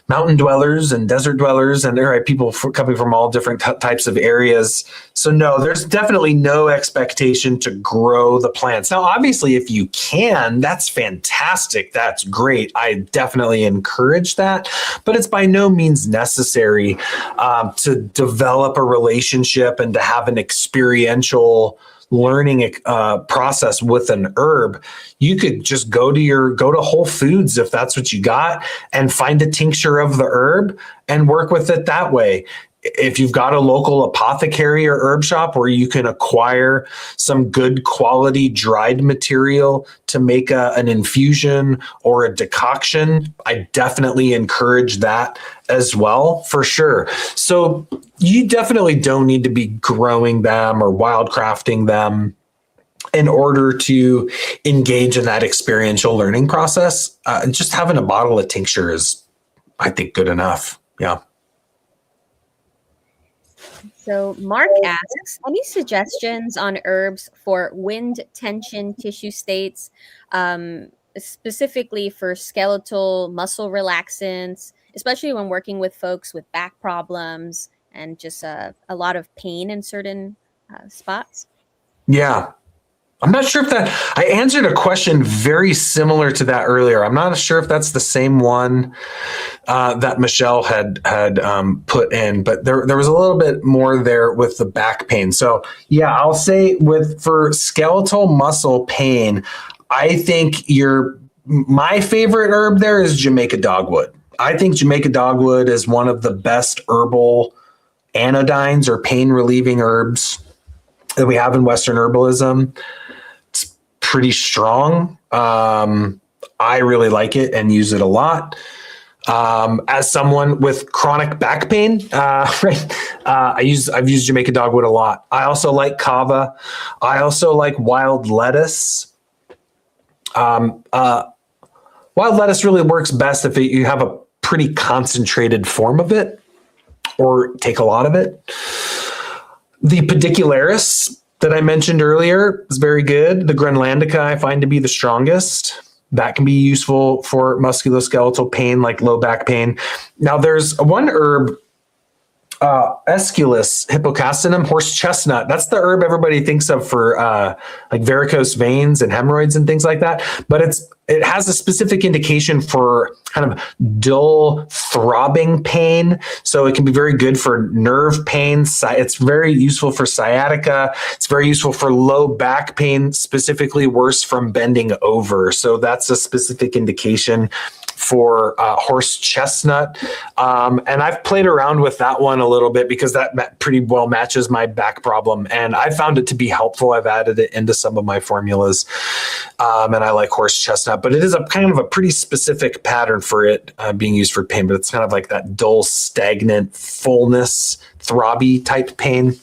mountain dwellers and desert dwellers, and there are people coming from all different types of areas. So no, there's definitely no expectation to grow the plants. Now, obviously, if you can, that's fantastic. That's great. I definitely encourage that, but it's by no means necessary to develop a relationship and to have an experiential learning process with an herb. You could just go to Whole Foods if that's what you got and find a tincture of the herb and work with it that way. If you've got a local apothecary or herb shop where you can acquire some good quality dried material to make an infusion or a decoction, I definitely encourage that as well, for sure. So you definitely don't need to be growing them or wildcrafting them in order to engage in that experiential learning process. Just having a bottle of tincture is, I think, good enough. Yeah. So Mark asks, any suggestions on herbs for wind tension tissue states, specifically for skeletal muscle relaxants, especially when working with folks with back problems and just a lot of pain in certain spots? Yeah. I'm not sure if I answered a question very similar to that earlier. I'm not sure if that's the same one that Michelle had put in, but there was a little bit more there with the back pain. So yeah, I'll say for skeletal muscle pain, I think my favorite herb there is Jamaica dogwood. I think Jamaica dogwood is one of the best herbal anodynes or pain relieving herbs that we have in Western herbalism. Pretty strong. I really like it and use it a lot. As someone with chronic back pain, right? I've used Jamaica dogwood a lot. I also like kava. I also like wild lettuce. Wild lettuce really works best if you have a pretty concentrated form of it or take a lot of it. The pedicularis that I mentioned earlier is very good. The Grenlandica I find to be the strongest. That can be useful for musculoskeletal pain, like low back pain. Now there's one herb, Aesculus hippocastanum, horse chestnut. That's the herb everybody thinks of for like varicose veins and hemorrhoids and things like that. But it has a specific indication for kind of dull throbbing pain. So it can be very good for nerve pain. It's very useful for sciatica. It's very useful for low back pain, specifically worse from bending over. So that's a specific indication for horse chestnut. And I've played around with that one a little bit because that pretty well matches my back problem. And I found it to be helpful. I've added it into some of my formulas. And I like horse chestnut, but it is a kind of a pretty specific pattern for it being used for pain, but it's kind of like that dull, stagnant, fullness, throbby type pain.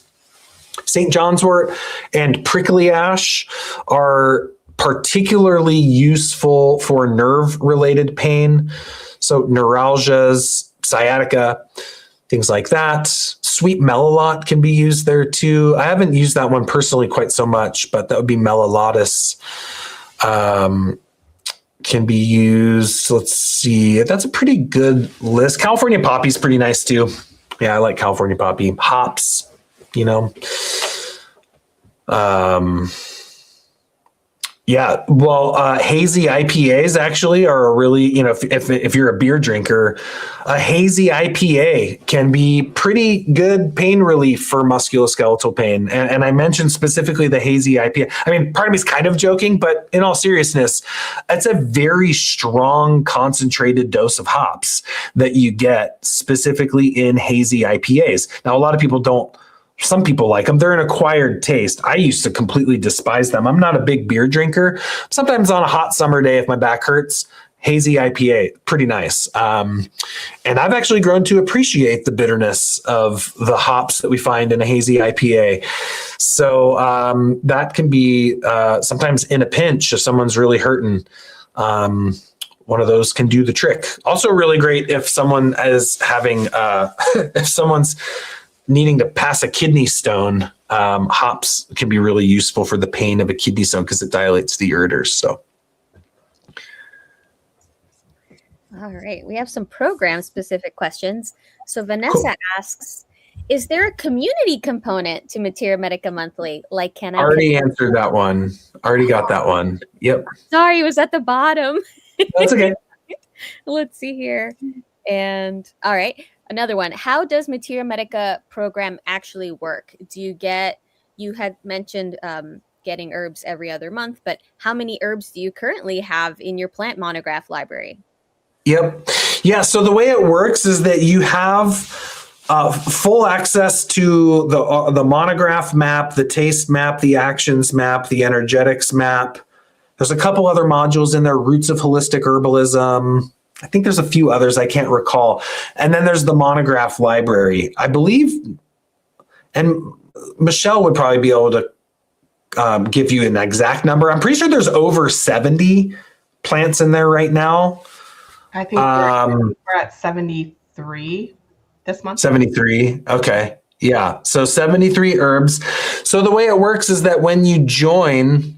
St. John's wort and prickly ash are particularly useful for nerve-related pain. So neuralgias, sciatica, things like that. Sweet melilot can be used there too. I haven't used that one personally quite so much, but that would be melilotus. Can be used. Let's see. That's a pretty good list. California poppy is pretty nice too. Yeah, I like California poppy. Hops, Yeah, well, hazy IPAs actually are a really, if you're a beer drinker, a hazy IPA can be pretty good pain relief for musculoskeletal pain. And I mentioned specifically the hazy IPA. I mean, part of me is kind of joking, but in all seriousness, it's a very strong concentrated dose of hops that you get specifically in hazy IPAs. Now, a lot of people don't. Some people like them. They're an acquired taste. I used to completely despise them. I'm not a big beer drinker. Sometimes on a hot summer day, if my back hurts, hazy IPA, pretty nice. And I've actually grown to appreciate the bitterness of the hops that we find in a hazy IPA. So that can be sometimes in a pinch if someone's really hurting. One of those can do the trick. Also really great if someone is having, if someone's needing to pass a kidney stone, hops can be really useful for the pain of a kidney stone because it dilates the ureters. So, all right, we have some program-specific questions. So Vanessa asks, is there a community component to Materia Medica Monthly? Like, can I already answered that one? Already got that one. Yep. Sorry, it was at the bottom. That's okay. Let's see here. And all right. Another one. How does Materia Medica program actually work? You had mentioned getting herbs every other month, but how many herbs do you currently have in your plant monograph library? Yep. Yeah. So the way it works is that you have full access to the monograph map, the taste map, the actions map, the energetics map. There's a couple other modules in there, roots of holistic herbalism. I think there's a few others I can't recall. And then there's the monograph library, I believe. And Michelle would probably be able to give you an exact number. I'm pretty sure there's over 70 plants in there right now. I think we're at 73 this month. 73. Okay. Yeah. So 73 herbs. So the way it works is that when you join,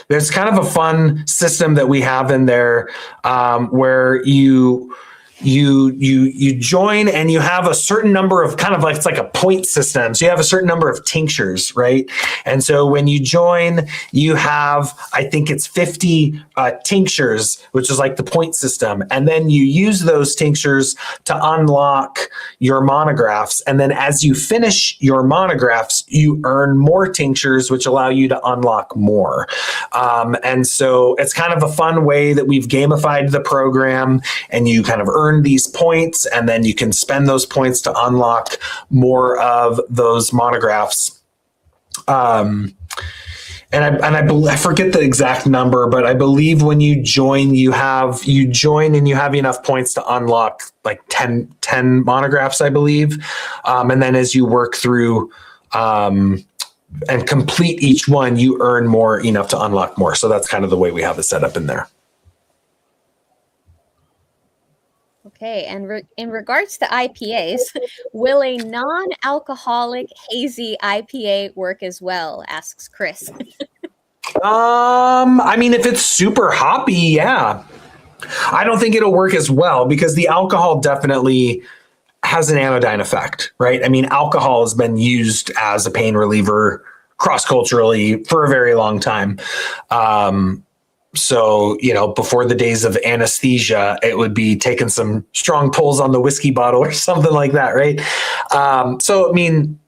there's kind of a fun system that we have in there where you join and you have a certain number of kind of like, it's like a point system. So you have a certain number of tinctures, right? And so when you join, you have, I think it's 50 tinctures, which is like the point system. And then you use those tinctures to unlock your monographs. And then as you finish your monographs, you earn more tinctures, which allow you to unlock more. And so it's kind of a fun way that we've gamified the program, and you kind of earn these points, and then you can spend those points to unlock more of those monographs. And I forget the exact number, but I believe when you join, you join and you have enough points to unlock like 10 monographs, I believe. And then as you work through and complete each one, you earn more, enough to unlock more. So that's kind of the way we have it set up in there. Okay, and in regards to IPAs, will a non-alcoholic hazy IPA work as well? Asks Chris. I mean, if it's super hoppy, yeah. I don't think it'll work as well because the alcohol definitely has an anodyne effect, right? I mean, alcohol has been used as a pain reliever cross-culturally for a very long time. So, before the days of anesthesia, it would be taking some strong pulls on the whiskey bottle or something like that, right? So, I mean,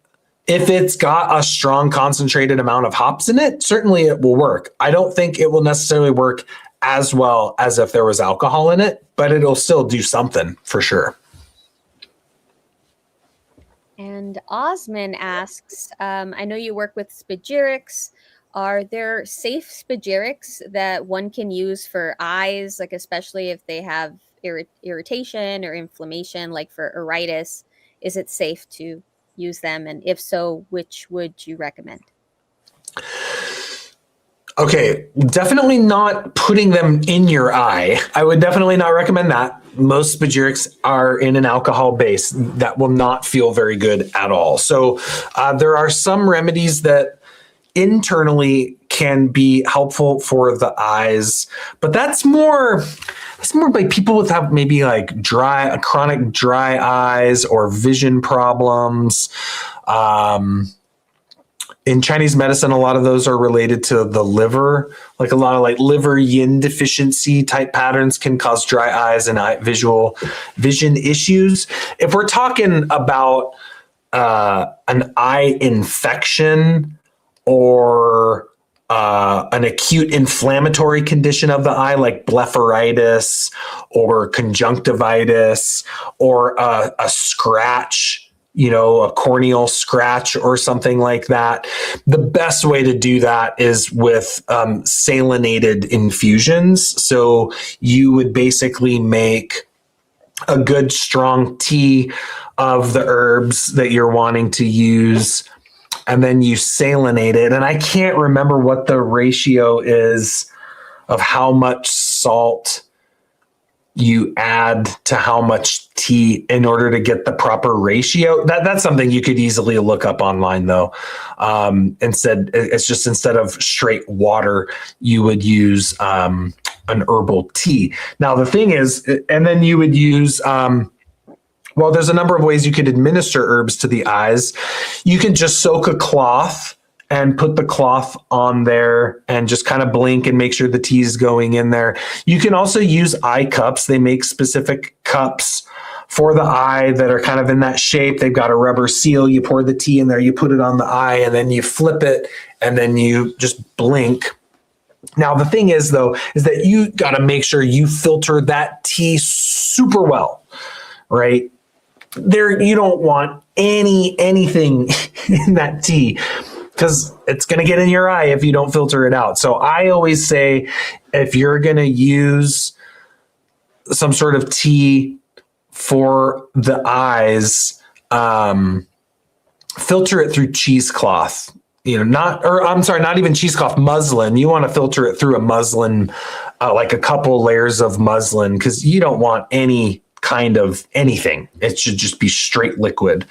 if it's got a strong concentrated amount of hops in it, certainly it will work. I don't think it will necessarily work as well as if there was alcohol in it, but it'll still do something for sure. And Osman asks, I know you work with spagyrics. Are there safe spagyrics that one can use for eyes, like especially if they have irritation or inflammation, like for iritis? Is it safe to use them? And if so, which would you recommend? Okay, definitely not putting them in your eye. I would definitely not recommend that. Most spagyrics are in an alcohol base that will not feel very good at all. So there are some remedies that internally can be helpful for the eyes, but that's more like people with have maybe like chronic dry eyes or vision problems. In Chinese medicine, a lot of those are related to the liver. Like a lot of like liver yin deficiency type patterns can cause dry eyes and vision issues. If we're talking about an eye infection or an acute inflammatory condition of the eye, like blepharitis or conjunctivitis or a scratch, a corneal scratch or something like that. The best way to do that is with salinated infusions. So you would basically make a good strong tea of the herbs that you're wanting to use, and then you salinate it. And I can't remember what the ratio is of how much salt you add to how much tea in order to get the proper ratio. That's something you could easily look up online, though. Instead of straight water, you would use an herbal tea. Now, the thing is, and then you would use, there's a number of ways you could administer herbs to the eyes. You can just soak a cloth and put the cloth on there and just kind of blink and make sure the tea is going in there. You can also use eye cups. They make specific cups for the eye that are kind of in that shape. They've got a rubber seal. You pour the tea in there, you put it on the eye, and then you flip it, and then you just blink. Now, the thing is, though, is that you got to make sure you filter that tea super well, right? You don't want anything in that tea, because it's going to get in your eye if you don't filter it out. So I always say, if you're going to use some sort of tea for the eyes, filter it through cheesecloth. Not even cheesecloth, muslin. You want to filter it through a muslin, like a couple layers of muslin, because you don't want any kind of anything. It should just be straight liquid.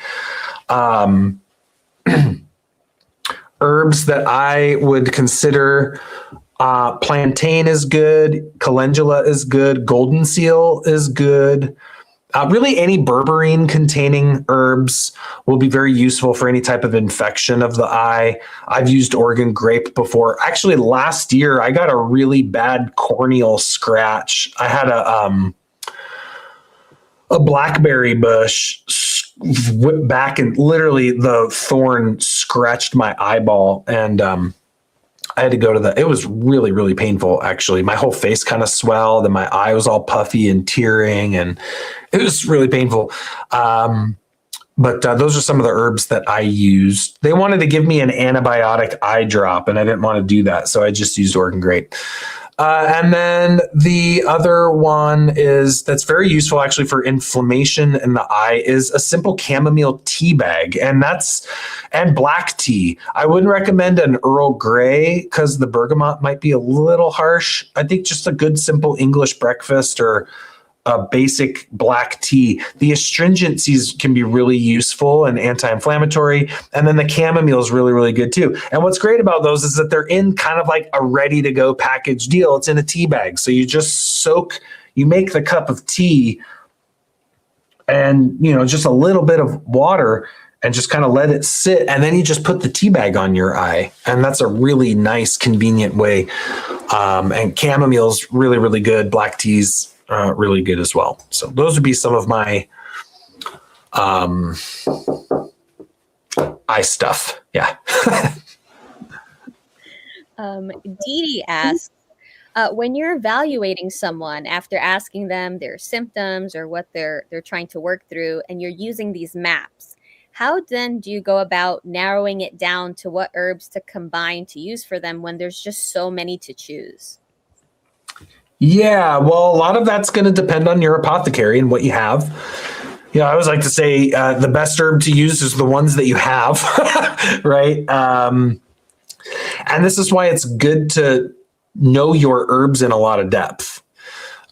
Herbs that I would consider, plantain is good, calendula is good, golden seal is good. Really, any berberine containing herbs will be very useful for any type of infection of the eye. I've used Oregon grape before. Actually, last year I got a really bad corneal scratch. I had a blackberry bush whipped back, and literally the thorn scratched my eyeball, and I had to go to it was really, really painful, actually. My whole face kind of swelled and my eye was all puffy and tearing, and it was really painful. But those are some of the herbs that I used. They wanted to give me an antibiotic eye drop, and I didn't want to do that, so I just used Oregon grape. And then the other one that's very useful actually for inflammation in the eye is a simple chamomile tea bag. And black tea. I wouldn't recommend an Earl Grey because the bergamot might be a little harsh. I think just a good simple English breakfast or a basic black tea. The astringencies can be really useful and anti-inflammatory. And then the chamomile is really, really good too. And what's great about those is that they're in kind of like a ready to go package deal. It's in a tea bag. So you just you make the cup of tea and, just a little bit of water and just kind of let it sit. And then you just put the tea bag on your eye. And that's a really nice, convenient way. And chamomile's really, really good. Black tea's really good as well. So those would be some of my eye stuff. Yeah. Dee Dee asks, when you're evaluating someone after asking them their symptoms or what they're trying to work through, and you're using these maps, how then do you go about narrowing it down to what herbs to combine to use for them when there's just so many to choose? Yeah, well, a lot of that's going to depend on your apothecary and what you have. I always like to say the best herb to use is the ones that you have, right? And this is why it's good to know your herbs in a lot of depth,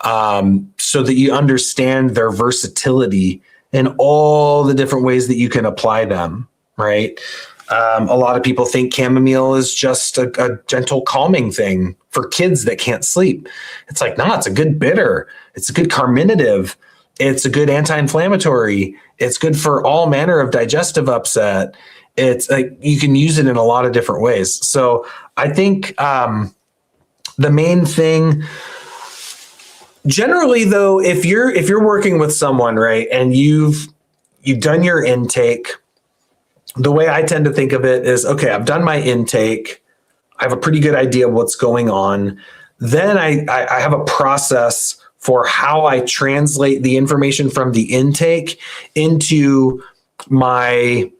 so that you understand their versatility and all the different ways that you can apply them, right? A lot of people think chamomile is just a gentle calming thing for kids that can't sleep. It's like, no, it's a good bitter. It's a good carminative. It's a good anti-inflammatory. It's good for all manner of digestive upset. it's like you can use it in a lot of different ways. So I think the main thing, generally though, if you're working with someone, right, and you've done your intake, the way I tend to think of it is, okay, I've done my intake. I have a pretty good idea of what's going on. Then I have a process for how I translate the information from the intake into my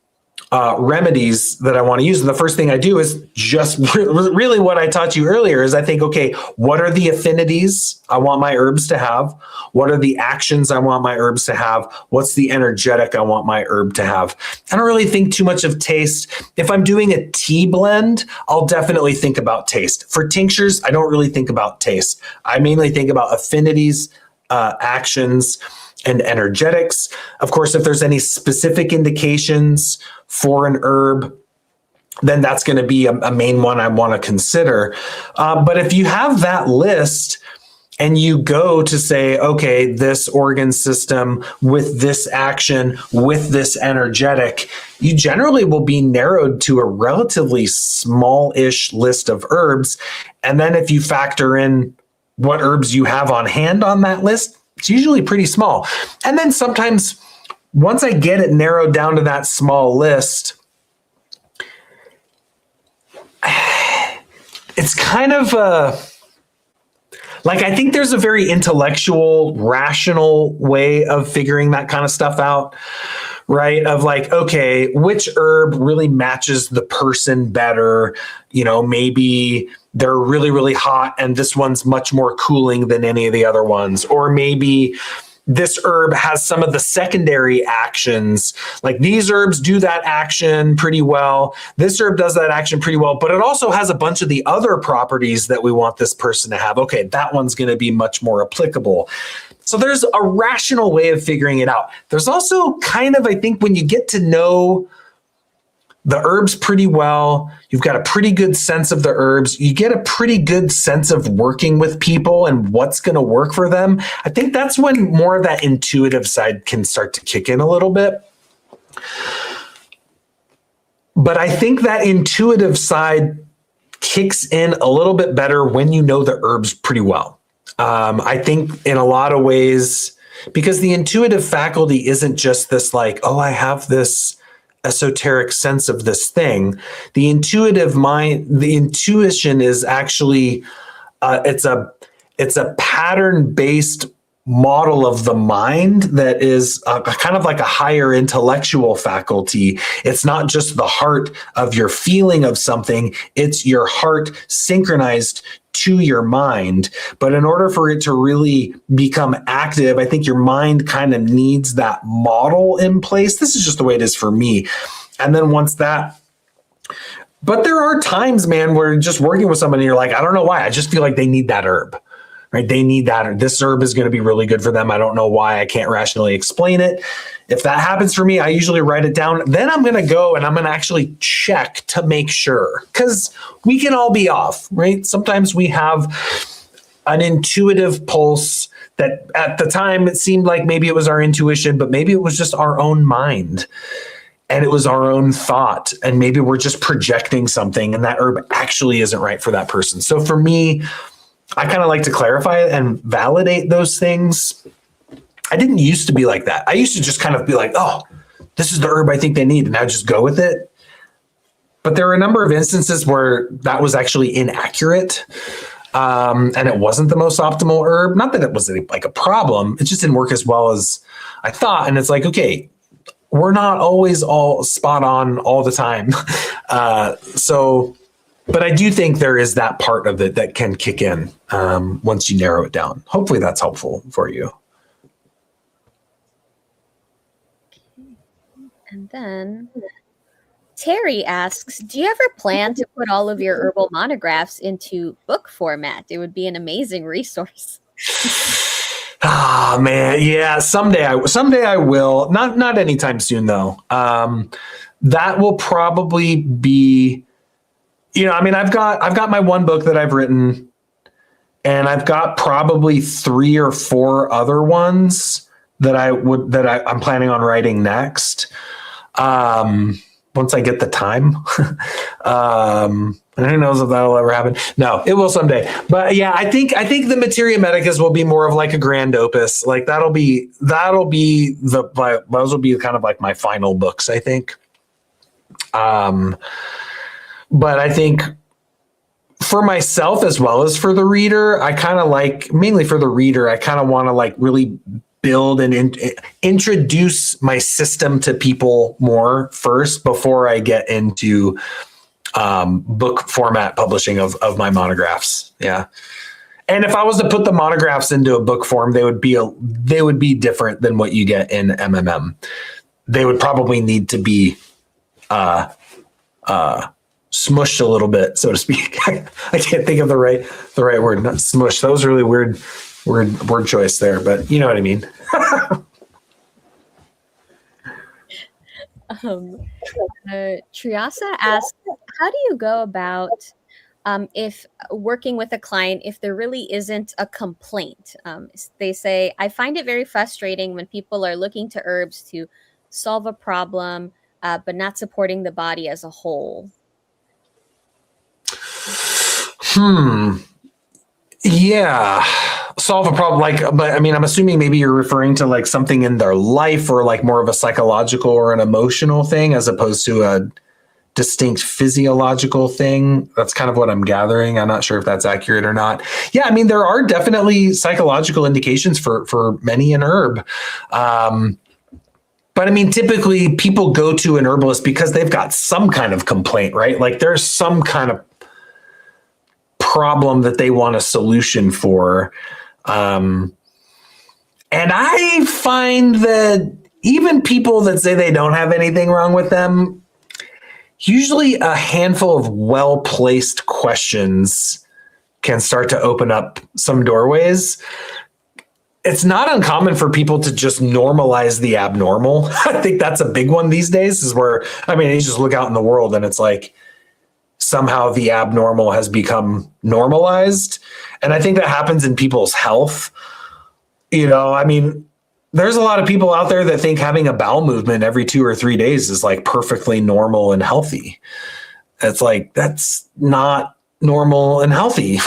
remedies that I want to use. And the first thing I do is just really what I taught you earlier is I think, okay, what are the affinities I want my herbs to have? What are the actions I want my herbs to have? What's the energetic I want my herb to have? I don't really think too much of taste. If I'm doing a tea blend, I'll definitely think about taste. For tinctures, I don't really think about taste. I mainly think about affinities, actions, and energetics. Of course, if there's any specific indications for an herb, then that's going to be a main one I want to consider. But if you have that list and you go to say, okay, this organ system with this action, with this energetic, you generally will be narrowed to a relatively small-ish list of herbs. And then if you factor in what herbs you have on hand on that list, it's usually pretty small. And then sometimes once I get it narrowed down to that small list, it's kind of like, I think there's a very intellectual, rational way of figuring that kind of stuff out, right? Of like, okay, which herb really matches the person better? You know, maybe they're really, really hot and this one's much more cooling than any of the other ones. Or maybe this herb has some of the secondary actions. Like these herbs do that action pretty well. This herb does that action pretty well, but it also has a bunch of the other properties that we want this person to have. Okay, that one's going to be much more applicable. So there's a rational way of figuring it out. There's also kind of, I think, when you get to know the herbs pretty well, you've got a pretty good sense of the herbs, you get a pretty good sense of working with people and what's going to work for them. I think that's when more of that intuitive side can start to kick in a little bit. But I think that intuitive side kicks in a little bit better when you know the herbs pretty well. I think in a lot of ways, because the intuitive faculty isn't just this like, oh, I have this esoteric sense of this thing. The intuitive mind, the intuition is actually, it's a pattern-based model of the mind that is kind of like a higher intellectual faculty. It's not just the heart of your feeling of something, it's your heart synchronized to your mind. But in order for it to really become active, I think your mind kind of needs that model in place. This is just the way it is for me. And then once that, but there are times, man, where just working with somebody, you're like, I don't know why, I just feel like they need that herb. Right? They need that. This herb is going to be really good for them. I don't know why. I can't rationally explain it. If that happens for me, I usually write it down. Then I'm going to go and I'm going to actually check to make sure, because we can all be off, right? Sometimes we have an intuitive pulse that at the time it seemed like maybe it was our intuition, but maybe it was just our own mind and it was our own thought. And maybe we're just projecting something and that herb actually isn't right for that person. So for me, I kind of like to clarify it and validate those things. I didn't used to be like that. I used to just kind of be like, oh, this is the herb I think they need, and I just go with it. But there are a number of instances where that was actually inaccurate, and it wasn't the most optimal herb. Not that it was like a problem. It just didn't work as well as I thought. And it's like, okay, we're not always all spot on all the time. But I do think there is that part of it that can kick in once you narrow it down. Hopefully that's helpful for you. And then Terry asks, do you ever plan to put all of your herbal monographs into book format? It would be an amazing resource. Ah, man. Yeah. Someday I will. Not anytime soon though. That will probably be, I mean, I've got my one book that I've written, and I've got probably 3 or 4 other ones that I'm planning on writing next. once I get the time. And who knows if that'll ever happen. No, it will someday. But yeah, I think the Materia Medicas will be more of like a grand opus. Like those will be kind of like my final books, I think. But I think for myself as well as for the reader, I kind of like, mainly for the reader, I kind of want to like really build and introduce my system to people more first before I get into book format publishing of my monographs. Yeah. And if I was to put the monographs into a book form, they would be different than what you get in MMM. They would probably need to be smushed a little bit, so to speak. I can't think of the right word. Not smush. That was a really weird word choice there, but you know what I mean. Triasa asks, how do you go about if working with a client if there really isn't a complaint? They say, I find it very frustrating when people are looking to herbs to solve a problem, but not supporting the body as a whole. Yeah. Solve a problem, but I mean, I'm assuming maybe you're referring to like something in their life or like more of a psychological or an emotional thing as opposed to a distinct physiological thing. That's kind of what I'm gathering. I'm not sure if that's accurate or not. Yeah, I mean, there are definitely psychological indications for many an herb. But I mean, typically people go to an herbalist because they've got some kind of complaint, right? Like there's some kind of problem that they want a solution for. And I find that even people that say they don't have anything wrong with them, usually a handful of well-placed questions can start to open up some doorways. It's not uncommon for people to just normalize the abnormal. I think that's a big one these days, is where, I mean, you just look out in the world and it's like somehow the abnormal has become normalized. And I think that happens in people's health. You know, I mean, there's a lot of people out there that think having a bowel movement every 2 or 3 days is like perfectly normal and healthy. It's like, that's not normal and healthy.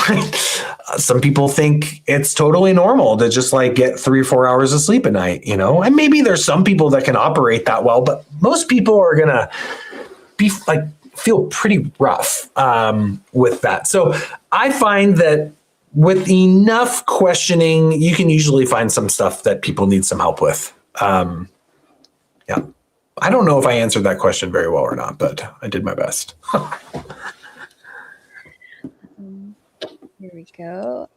Some people think it's totally normal to just like get 3 or 4 hours of sleep a night, you know, and maybe there's some people that can operate that well, but most people are going to be like, feel pretty rough with that. So I find that with enough questioning, you can usually find some stuff that people need some help with. Yeah. I don't know if I answered that question very well or not, but I did my best. Here we go.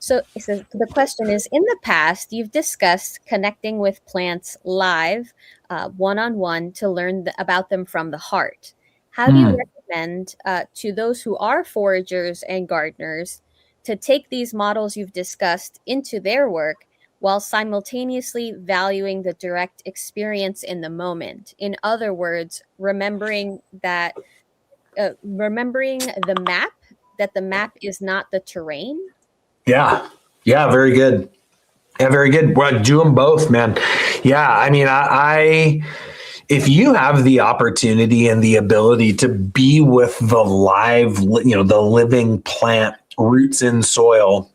So the question is, in the past, you've discussed connecting with plants live, one-on-one, to learn about them from the heart. How do you recommend to those who are foragers and gardeners to take these models you've discussed into their work while simultaneously valuing the direct experience in the moment? In other words, remembering the map, that the map is not the terrain? Yeah, very good. Yeah, very good. Well, do them both, man. Yeah, I mean, I if you have the opportunity and the ability to be with the live, you know, the living plant, roots in soil,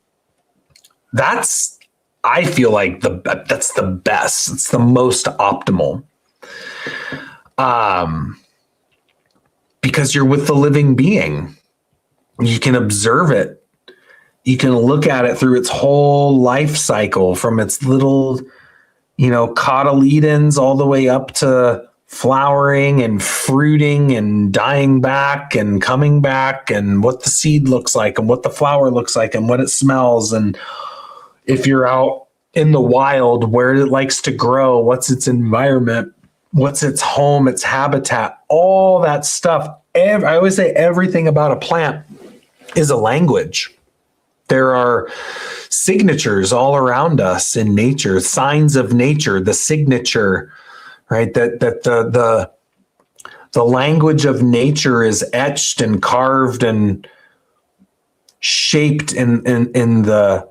I feel like that's the best. It's the most optimal. Because you're with the living being. You can observe it. You can look at it through its whole life cycle, from its little, you know, cotyledons all the way up to flowering and fruiting and dying back and coming back, and what the seed looks like and what the flower looks like and what it smells. And if you're out in the wild, where it likes to grow, what's its environment, what's its home, its habitat, all that stuff. I always say everything about a plant is a language. There are signatures all around us in nature, signs of nature, the signature, right? That the language of nature is etched and carved and shaped in the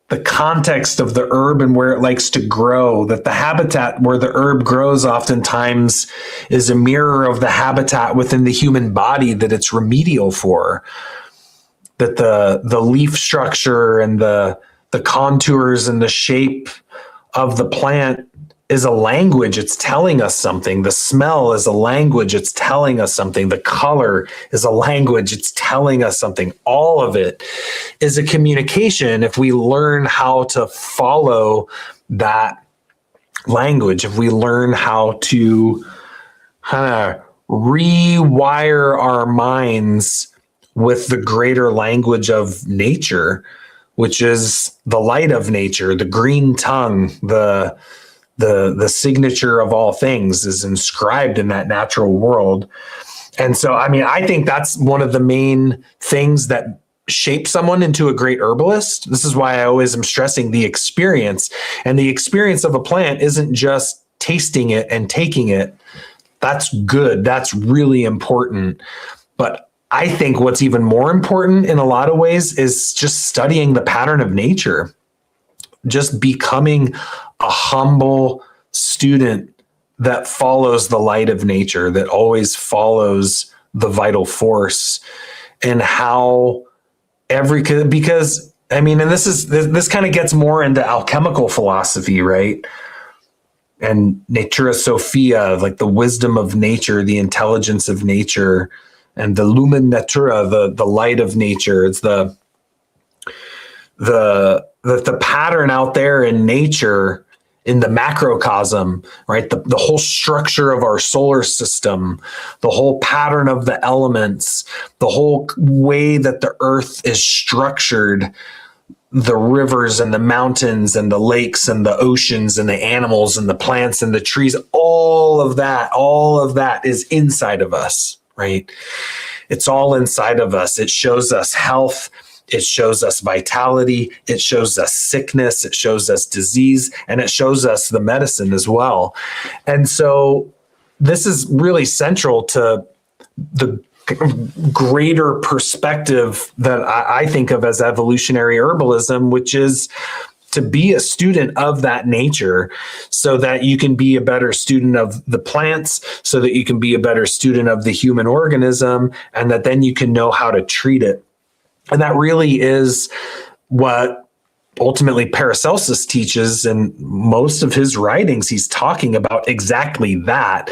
the context of the herb and where it likes to grow, that the habitat where the herb grows oftentimes is a mirror of the habitat within the human body that it's remedial for, that the leaf structure and the contours and the shape of the plant is a language. It's telling us something. The smell is a language. It's telling us something. The color is a language. It's telling us something. All of it is a communication if we learn how to follow that language, if we learn how to kind of rewire our minds with the greater language of nature, which is the light of nature, the green tongue, the signature of all things is inscribed in that natural world. And so, I mean, I think that's one of the main things that shape someone into a great herbalist. This is why I always am stressing the experience. And the experience of a plant isn't just tasting it and taking it. That's good. That's really important. But I think what's even more important in a lot of ways is just studying the pattern of nature, just becoming a humble student that follows the light of nature, that always follows the vital force, and how because I mean, and this kind of gets more into alchemical philosophy, right? And Natura Sophia, like the wisdom of nature, the intelligence of nature, and the lumen natura, the light of nature. It's the pattern out there in nature, in the macrocosm, right? The whole structure of our solar system, the whole pattern of the elements, the whole way that the earth is structured, the rivers and the mountains and the lakes and the oceans and the animals and the plants and the trees, all of that is inside of us, right? It's all inside of us. It shows us health. It shows us vitality. It shows us sickness. It shows us disease, and it shows us the medicine as well. And so this is really central to the greater perspective that I think of as evolutionary herbalism, which is to be a student of that nature so that you can be a better student of the plants, so that you can be a better student of the human organism, and that then you can know how to treat it. And that really is what ultimately Paracelsus teaches in most of his writings. He's talking about exactly that.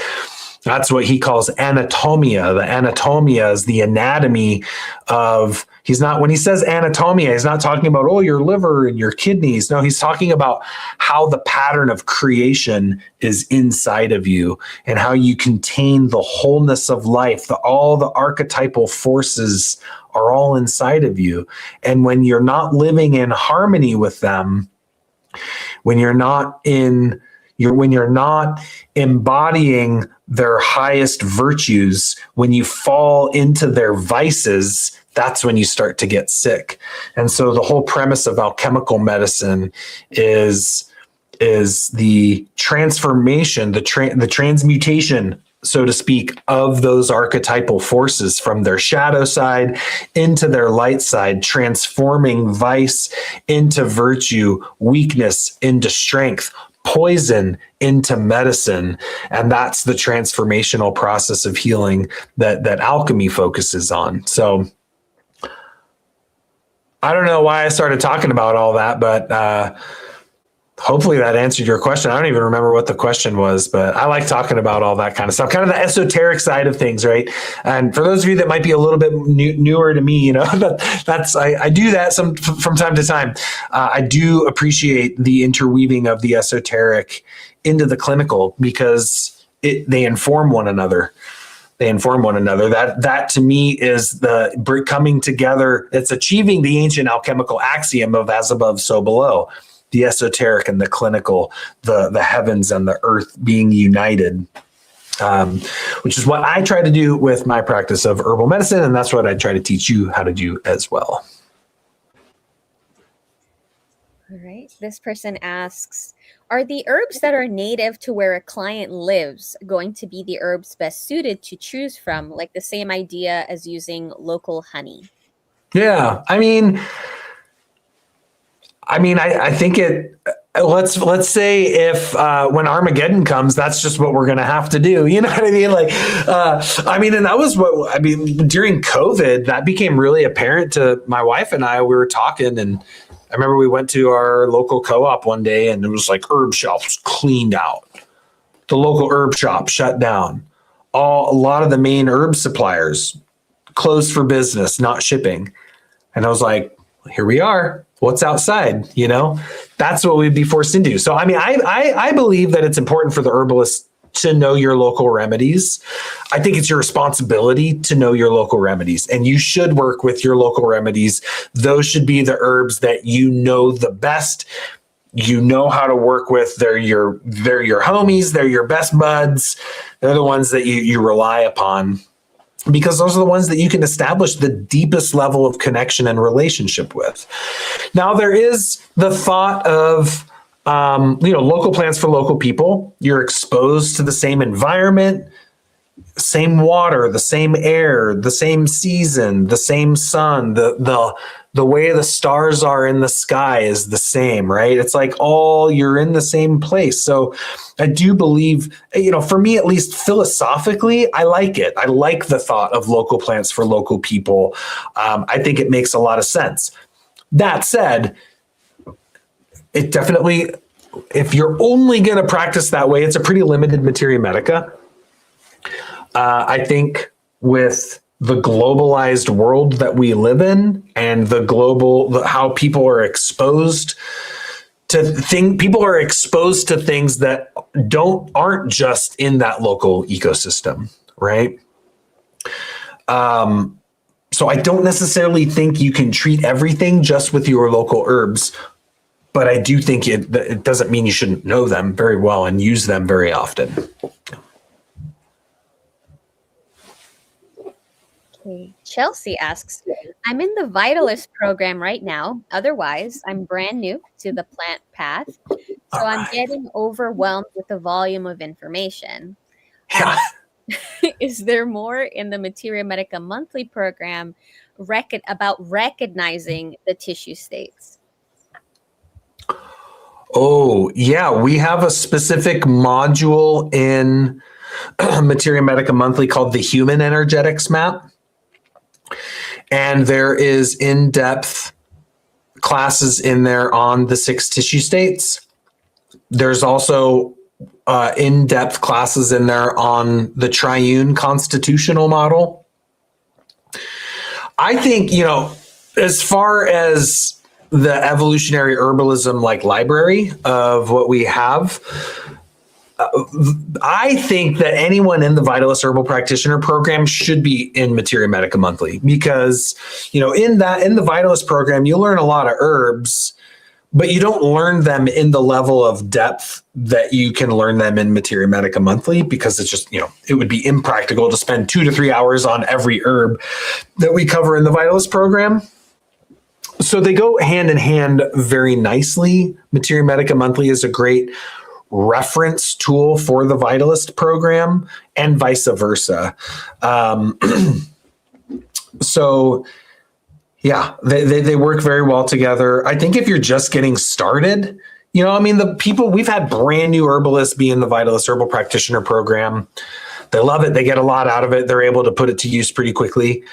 That's what he calls anatomia. The anatomia is the anatomy of, when he says anatomia, he's not talking about, oh, your liver and your kidneys. No, he's talking about how the pattern of creation is inside of you and how you contain the wholeness of life. All the archetypal forces are all inside of you. And when you're not living in harmony with them, when you're not embodying their highest virtues, when you fall into their vices, that's when you start to get sick. And so the whole premise of alchemical medicine is the transformation, the transmutation, so to speak, of those archetypal forces from their shadow side into their light side, transforming vice into virtue, weakness into strength, poison into medicine. And that's the transformational process of healing that alchemy focuses on. So I don't know why I started talking about all that, but hopefully that answered your question. I don't even remember what the question was, but I like talking about all that kind of stuff, kind of the esoteric side of things, right? And for those of you that might be a little bit newer to me, I do that from time to time. I do appreciate the interweaving of the esoteric into the clinical because they inform one another. That to me is the coming together. It's achieving the ancient alchemical axiom of as above, so below. The esoteric and the clinical, the heavens and the earth being united, which is what I try to do with my practice of herbal medicine. And that's what I try to teach you how to do as well. All right. This person asks, are the herbs that are native to where a client lives going to be the herbs best suited to choose from? Like the same idea as using local honey? Yeah. I mean, I mean, I think let's say if when Armageddon comes, that's just what we're going to have to do. You know what I mean? Like, I mean, and that was what, I mean, during COVID, that became really apparent to my wife and I. We were talking, and I remember we went to our local co-op one day, and it was like herb shelves cleaned out. The local herb shop shut down. A lot of the main herb suppliers closed for business, not shipping. And I was like, here we are. What's outside? You know, that's what we'd be forced into. So, I mean, I believe that it's important for the herbalist to know your local remedies. I think it's your responsibility to know your local remedies, and you should work with your local remedies. Those should be the herbs that you know the best. You know how to work with. They're your homies. They're your best buds. They're the ones that you rely upon, because those are the ones that you can establish the deepest level of connection and relationship with. Now, there is the thought of, local plants for local people. You're exposed to the same environment, same water, the same air, the same season, the same sun, the way the stars are in the sky is the same, right? It's like you're in the same place. So I do believe, for me, at least philosophically, I like it. I like the thought of local plants for local people. I think it makes a lot of sense. That said, it definitely, if you're only going to practice that way, it's a pretty limited Materia Medica. I think with the globalized world that we live in and how people are exposed to things that aren't just in that local ecosystem, right? So I don't necessarily think you can treat everything just with your local herbs, but I do think it doesn't mean you shouldn't know them very well and use them very often. Okay. Chelsea asks, I'm in the Vitalist program right now. Otherwise, I'm brand new to the plant path. So I'm getting overwhelmed with the volume of information. Yeah. Is there more in the Materia Medica monthly program about recognizing the tissue states? Oh, yeah. We have a specific module in Materia Medica monthly called the Human Energetics Map. And there is in-depth classes in there on the 6 tissue states. There's also in-depth classes in there on the triune constitutional model. I think, as far as the evolutionary herbalism library of what we have, I think that anyone in the Vitalist Herbal Practitioner program should be in Materia Medica monthly, because, in the Vitalist program, you learn a lot of herbs, but you don't learn them in the level of depth that you can learn them in Materia Medica monthly, because it's just, it would be impractical to spend 2 to 3 hours on every herb that we cover in the Vitalist program. So they go hand in hand very nicely. Materia Medica monthly is a great reference tool for the Vitalist program, and vice versa. So yeah, they work very well together. I think if you're just getting started, we've had brand new herbalists be in the Vitalist Herbal Practitioner program. They love it. They get a lot out of it. They're able to put it to use pretty quickly.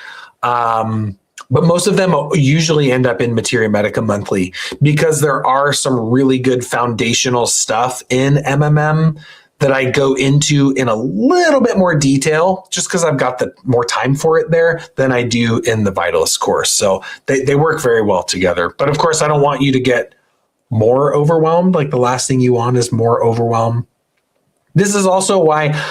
But most of them usually end up in Materia Medica monthly, because there are some really good foundational stuff in MMM that I go into in a little bit more detail, just because I've got more time for it there than I do in the Vitalist course. So they work very well together. But of course, I don't want you to get more overwhelmed. Like, the last thing you want is more overwhelm. This is also why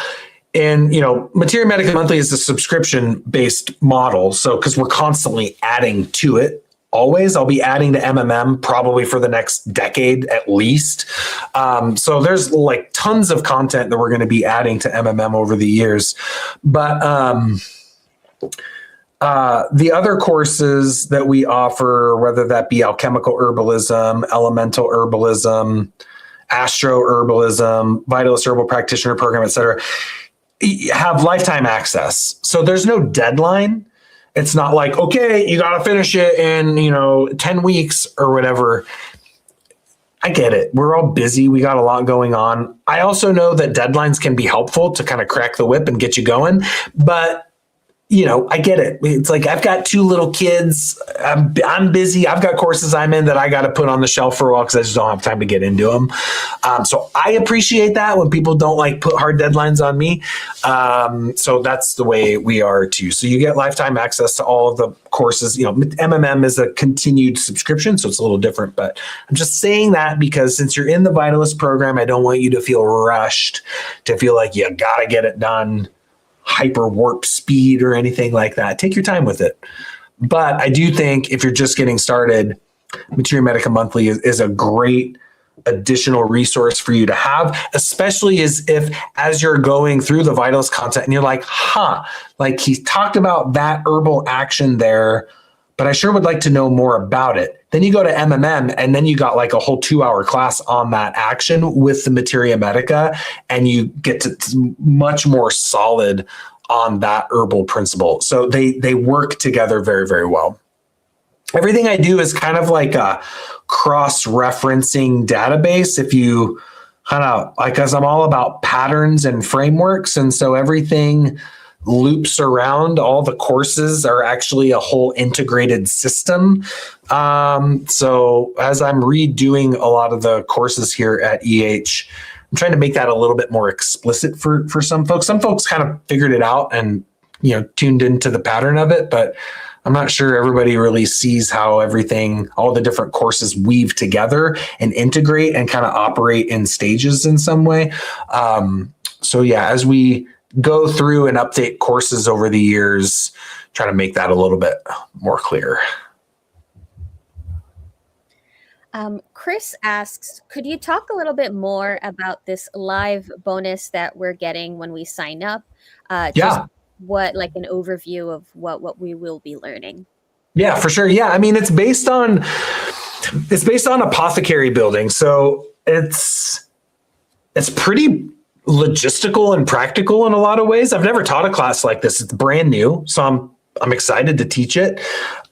Materia Medica monthly is a subscription-based model. So, because we're constantly adding to it, always, I'll be adding to MMM probably for the next decade at least. So there's tons of content that we're going to be adding to MMM over the years. But the other courses that we offer, whether that be alchemical herbalism, elemental herbalism, astro herbalism, Vitalist Herbal Practitioner program, etc., have lifetime access. So there's no deadline. It's not like, okay, you got to finish it in, 10 weeks or whatever. I get it. We're all busy. We got a lot going on. I also know that deadlines can be helpful to kind of crack the whip and get you going. But I get it. It's like I've got 2 little kids. I'm busy. I've got courses I'm in that I got to put on the shelf for a while because I just don't have time to get into them. So I appreciate that when people don't like put hard deadlines on me. So that's the way we are too. So you get lifetime access to all of the courses. MMM is a continued subscription, so it's a little different. But I'm just saying that because since you're in the Vitalist program, I don't want you to feel rushed, to feel like you got to get it done hyper warp speed or anything like that. Take your time with it. But I do think if you're just getting started, Materia Medica Monthly is a great additional resource for you to have, especially as you're going through the Vitalist content and you're like, like he talked about that herbal action there, but I sure would like to know more about it. Then you go to MMM and then you got like a whole 2-hour class on that action with the Materia Medica, and you get to much more solid on that herbal principle. So they work together very, very well. Everything I do is kind of like a cross-referencing database. If you kind of like, as I'm all about patterns and frameworks, and so everything loops around. All the courses are actually a whole integrated system. So as I'm redoing a lot of the courses here at EH, I'm trying to make that a little bit more explicit for some folks. Some folks kind of figured it out and tuned into the pattern of it, but I'm not sure everybody really sees how all the different courses weave together and integrate and kind of operate in stages in some way. So yeah, as we go through and update courses over the years, try to make that a little bit more clear. Chris asks, could you talk a little bit more about this live bonus that we're getting when we sign up? Just like an overview of what we will be learning. Yeah, for sure. Yeah, I mean, it's based on apothecary building, so it's pretty logistical and practical in a lot of ways. I've never taught a class like this. It's brand new, so I'm excited to teach it.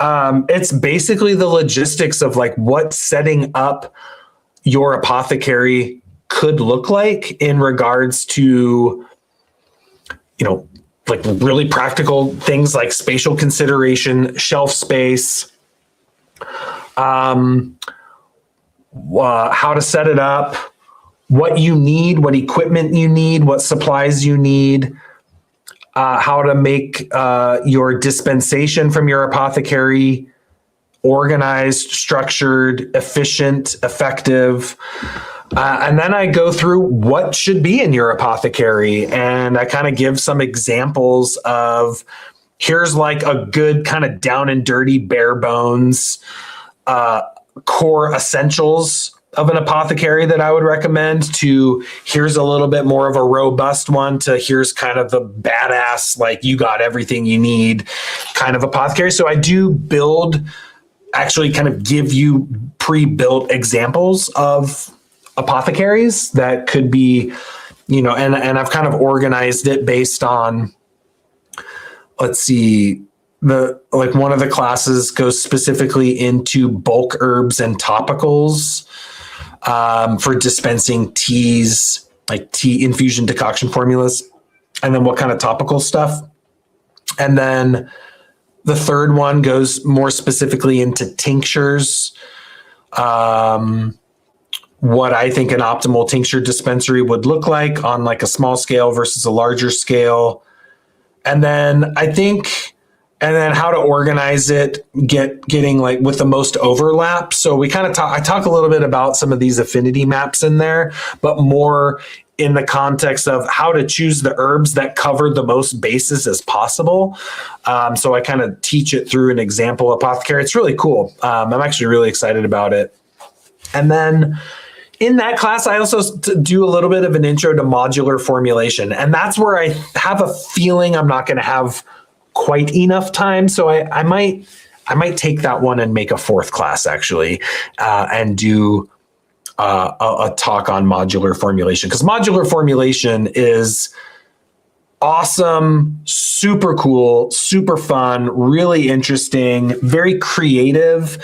It's basically the logistics of like what setting up your apothecary could look like in regards to, like really practical things like spatial consideration, shelf space, how to set it up, what you need, what equipment you need, what supplies you need, how to make your dispensation from your apothecary organized, structured, efficient, effective. And then I go through what should be in your apothecary, and I kind of give some examples of here's like a good kind of down and dirty bare bones core essentials of an apothecary that I would recommend, to here's a little bit more of a robust one, to here's kind of the badass, like you got everything you need kind of apothecary. So I do actually kind of give you pre-built examples of apothecaries that could be, and I've kind of organized it based on, let's see, one of the classes goes specifically into bulk herbs and topicals for dispensing teas, like tea infusion decoction formulas, and then what kind of topical stuff. And then the third one goes more specifically into tinctures, what I think an optimal tincture dispensary would look like on like a small scale versus a larger scale. And then how to organize it, getting like with the most overlap. So we kind of I talk a little bit about some of these affinity maps in there, but more in the context of how to choose the herbs that cover the most bases as possible. So I kind of teach it through an example apothecary. It's really cool. I'm actually really excited about it. And then in that class, I also do a little bit of an intro to modular formulation. And that's where I have a feeling I'm not going to have quite enough time. So I might take that one and make a 4th class actually, and do a talk on modular formulation, because modular formulation is awesome, super cool, super fun, really interesting, very creative.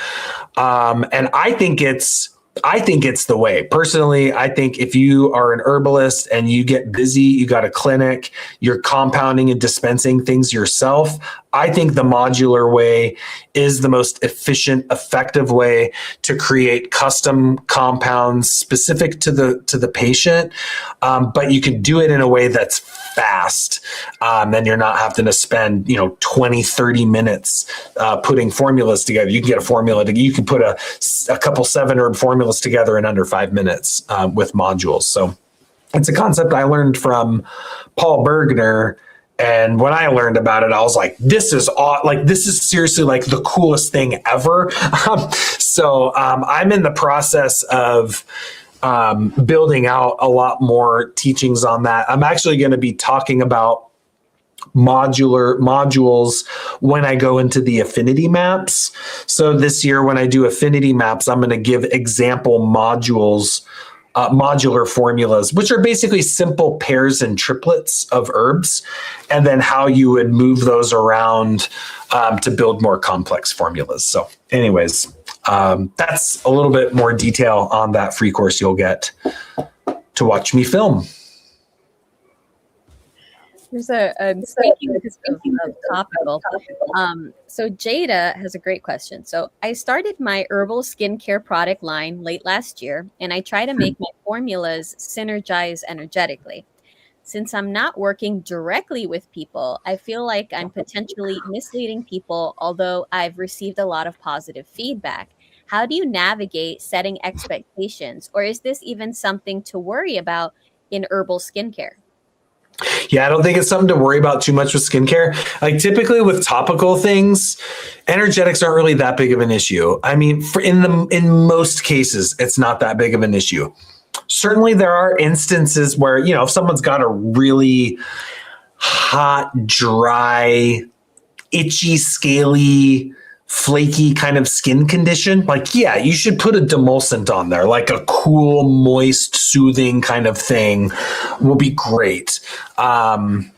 And I think it's I think it's the way. Personally, I think if you are an herbalist and you get busy, you got a clinic, you're compounding and dispensing things yourself, I think the modular way is the most efficient, effective way to create custom compounds specific to the patient. But you can do it in a way that's fast. Then you're not having to spend 20, 30 minutes putting formulas together. You can get a formula you can put a couple 7-herb formulas together in under 5 minutes with modules. So it's a concept I learned from Paul Bergner. And when I learned about it, I was like, this is seriously like the coolest thing ever. So I'm in the process of building out a lot more teachings on that. I'm actually going to be talking about modules when I go into the affinity maps. So this year, when I do affinity maps, I'm going to give example modules, modular formulas, which are basically simple pairs and triplets of herbs, and then how you would move those around to build more complex formulas. So anyways, that's a little bit more detail on that free course you'll get to watch me film. There's speaking of topical. So Jada has a great question. So I started my herbal skincare product line late last year, and I try to make my formulas synergize energetically. Since I'm not working directly with people, I feel like I'm potentially misleading people, although I've received a lot of positive feedback. How do you navigate setting expectations, or is this even something to worry about in herbal skincare? Yeah, I don't think it's something to worry about too much with skincare. Like typically with topical things, energetics aren't really that big of an issue. I mean, in most cases, it's not that big of an issue. Certainly there are instances where, if someone's got a really hot, dry, itchy, scaly, flaky kind of skin condition, like, yeah, you should put a demulcent on there, like a cool, moist, soothing kind of thing will be great. But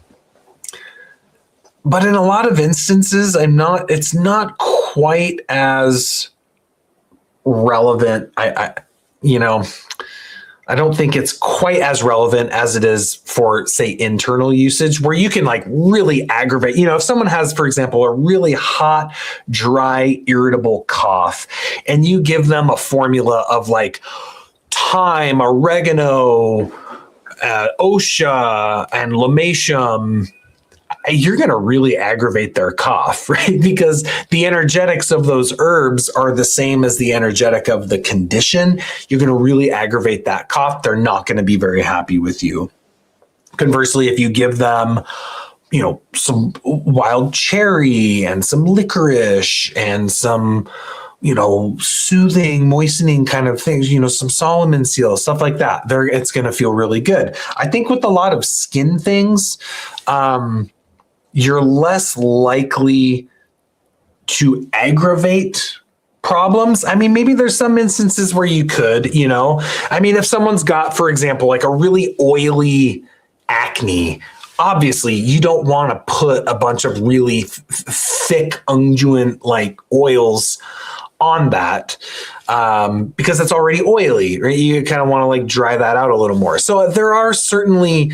in a lot of instances, it's not quite as relevant. I don't think it's quite as relevant as it is for, say, internal usage, where you can like really aggravate. If someone has, for example, a really hot, dry, irritable cough, and you give them a formula of like thyme, oregano, osha, and lomatium, you're going to really aggravate their cough, right? Because the energetics of those herbs are the same as the energetic of the condition. You're going to really aggravate that cough. They're not going to be very happy with you. Conversely, if you give them, some wild cherry and some licorice and some, soothing, moistening kind of things, some Solomon seal, stuff like that, it's going to feel really good. I think with a lot of skin things, you're less likely to aggravate problems. I mean, maybe there's some instances where you could, I mean, if someone's got, for example, like a really oily acne, obviously you don't want to put a bunch of really thick unguent like oils on that because it's already oily, right? You kind of want to like dry that out a little more. So there are certainly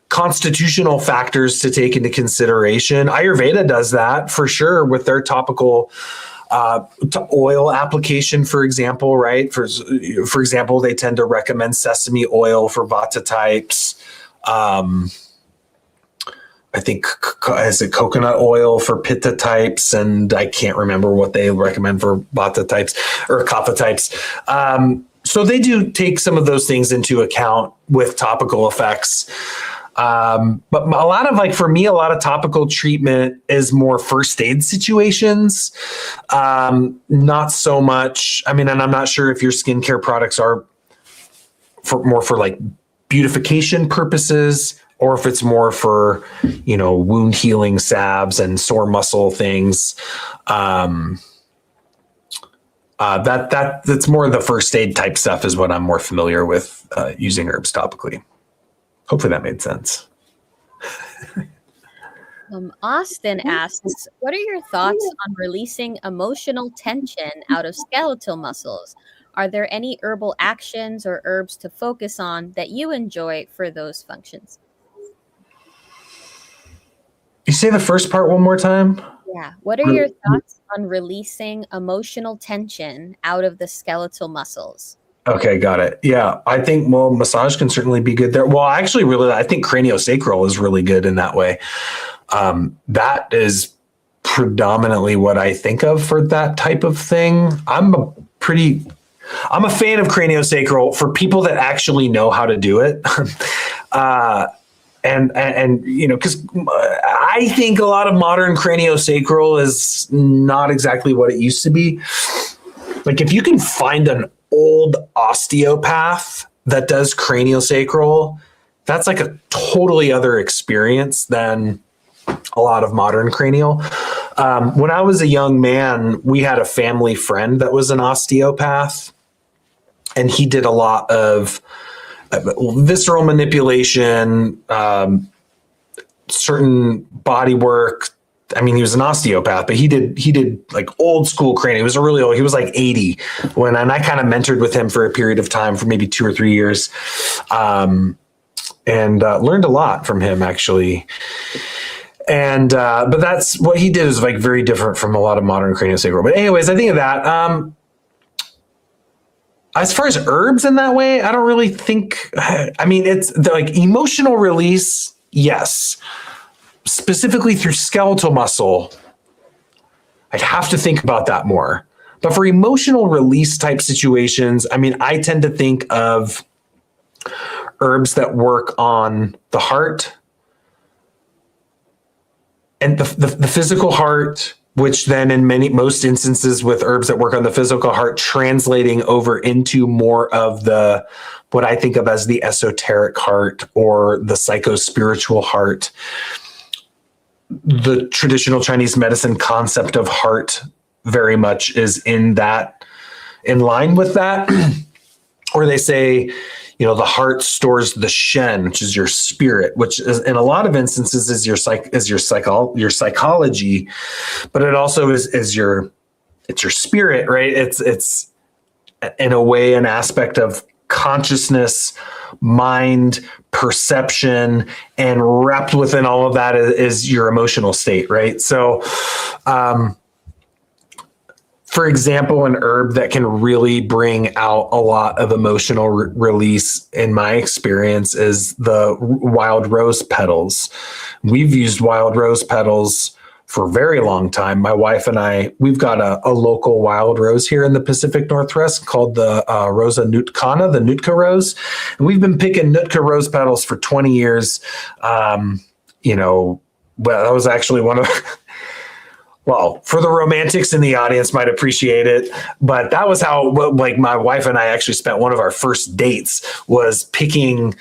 constitutional factors to take into consideration. Ayurveda does that for sure with their topical oil application, for example, right? For example, they tend to recommend sesame oil for Vata types. I think is it coconut oil for Pitta types, and I can't remember what they recommend for Vata types or Kapha types. So they do take some of those things into account with topical effects. But a lot of for me, a lot of topical treatment is more first aid situations. Not so much. I mean, and I'm not sure if your skincare products are for like beautification purposes, or if it's more for, wound healing salves and sore muscle things. That's more the first aid type stuff is what I'm more familiar with using herbs topically. Hopefully that made sense. Austin asks, what are your thoughts on releasing emotional tension out of skeletal muscles? Are there any herbal actions or herbs to focus on that you enjoy for those functions? You say the first part one more time? Yeah. What are your thoughts on releasing emotional tension out of the skeletal muscles? Okay, got it. Yeah, I think, well, massage can certainly be good there. Well, actually, really, I think craniosacral is really good in that way. That is predominantly what I think of for that type of thing. I'm a fan of craniosacral for people that actually know how to do it. And you know, because I think a lot of modern craniosacral is not exactly what it used to be. Like if you can find an old osteopath that does craniosacral, that's like a totally other experience than a lot of modern cranial. When I was a young man, we had a family friend that was an osteopath, and he did a lot of visceral manipulation, certain body work. I mean, he was an osteopath, but he did like old school cranial. He was really old. He was like 80 and I kind of mentored with him for a period of time for maybe 2 or 3 years, and learned a lot from him actually. And but that's what he did is like very different from a lot of modern craniosacral. But anyways, I think of that. As far as herbs in that way, I don't really think. I mean, it's like emotional release, yes. Specifically through skeletal muscle, I'd have to think about that more. But for emotional release type situations, I mean, I tend to think of herbs that work on the heart and the physical heart, which then in most instances with herbs that work on the physical heart, translating over into more of the what I think of as the esoteric heart or the psycho-spiritual heart. The traditional Chinese medicine concept of heart very much is in line with that. Or they say, you know, the heart stores the shen, which is your spirit, which is in a lot of instances is your psychology, but it also is your spirit, right? It's in a way an aspect of consciousness, mind, perception, and wrapped within all of that is your emotional state, right? So, for example, an herb that can really bring out a lot of emotional release, in my experience, is the wild rose petals. We've used wild rose petals for a very long time. My wife and I, we've got a local wild rose here in the Pacific Northwest called the Rosa Nootkana, the Nootka rose. And we've been picking Nootka rose petals for 20 years. You know, well, that was actually one of, well, for the romantics in the audience might appreciate it, but that was how, like, my wife and I actually spent one of our first dates was picking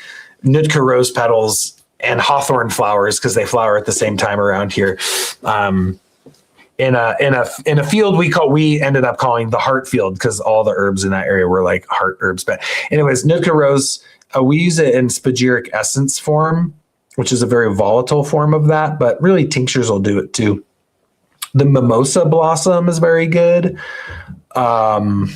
Nootka rose petals and hawthorn flowers, because they flower at the same time around here. In a field we ended up calling the heart field, because all the herbs in that area were like heart herbs. But anyways, Nootka rose, we use it in spagyric essence form, which is a very volatile form of that, but really tinctures will do it too. The mimosa blossom is very good. Albizia,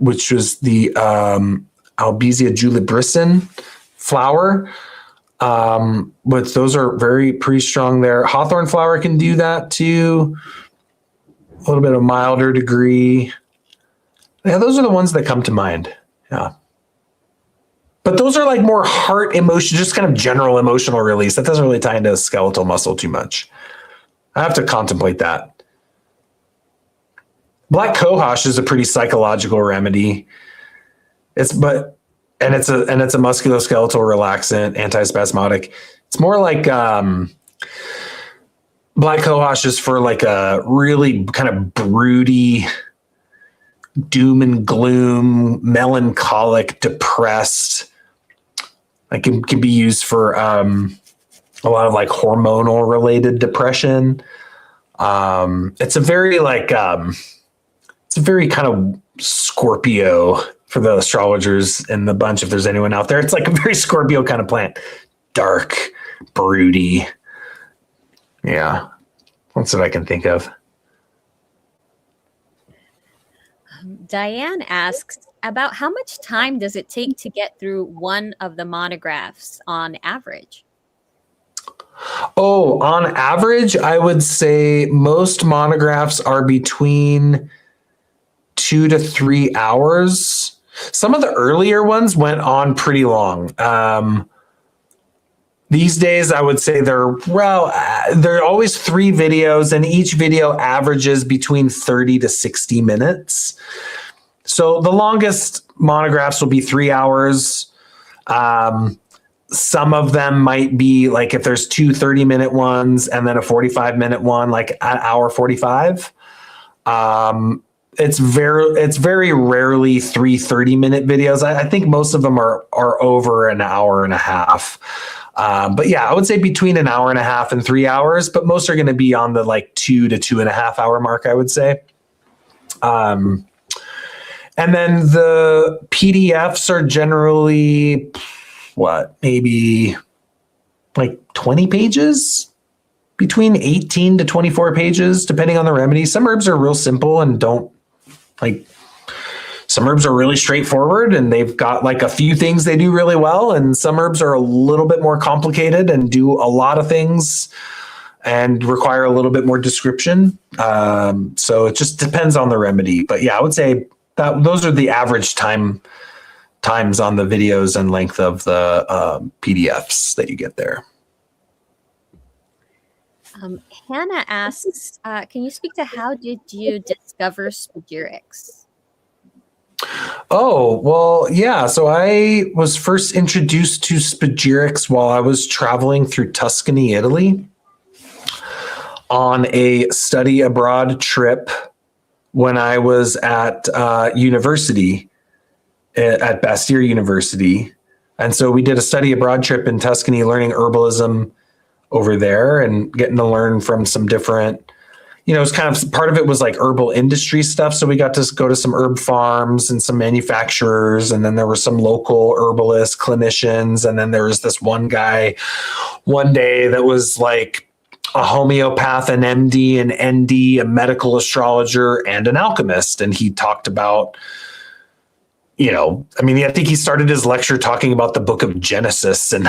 which was the Albizia julibrissin flower. But those are pretty strong there. Hawthorn flower can do that too. A little bit of milder degree. Yeah, those are the ones that come to mind. Yeah. But those are like more heart emotion, just kind of general emotional release. That doesn't really tie into skeletal muscle too much. I have to contemplate that. Black cohosh is a pretty psychological remedy. It's a musculoskeletal relaxant, antispasmodic. It's more like black cohosh is for like a really kind of broody, doom and gloom, melancholic, depressed. Like it can be used for a lot of like hormonal related depression. It's a very kind of Scorpio for the astrologers in the bunch, if there's anyone out there. It's like a very Scorpio kind of plant. Dark, broody. Yeah. That's what I can think of. Diane asks about how much time does it take to get through one of the monographs on average? Oh, on average, I would say most monographs are between 2 to 3 hours. Some of the earlier ones went on pretty long. These days, I would say there are always 3 videos, and each video averages between 30 to 60 minutes. So the longest monographs will be 3 hours. Some of them might be like if there's 2 30-minute ones and then a 45-minute one, like an hour 45. It's very rarely 3 30-minute videos. I think most of them are over an hour and a half. But yeah, I would say between an hour and a half and 3 hours, but most are going to be on the like 2 to 2.5 hour mark, I would say. And then the PDFs are generally maybe like 20 pages, between 18 to 24 pages, depending on the remedy. Some herbs are real simple and some herbs are really straightforward and they've got like a few things they do really well. And some herbs are a little bit more complicated and do a lot of things and require a little bit more description. So it just depends on the remedy. But yeah, I would say that those are the average times on the videos and length of the PDFs that you get there. Hannah asks, can you speak to how did you discover spagyrics? Oh, well, yeah. So I was first introduced to spagyrics while I was traveling through Tuscany, Italy on a study abroad trip when I was at university at Bastyr University. And so we did a study abroad trip in Tuscany, learning herbalism over there and getting to learn from some different, it's kind of part of it was like herbal industry stuff. So we got to go to some herb farms and some manufacturers. And then there were some local herbalists, clinicians. And then there was this one guy one day that was like a homeopath, an MD, an ND, a medical astrologer, and an alchemist. And he talked about, I think he started his lecture talking about the book of Genesis and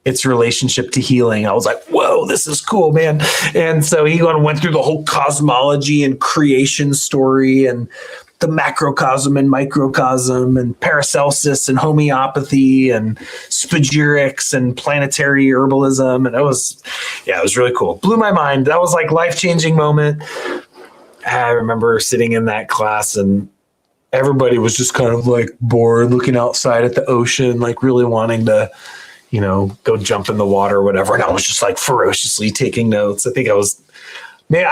its relationship to healing. I was like, whoa, this is cool, man. And so he went through the whole cosmology and creation story and the macrocosm and microcosm and Paracelsus and homeopathy and spagyrics and planetary herbalism. And it was really cool. Blew my mind. That was like life-changing moment. I remember sitting in that class and everybody was just kind of like bored, looking outside at the ocean, like really wanting to, go jump in the water or whatever. And I was just like ferociously taking notes. I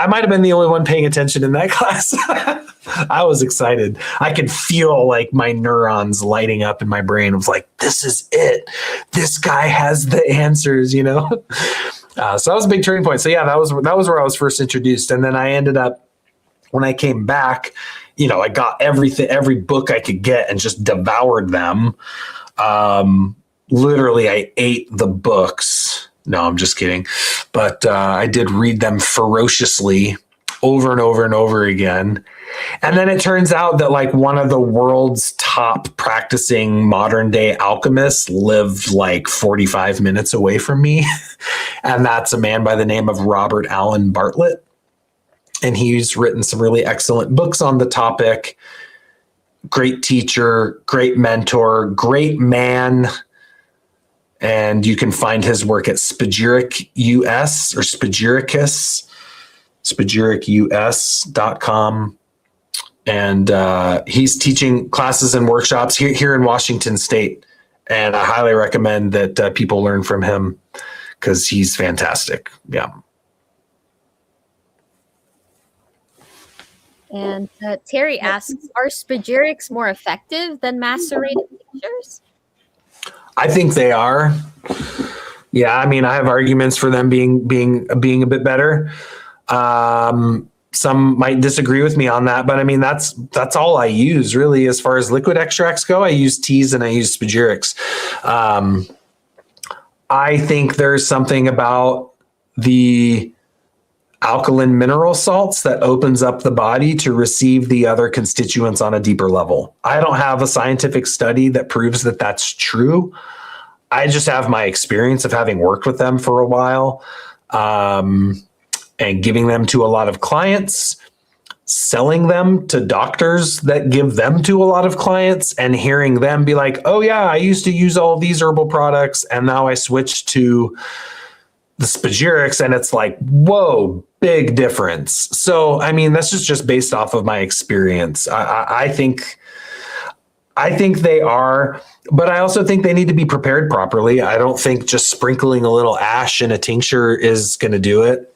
might have been the only one paying attention in that class. I was excited. I could feel like my neurons lighting up in my brain. I was like, this is it. This guy has the answers, So that was a big turning point. So yeah, that was where I was first introduced. And then I ended up, when I came back, I got every book I could get and just devoured them. Literally, I ate the books. No, I'm just kidding. But I did read them ferociously over and over and over again. And then it turns out that like one of the world's top practicing modern day alchemists lived like 45 minutes away from me. And that's a man by the name of Robert Allen Bartlett. And he's written some really excellent books on the topic. Great teacher, great mentor, great man. And you can find his work at Spagyric US or Spagyricus, spagyricus.com. And he's teaching classes and workshops here in Washington State. And I highly recommend that people learn from him because he's fantastic. Yeah. And Terry asks, are spagyrics more effective than macerated tinctures? I think they are. Yeah, I have arguments for them being a bit better. Some might disagree with me on that, but that's all I use really as far as liquid extracts go. I use teas and I use spagyrics. I think there's something about the alkaline mineral salts that opens up the body to receive the other constituents on a deeper level. I don't have a scientific study that proves that that's true. I just have my experience of having worked with them for a while, and giving them to a lot of clients, selling them to doctors that give them to a lot of clients, and hearing them be like, oh yeah, I used to use all these herbal products and now I switched to the spagyrics, and it's like, whoa, big difference. So, I mean, that's just based off of my experience. I think they are, but I also think they need to be prepared properly. I don't think just sprinkling a little ash in a tincture is going to do it.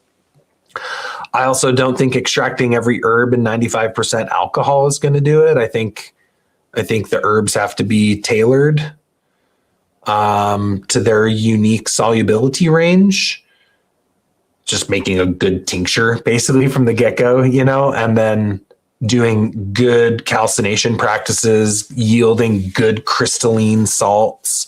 I also don't think extracting every herb in 95% alcohol is going to do it. I think the herbs have to be tailored to their unique solubility range. Just making a good tincture basically from the get-go, and then doing good calcination practices, yielding good crystalline salts,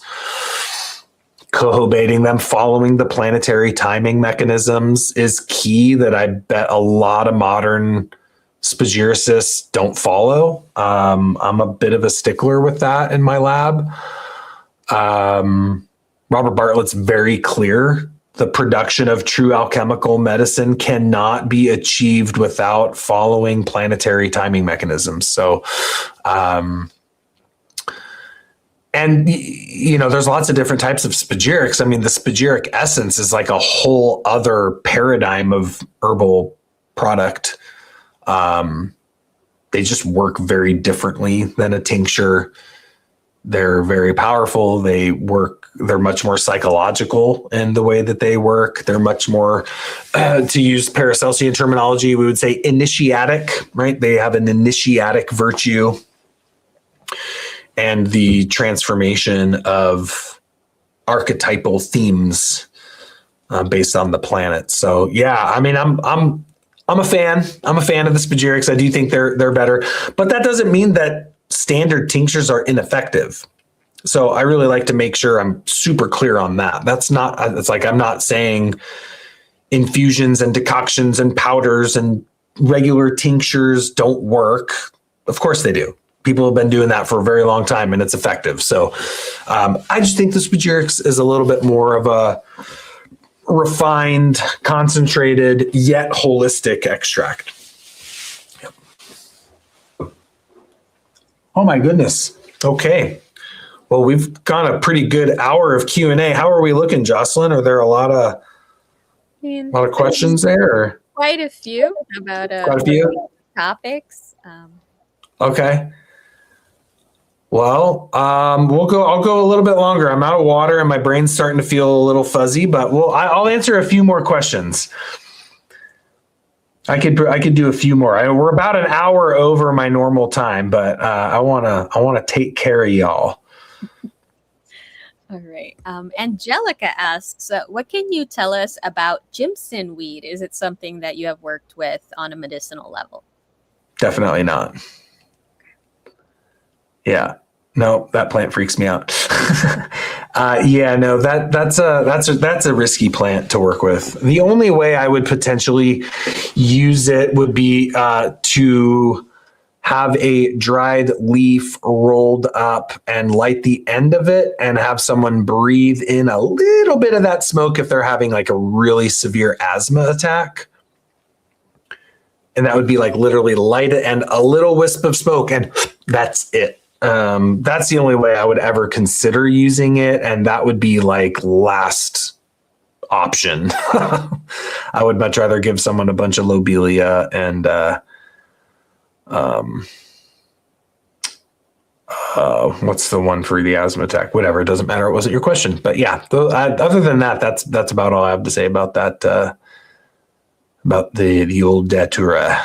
cohobating them, following the planetary timing mechanisms is key that I bet a lot of modern spagyricists don't follow. I'm a bit of a stickler with that in my lab. Robert Bartlett's very clear. The production of true alchemical medicine cannot be achieved without following planetary timing mechanisms. So, there's lots of different types of spagyrics. I mean, the spagyric essence is like a whole other paradigm of herbal product. They just work very differently than a tincture. They're very powerful. They're much more psychological in the way that they work. They're much more, to use Paracelsian terminology, we would say initiatic, right? They have an initiatic virtue and the transformation of archetypal themes based on the planet. So yeah, I mean, I'm a fan. I'm a fan of the spagyrics. I do think they're better, but that doesn't mean that standard tinctures are ineffective. So I really like to make sure I'm super clear on that. It's like, I'm not saying infusions and decoctions and powders and regular tinctures don't work. Of course they do. People have been doing that for a very long time and it's effective. So I just think the spagyrics is a little bit more of a refined, concentrated, yet holistic extract. Yep. Oh my goodness. Okay. Well, we've got a pretty good hour of Q&A. How are we looking, Jocelyn? Are there a lot of questions there? Or? Quite a few about quite a few topics. Okay. Well, I'll go a little bit longer. I'm out of water and my brain's starting to feel a little fuzzy, but I'll answer a few more questions. I could do a few more. We're about an hour over my normal time, but I wanna take care of y'all. All right. Angelica asks, what can you tell us about Jimson weed? Is it something that you have worked with on a medicinal level? Definitely not. Yeah. No, that plant freaks me out. Yeah, no, that's a risky plant to work with. The only way I would potentially use it would be to have a dried leaf rolled up and light the end of it and have someone breathe in a little bit of that smoke if they're having like a really severe asthma attack. And that would be like literally light it and a little wisp of smoke and that's it. That's the only way I would ever consider using it. And that would be like last option. I would much rather give someone a bunch of lobelia and, what's the one for the asthma attack? Whatever. It doesn't matter. It wasn't your question, but yeah, other than that, that's about all I have to say about that, about the old datura.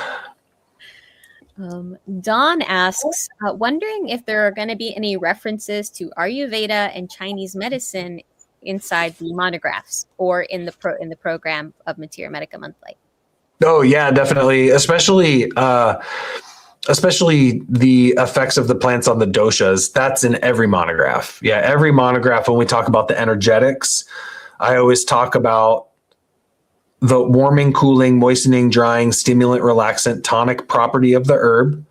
Don asks, wondering if there are going to be any references to Ayurveda and Chinese medicine inside the monographs or in the program of Materia Medica Monthly. Oh yeah, definitely. Especially the effects of the plants on the doshas. That's in every monograph. Yeah, every monograph when we talk about the energetics, I always talk about the warming, cooling, moistening, drying, stimulant, relaxant, tonic property of the herb.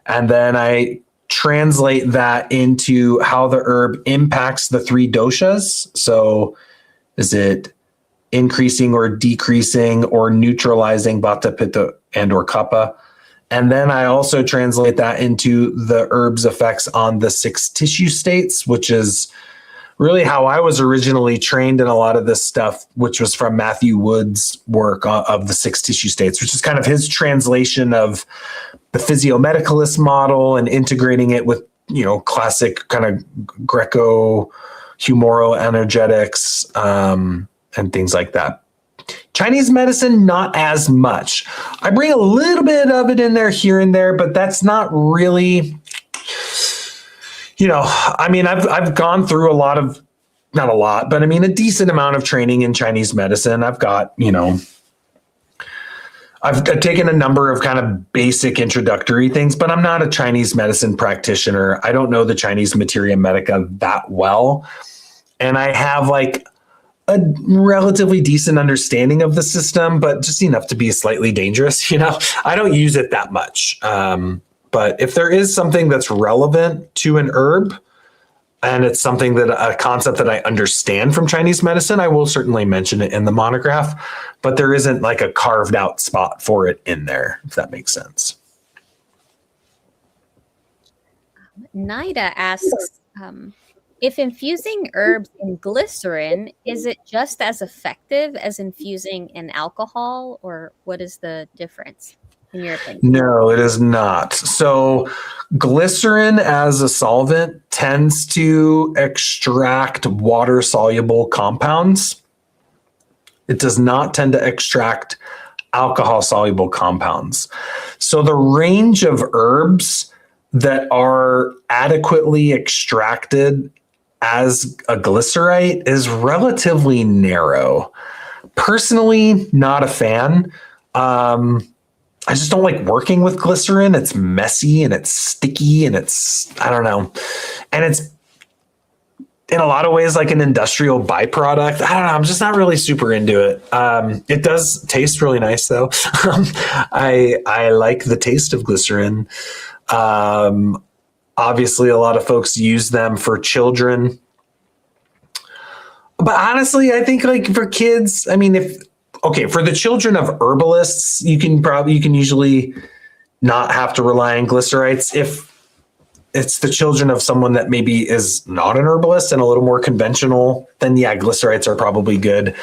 And then I translate that into how the herb impacts the 3 doshas. So is it increasing or decreasing or neutralizing vata, pitta, and or kapha? And then I also translate that into the herb's effects on the 6 tissue states, which is really how I was originally trained in a lot of this stuff, which was from Matthew Wood's work of the 6 tissue states, which is kind of his translation of the physiomedicalist model and integrating it with, classic kind of Greco-humoral energetics and things like that. Chinese medicine, not as much. I bring a little bit of it in there here and there, but that's not really, I've gone through not a lot, but a decent amount of training in Chinese medicine. I've got, I've taken a number of kind of basic introductory things, but I'm not a Chinese medicine practitioner. I don't know the Chinese Materia Medica that well. And I have like a relatively decent understanding of the system, but just enough to be slightly dangerous. I don't use it that much. But if there is something that's relevant to an herb, and it's something a concept that I understand from Chinese medicine, I will certainly mention it in the monograph, but there isn't like a carved out spot for it in there, if that makes sense. Nida asks, if infusing herbs in glycerin, is it just as effective as infusing in alcohol, or what is the difference in your opinion? No, it is not. So glycerin as a solvent tends to extract water-soluble compounds. It does not tend to extract alcohol-soluble compounds. So the range of herbs that are adequately extracted as a glycerite is relatively narrow. Personally, not a fan. I just don't like working with glycerin. It's messy and it's sticky and I don't know. And it's in a lot of ways like an industrial byproduct. I don't know. I'm just not really super into it. It does taste really nice though. I like the taste of glycerin. Obviously a lot of folks use them for children. But honestly, I think like for kids, for the children of herbalists, you can usually not have to rely on glycerites. If it's the children of someone that maybe is not an herbalist and a little more conventional, then yeah, glycerites are probably good.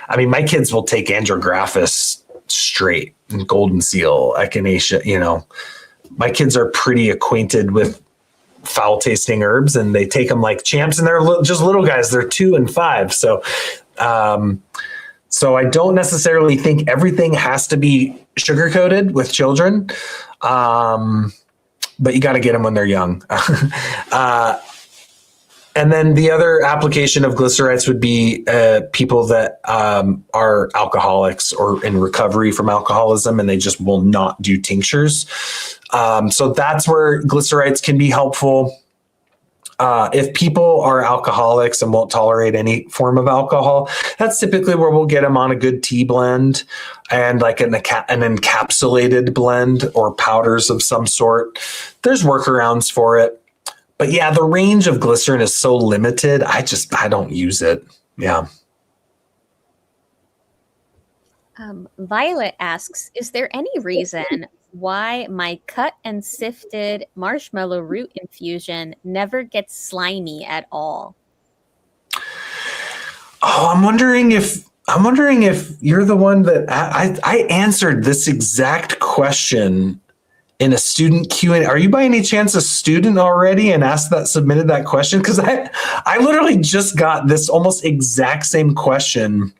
My kids will take andrographis straight and golden seal, echinacea, my kids are pretty acquainted with foul tasting herbs and they take them like champs, and they're just little guys. They're 2 and 5. So I don't necessarily think everything has to be sugar-coated with children, but you got to get them when they're young. And then the other application of glycerites would be people that are alcoholics or in recovery from alcoholism, and they just will not do tinctures. So that's where glycerites can be helpful. If people are alcoholics and won't tolerate any form of alcohol, that's typically where we'll get them on a good tea blend and like an encapsulated blend or powders of some sort. There's workarounds for it. But yeah, the range of glycerin is so limited. I don't use it. Yeah. Violet asks, is there any reason why my cut and sifted marshmallow root infusion never gets slimy at all? Oh, I'm wondering if you're the one that I answered this exact question in a student Q&A. Are you by any chance a student already and submitted that question? Because I literally just got this almost exact same question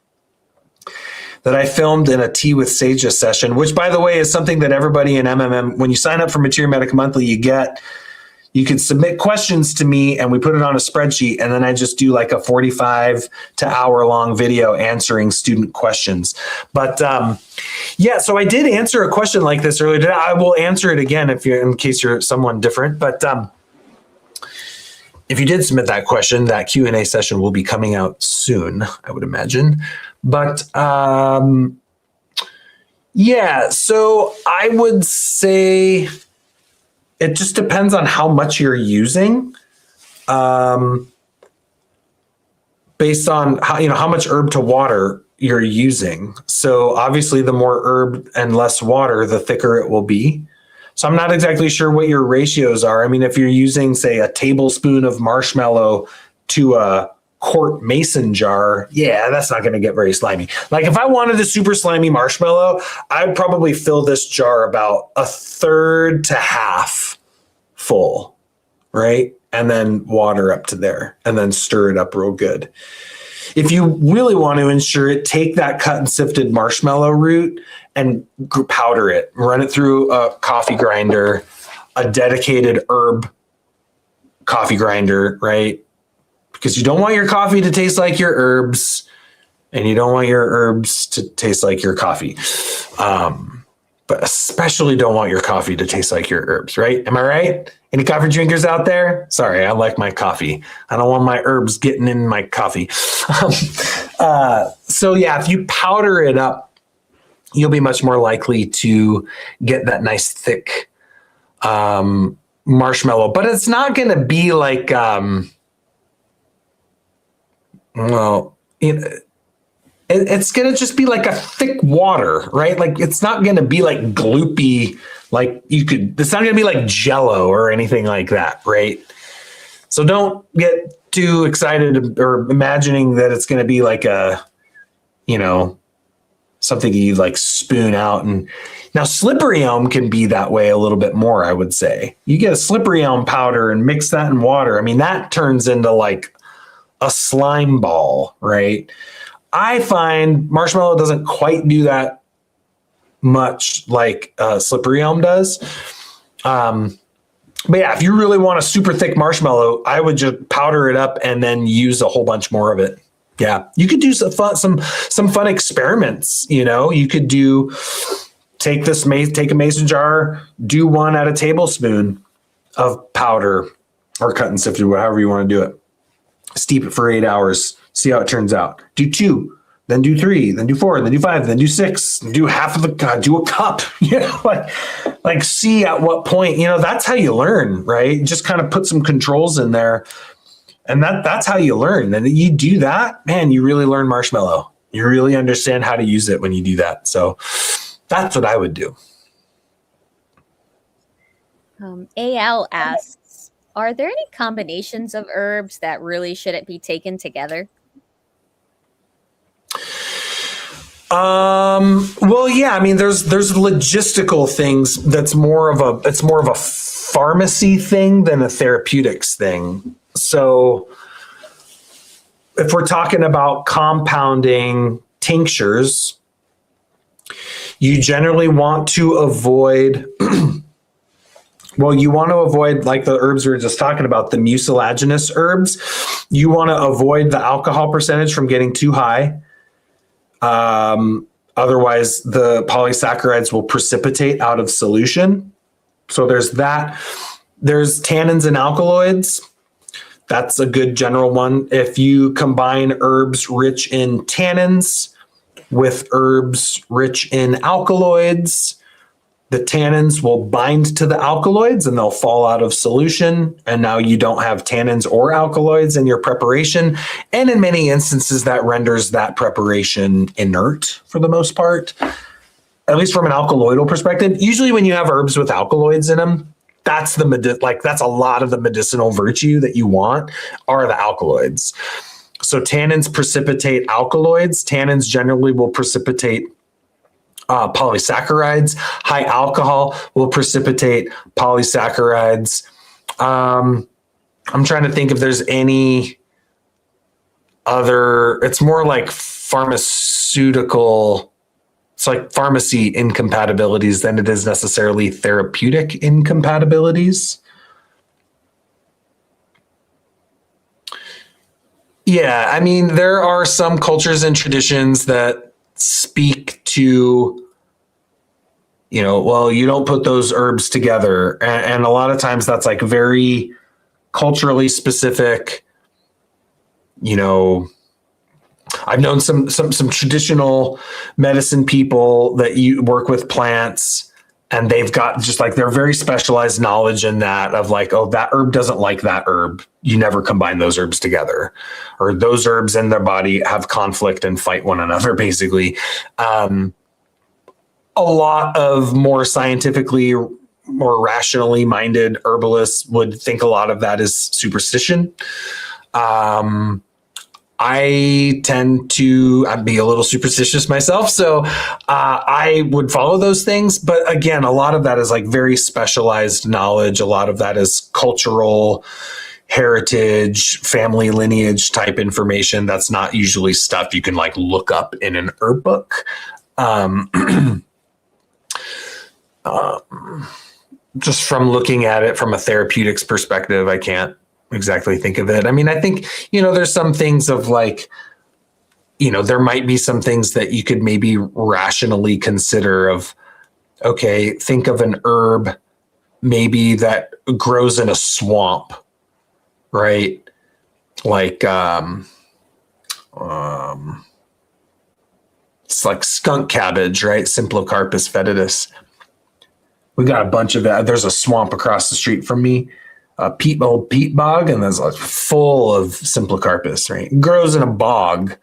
that I filmed in a Tea with Sajah session, which by the way is something that everybody in MMM, when you sign up for Materia Medica Monthly, you can submit questions to me and we put it on a spreadsheet, and then I just do like a 45 to hour long video answering student questions. But yeah, so I did answer a question like this earlier. I will answer it again in case you're someone different. But if you did submit that question, that Q&A session will be coming out soon, I would imagine. But yeah, so I would say it just depends on how much you're using, based on how much herb to water you're using. So obviously the more herb and less water, the thicker it will be. So I'm not exactly sure what your ratios are. I mean, if you're using, say, a tablespoon of marshmallow to a quart mason jar, yeah, that's not going to get very slimy. Like if I wanted a super slimy marshmallow, I'd probably fill this jar about a third to half full, right? And then water up to there and then stir it up real good. If you really want to ensure it, take that cut and sifted marshmallow root and powder it, run it through a coffee grinder, a dedicated herb coffee grinder, right? Because you don't want your coffee to taste like your herbs and you don't want your herbs to taste like your coffee. But especially don't want your coffee to taste like your herbs, right? Am I right? Any coffee drinkers out there? Sorry, I like my coffee. I don't want my herbs getting in my coffee. So yeah, if you powder it up, you'll be much more likely to get that nice thick marshmallow. But it's not going to be like, it's going to just be like a thick water, right? Like it's not going to be like gloopy, it's not going to be like Jello or anything like that, right? So don't get too excited or imagining that it's going to be like something you like spoon out. And now slippery elm can be that way a little bit more, I would say. You get a slippery elm powder and mix that in water. I mean, that turns into like a slime ball, right? I find marshmallow doesn't quite do that much like slippery elm does. But yeah, if you really want a super thick marshmallow, I would just powder it up and then use a whole bunch more of it. Yeah, you could do some fun experiments. You could take a mason jar, do one at a tablespoon of powder or cut and sifted, however you want to do it. Steep it for 8 hours. See how it turns out. Do 2, then do 3, then do 4, then do 5, then do 6, do half of do a cup. Like see at what point. That's how you learn, right? Just kind of put some controls in there. And that's how you learn. And you do that, man, you really learn marshmallow. You really understand how to use it when you do that. So that's what I would do. AL asks, are there any combinations of herbs that really shouldn't be taken together? Well, yeah, I mean, there's logistical things it's more of a pharmacy thing than a therapeutics thing. So if we're talking about compounding tinctures, you generally want to avoid, like the herbs we were just talking about, the mucilaginous herbs. You want to avoid the alcohol percentage from getting too high. Otherwise, the polysaccharides will precipitate out of solution. So there's that. There's tannins and alkaloids. That's a good general one. If you combine herbs rich in tannins with herbs rich in alkaloids, the tannins will bind to the alkaloids and they'll fall out of solution. And now you don't have tannins or alkaloids in your preparation. And in many instances, that renders that preparation inert for the most part, at least from an alkaloidal perspective. Usually when you have herbs with alkaloids in them, that's a lot of the medicinal virtue that you want are the alkaloids. So tannins precipitate alkaloids. Tannins generally will precipitate polysaccharides. High alcohol will precipitate polysaccharides. I'm trying to think if there's any other, it's more like pharmaceutical. It's like pharmacy incompatibilities than it is necessarily therapeutic incompatibilities. Yeah, I mean, there are some cultures and traditions that speak to, you don't put those herbs together. And a lot of times that's like very culturally specific. You know, I've known some traditional medicine people that you work with plants, and they've got just like they're very specialized knowledge in that of like, oh, that herb doesn't like that herb. You never combine those herbs together, or those herbs in their body have conflict and fight one another, basically. A lot of more scientifically, more rationally minded herbalists would think a lot of that is superstition. I tend to be a little superstitious myself, so I would follow those things. But again, a lot of that is like very specialized knowledge. A lot of that is cultural heritage, family lineage type information. That's not usually stuff you can like look up in an herb book. Just from looking at it from a therapeutics perspective, I can't exactly think of it. I mean, I think, there's some things of like, there might be some things that you could maybe rationally consider of, okay, think of an herb maybe that grows in a swamp, right? Like, it's like skunk cabbage, right? Symplocarpus fetidus. We got a bunch of it. There's a swamp across the street from me, old peat bog, and there's like full of Symplocarpus, right? It grows in a bog.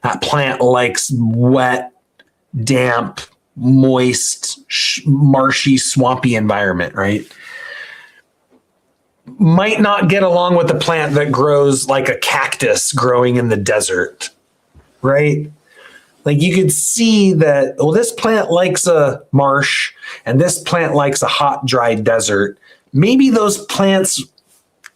That plant likes wet, damp, moist, marshy, swampy environment, right? Might not get along with the plant that grows like a cactus growing in the desert, right? Like you could see that, well, this plant likes a marsh and this plant likes a hot, dry desert. Maybe those plants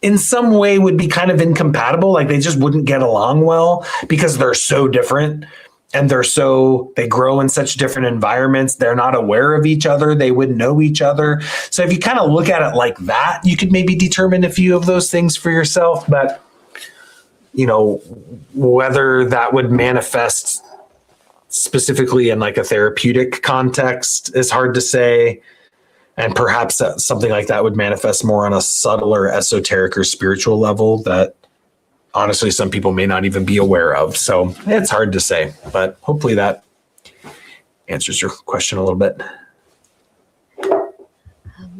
in some way would be kind of incompatible. Like they just wouldn't get along well because they're so different and they grow in such different environments. They're not aware of each other. They wouldn't know each other. So if you kind of look at it like that, you could maybe determine a few of those things for yourself. But, whether that would manifest specifically in like a therapeutic context is hard to say. And perhaps something like that would manifest more on a subtler esoteric or spiritual level that honestly some people may not even be aware of. So it's hard to say, but hopefully that answers your question a little bit.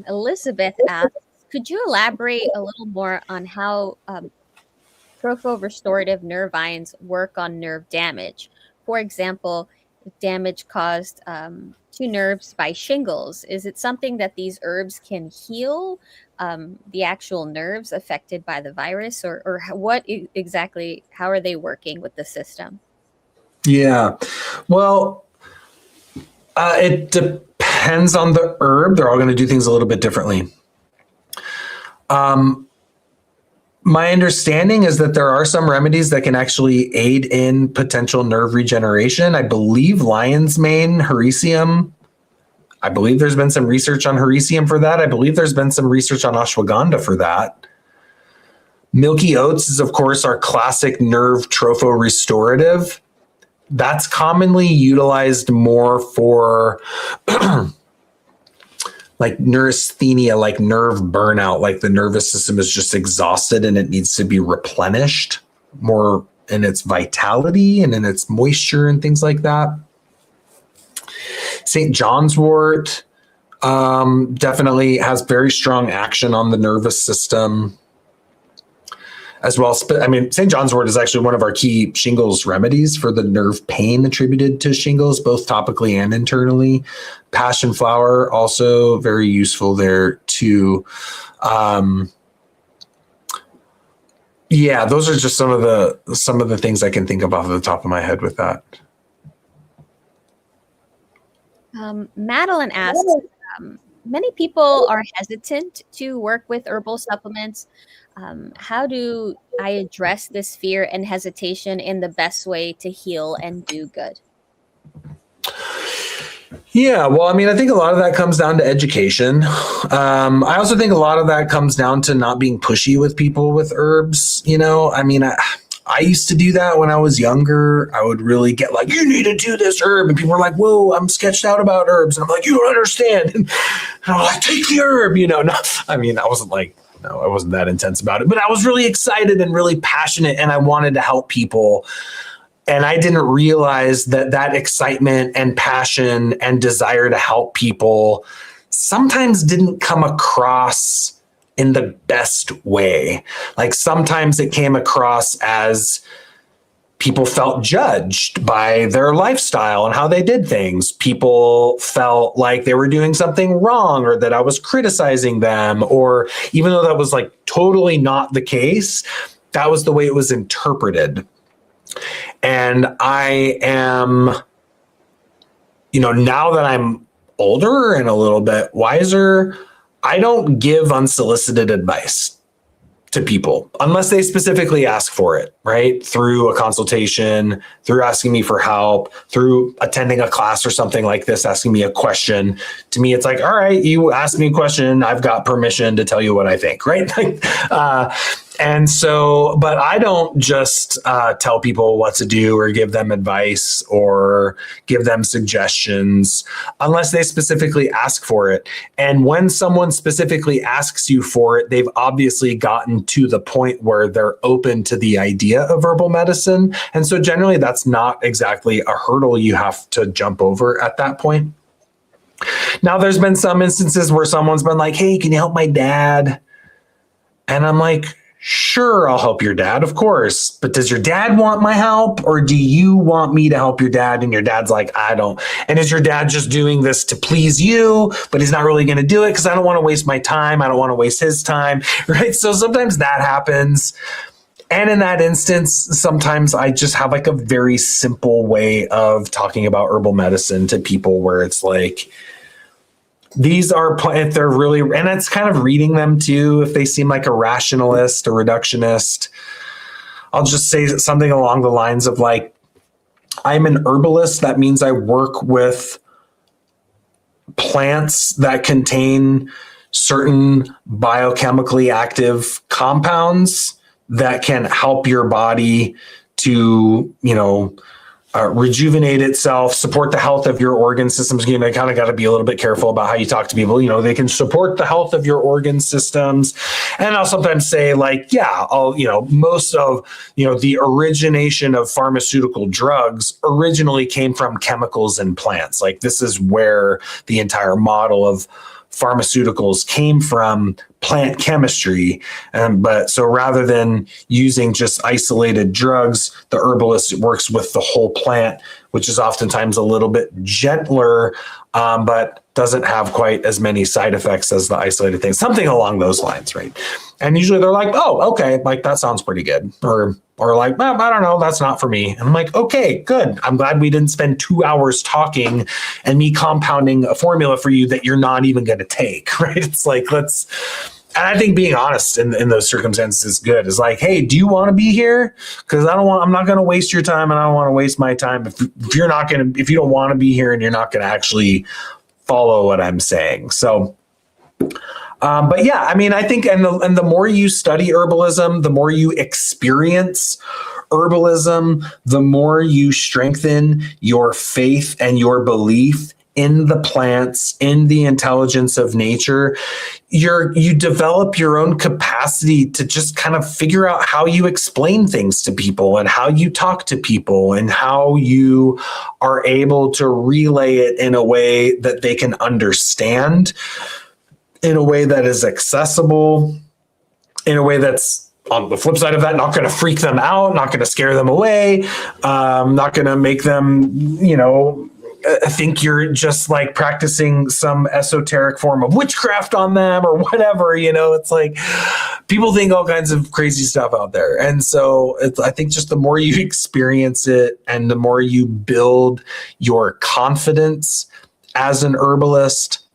Elizabeth asks, could you elaborate a little more on how tropho-restorative nerve ions work on nerve damage? For example, if damage caused to nerves by shingles, is it something that these herbs can heal the actual nerves affected by the virus, or what exactly, how are they working with the system? Yeah, well, it depends on the herb. They're all going to do things a little bit differently. My understanding is that there are some remedies that can actually aid in potential nerve regeneration. I believe lion's mane, hericium. I believe there's been some research on hericium for that. I believe there's been some research on ashwagandha for that. Milky oats is, of course, our classic nerve tropho-restorative. That's commonly utilized more for like neurasthenia, like nerve burnout, like the nervous system is just exhausted and it needs to be replenished more in its vitality and in its moisture and things like that. St. John's wort definitely has very strong action on the nervous system as well. I mean, St. John's wort is actually one of our key shingles remedies for the nerve pain attributed to shingles, both topically and internally. Passion flower, also very useful there too. Yeah, those are just some of the things I can think of off the top of my head with that. Madeline asks, many people are hesitant to work with herbal supplements. How do I address this fear and hesitation in the best way to heal and do good? Yeah, well, I mean, I think a lot of that comes down to education. I also think a lot of that comes down to not being pushy with people with herbs. I mean, I used to do that when I was younger. I would really get like, you need to do this herb. And people were like, whoa, I'm sketched out about herbs. And I'm like, you don't understand. And I'm like, take the herb, No, I mean, I wasn't like No, I wasn't that intense about it, but I was really excited and really passionate, and I wanted to help people. And I didn't realize that excitement and passion and desire to help people sometimes didn't come across in the best way. Like sometimes it came across as people felt judged by their lifestyle and how they did things. People felt like they were doing something wrong, or that I was criticizing them, or even though that was like totally not the case, that was the way it was interpreted. And I am, now that I'm older and a little bit wiser, I don't give unsolicited advice to people unless they specifically ask for it, right? Through a consultation, through asking me for help, through attending a class or something like this, asking me a question. To me, it's like, all right, you asked me a question, I've got permission to tell you what I think, right? And so, but I don't just tell people what to do or give them advice or give them suggestions unless they specifically ask for it. And when someone specifically asks you for it, they've obviously gotten to the point where they're open to the idea of herbal medicine. And so generally that's not exactly a hurdle you have to jump over at that point. Now, there's been some instances where someone's been like, hey, can you help my dad? And I'm like, sure, I'll help your dad, of course. But does your dad want my help, or do you want me to help your dad? And your dad's like, I don't. And is your dad just doing this to please you, but he's not really going to do it because I don't want to waste my time. I don't want to waste his time, right? So sometimes that happens. And in that instance, sometimes I just have like a very simple way of talking about herbal medicine to people where it's like, these are, if they're really, and it's kind of reading them too, if they seem like a rationalist or reductionist, I'll just say something along the lines of like, I'm an herbalist. That means I work with plants that contain certain biochemically active compounds that can help your body to, rejuvenate itself, support the health of your organ systems. You kind of got to be a little bit careful about how you talk to people. They can support the health of your organ systems. And I'll sometimes say like, most of, the origination of pharmaceutical drugs originally came from chemicals in plants. Like this is where the entire model of pharmaceuticals came from, plant chemistry. But so rather than using just isolated drugs, the herbalist works with the whole plant, which is oftentimes a little bit gentler, but doesn't have quite as many side effects as the isolated things, something along those lines, right? And usually they're like, oh, okay, like that sounds pretty good. Or like, well, I don't know, that's not for me. And I'm like, okay, good. I'm glad we didn't spend 2 hours talking and me compounding a formula for you that you're not even going to take, right? It's like, and I think being honest in those circumstances is good. It's like, hey, do you want to be here? Because I'm not going to waste your time, and I don't want to waste my time if you don't want to be here and you're not going to actually follow what I'm saying. So, but yeah, I mean, I think, and the more you study herbalism, the more you experience herbalism, the more you strengthen your faith and your belief in the plants, in the intelligence of nature. You develop your own capacity to just kind of figure out how you explain things to people and how you talk to people and how you are able to relay it in a way that they can understand, in a way that is accessible, in a way that's, on the flip side of that, not going to freak them out, not going to scare them away, not going to make them, think you're just like practicing some esoteric form of witchcraft on them or whatever. It's like people think all kinds of crazy stuff out there. And so I think just the more you experience it and the more you build your confidence as an herbalist,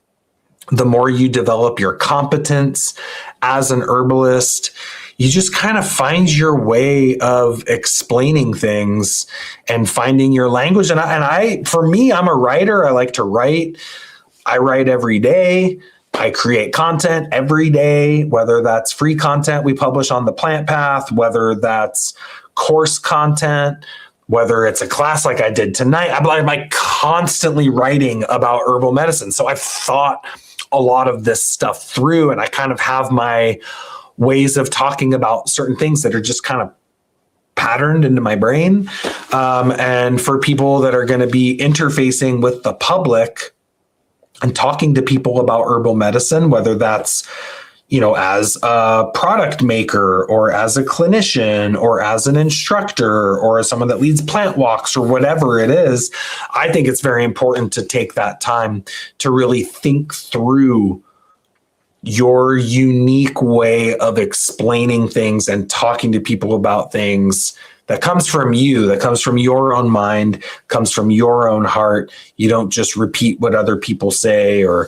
the more you develop your competence as an herbalist, you just kind of find your way of explaining things and finding your language. And for me, I'm a writer. I like to write. I write every day. I create content every day, whether that's free content we publish on the Plant Path, whether that's course content, whether it's a class like I did tonight. I'm like constantly writing about herbal medicine. So I've thought a lot of this stuff through, and I kind of have my ways of talking about certain things that are just kind of patterned into my brain. And for people that are going to be interfacing with the public and talking to people about herbal medicine, whether that's, as a product maker or as a clinician or as an instructor or as someone that leads plant walks or whatever it is, I think it's very important to take that time to really think through your unique way of explaining things and talking to people about things that comes from you, that comes from your own mind, comes from your own heart. You don't just repeat what other people say or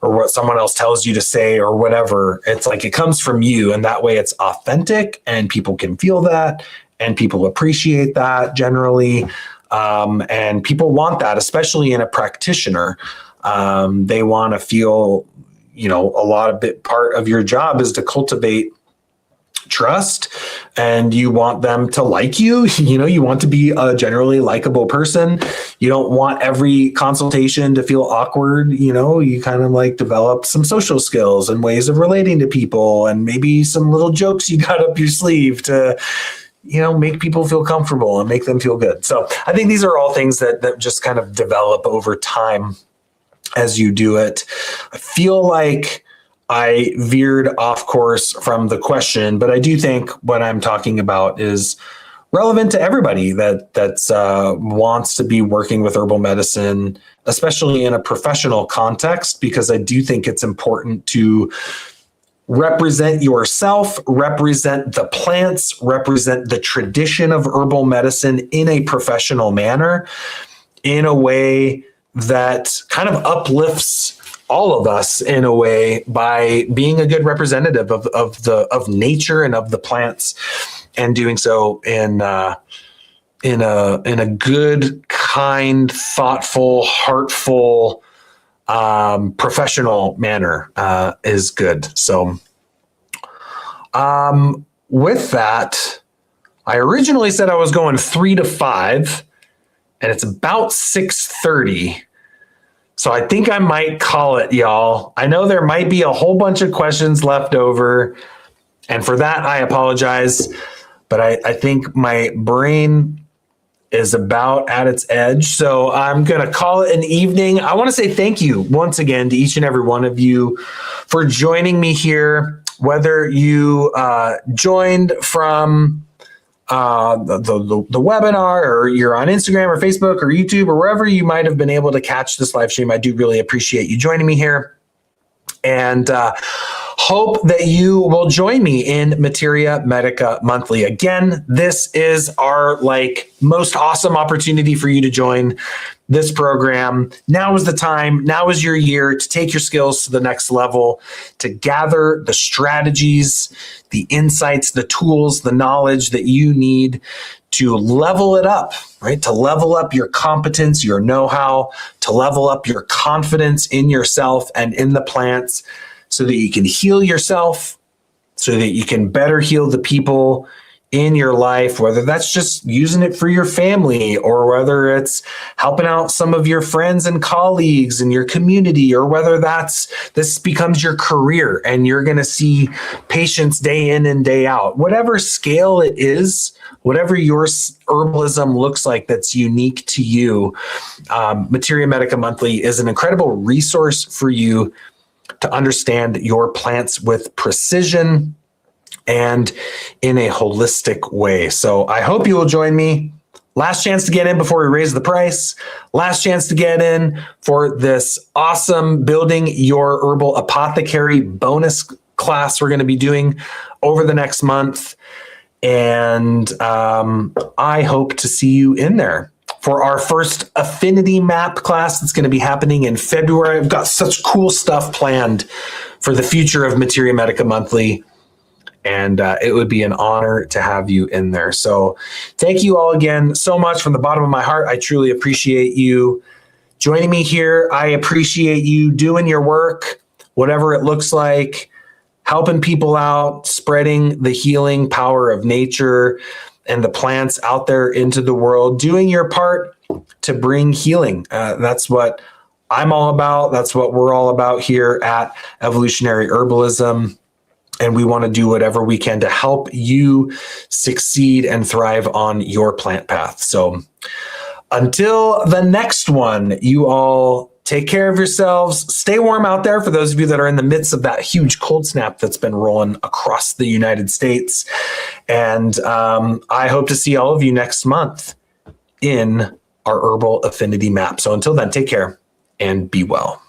what someone else tells you to say or whatever. It's like it comes from you, and that way it's authentic and people can feel that and people appreciate that generally. And people want that, especially in a practitioner. They want to feel, a lot of part of your job is to cultivate trust, and you want them to like you. You want to be a generally likable person. You don't want every consultation to feel awkward. You kind of like develop some social skills and ways of relating to people, and maybe some little jokes you got up your sleeve to, make people feel comfortable and make them feel good. So I think these are all things that just kind of develop over time as you do it. I feel like I veered off course from the question, but I do think what I'm talking about is relevant to everybody that wants to be working with herbal medicine, especially in a professional context, because I do think it's important to represent yourself, represent the plants, represent the tradition of herbal medicine in a professional manner, in a way that kind of uplifts all of us in a way by being a good representative of nature and of the plants, and doing so in a good, kind, thoughtful, heartful, professional manner is good. So with that, I originally said I was going 3 to 5, and it's about 6:30. So I think I might call it, y'all. I know there might be a whole bunch of questions left over, and for that, I apologize. But I think my brain is about at its edge. So I'm going to call it an evening. I want to say thank you once again to each and every one of you for joining me here, whether you joined from the webinar, or you're on Instagram or Facebook or YouTube or wherever you might have been able to catch this live stream. I do really appreciate you joining me here, and hope that you will join me in Materia Medica Monthly. Again, this is our most awesome opportunity for you to join this program. Now is the time. Now is your year to take your skills to the next level, to gather the strategies, the insights, the tools, the knowledge that you need to level it up, right? To level up your competence, your know-how, to level up your confidence in yourself and in the plants, so that you can heal yourself, so that you can better heal the people in your life, whether that's just using it for your family, or whether it's helping out some of your friends and colleagues in your community, or whether this becomes your career and you're going to see patients day in and day out. Whatever scale it is, whatever your herbalism looks like that's unique to you, Materia Medica Monthly is an incredible resource for you to understand your plants with precision and in a holistic way. So I hope you will join me. Last chance to get in before we raise the price. Last chance to get in for this awesome Building Your Herbal Apothecary bonus class we're going to be doing over the next month. And I hope to see you in there for our first affinity map class that's going to be happening in February. I've got such cool stuff planned for the future of Materia Medica Monthly, and it would be an honor to have you in there. So thank you all again so much from the bottom of my heart. I truly appreciate you joining me here. I appreciate you doing your work, whatever it looks like, helping people out, spreading the healing power of nature and the plants out there into the world, doing your part to bring healing. That's what I'm all about. That's what we're all about here at Evolutionary Herbalism. And we want to do whatever we can to help you succeed and thrive on your plant path. So until the next one, you all take care of yourselves. Stay warm out there for those of you that are in the midst of that huge cold snap that's been rolling across the United States. And I hope to see all of you next month in our Herbal Affinity Map. So until then, take care and be well.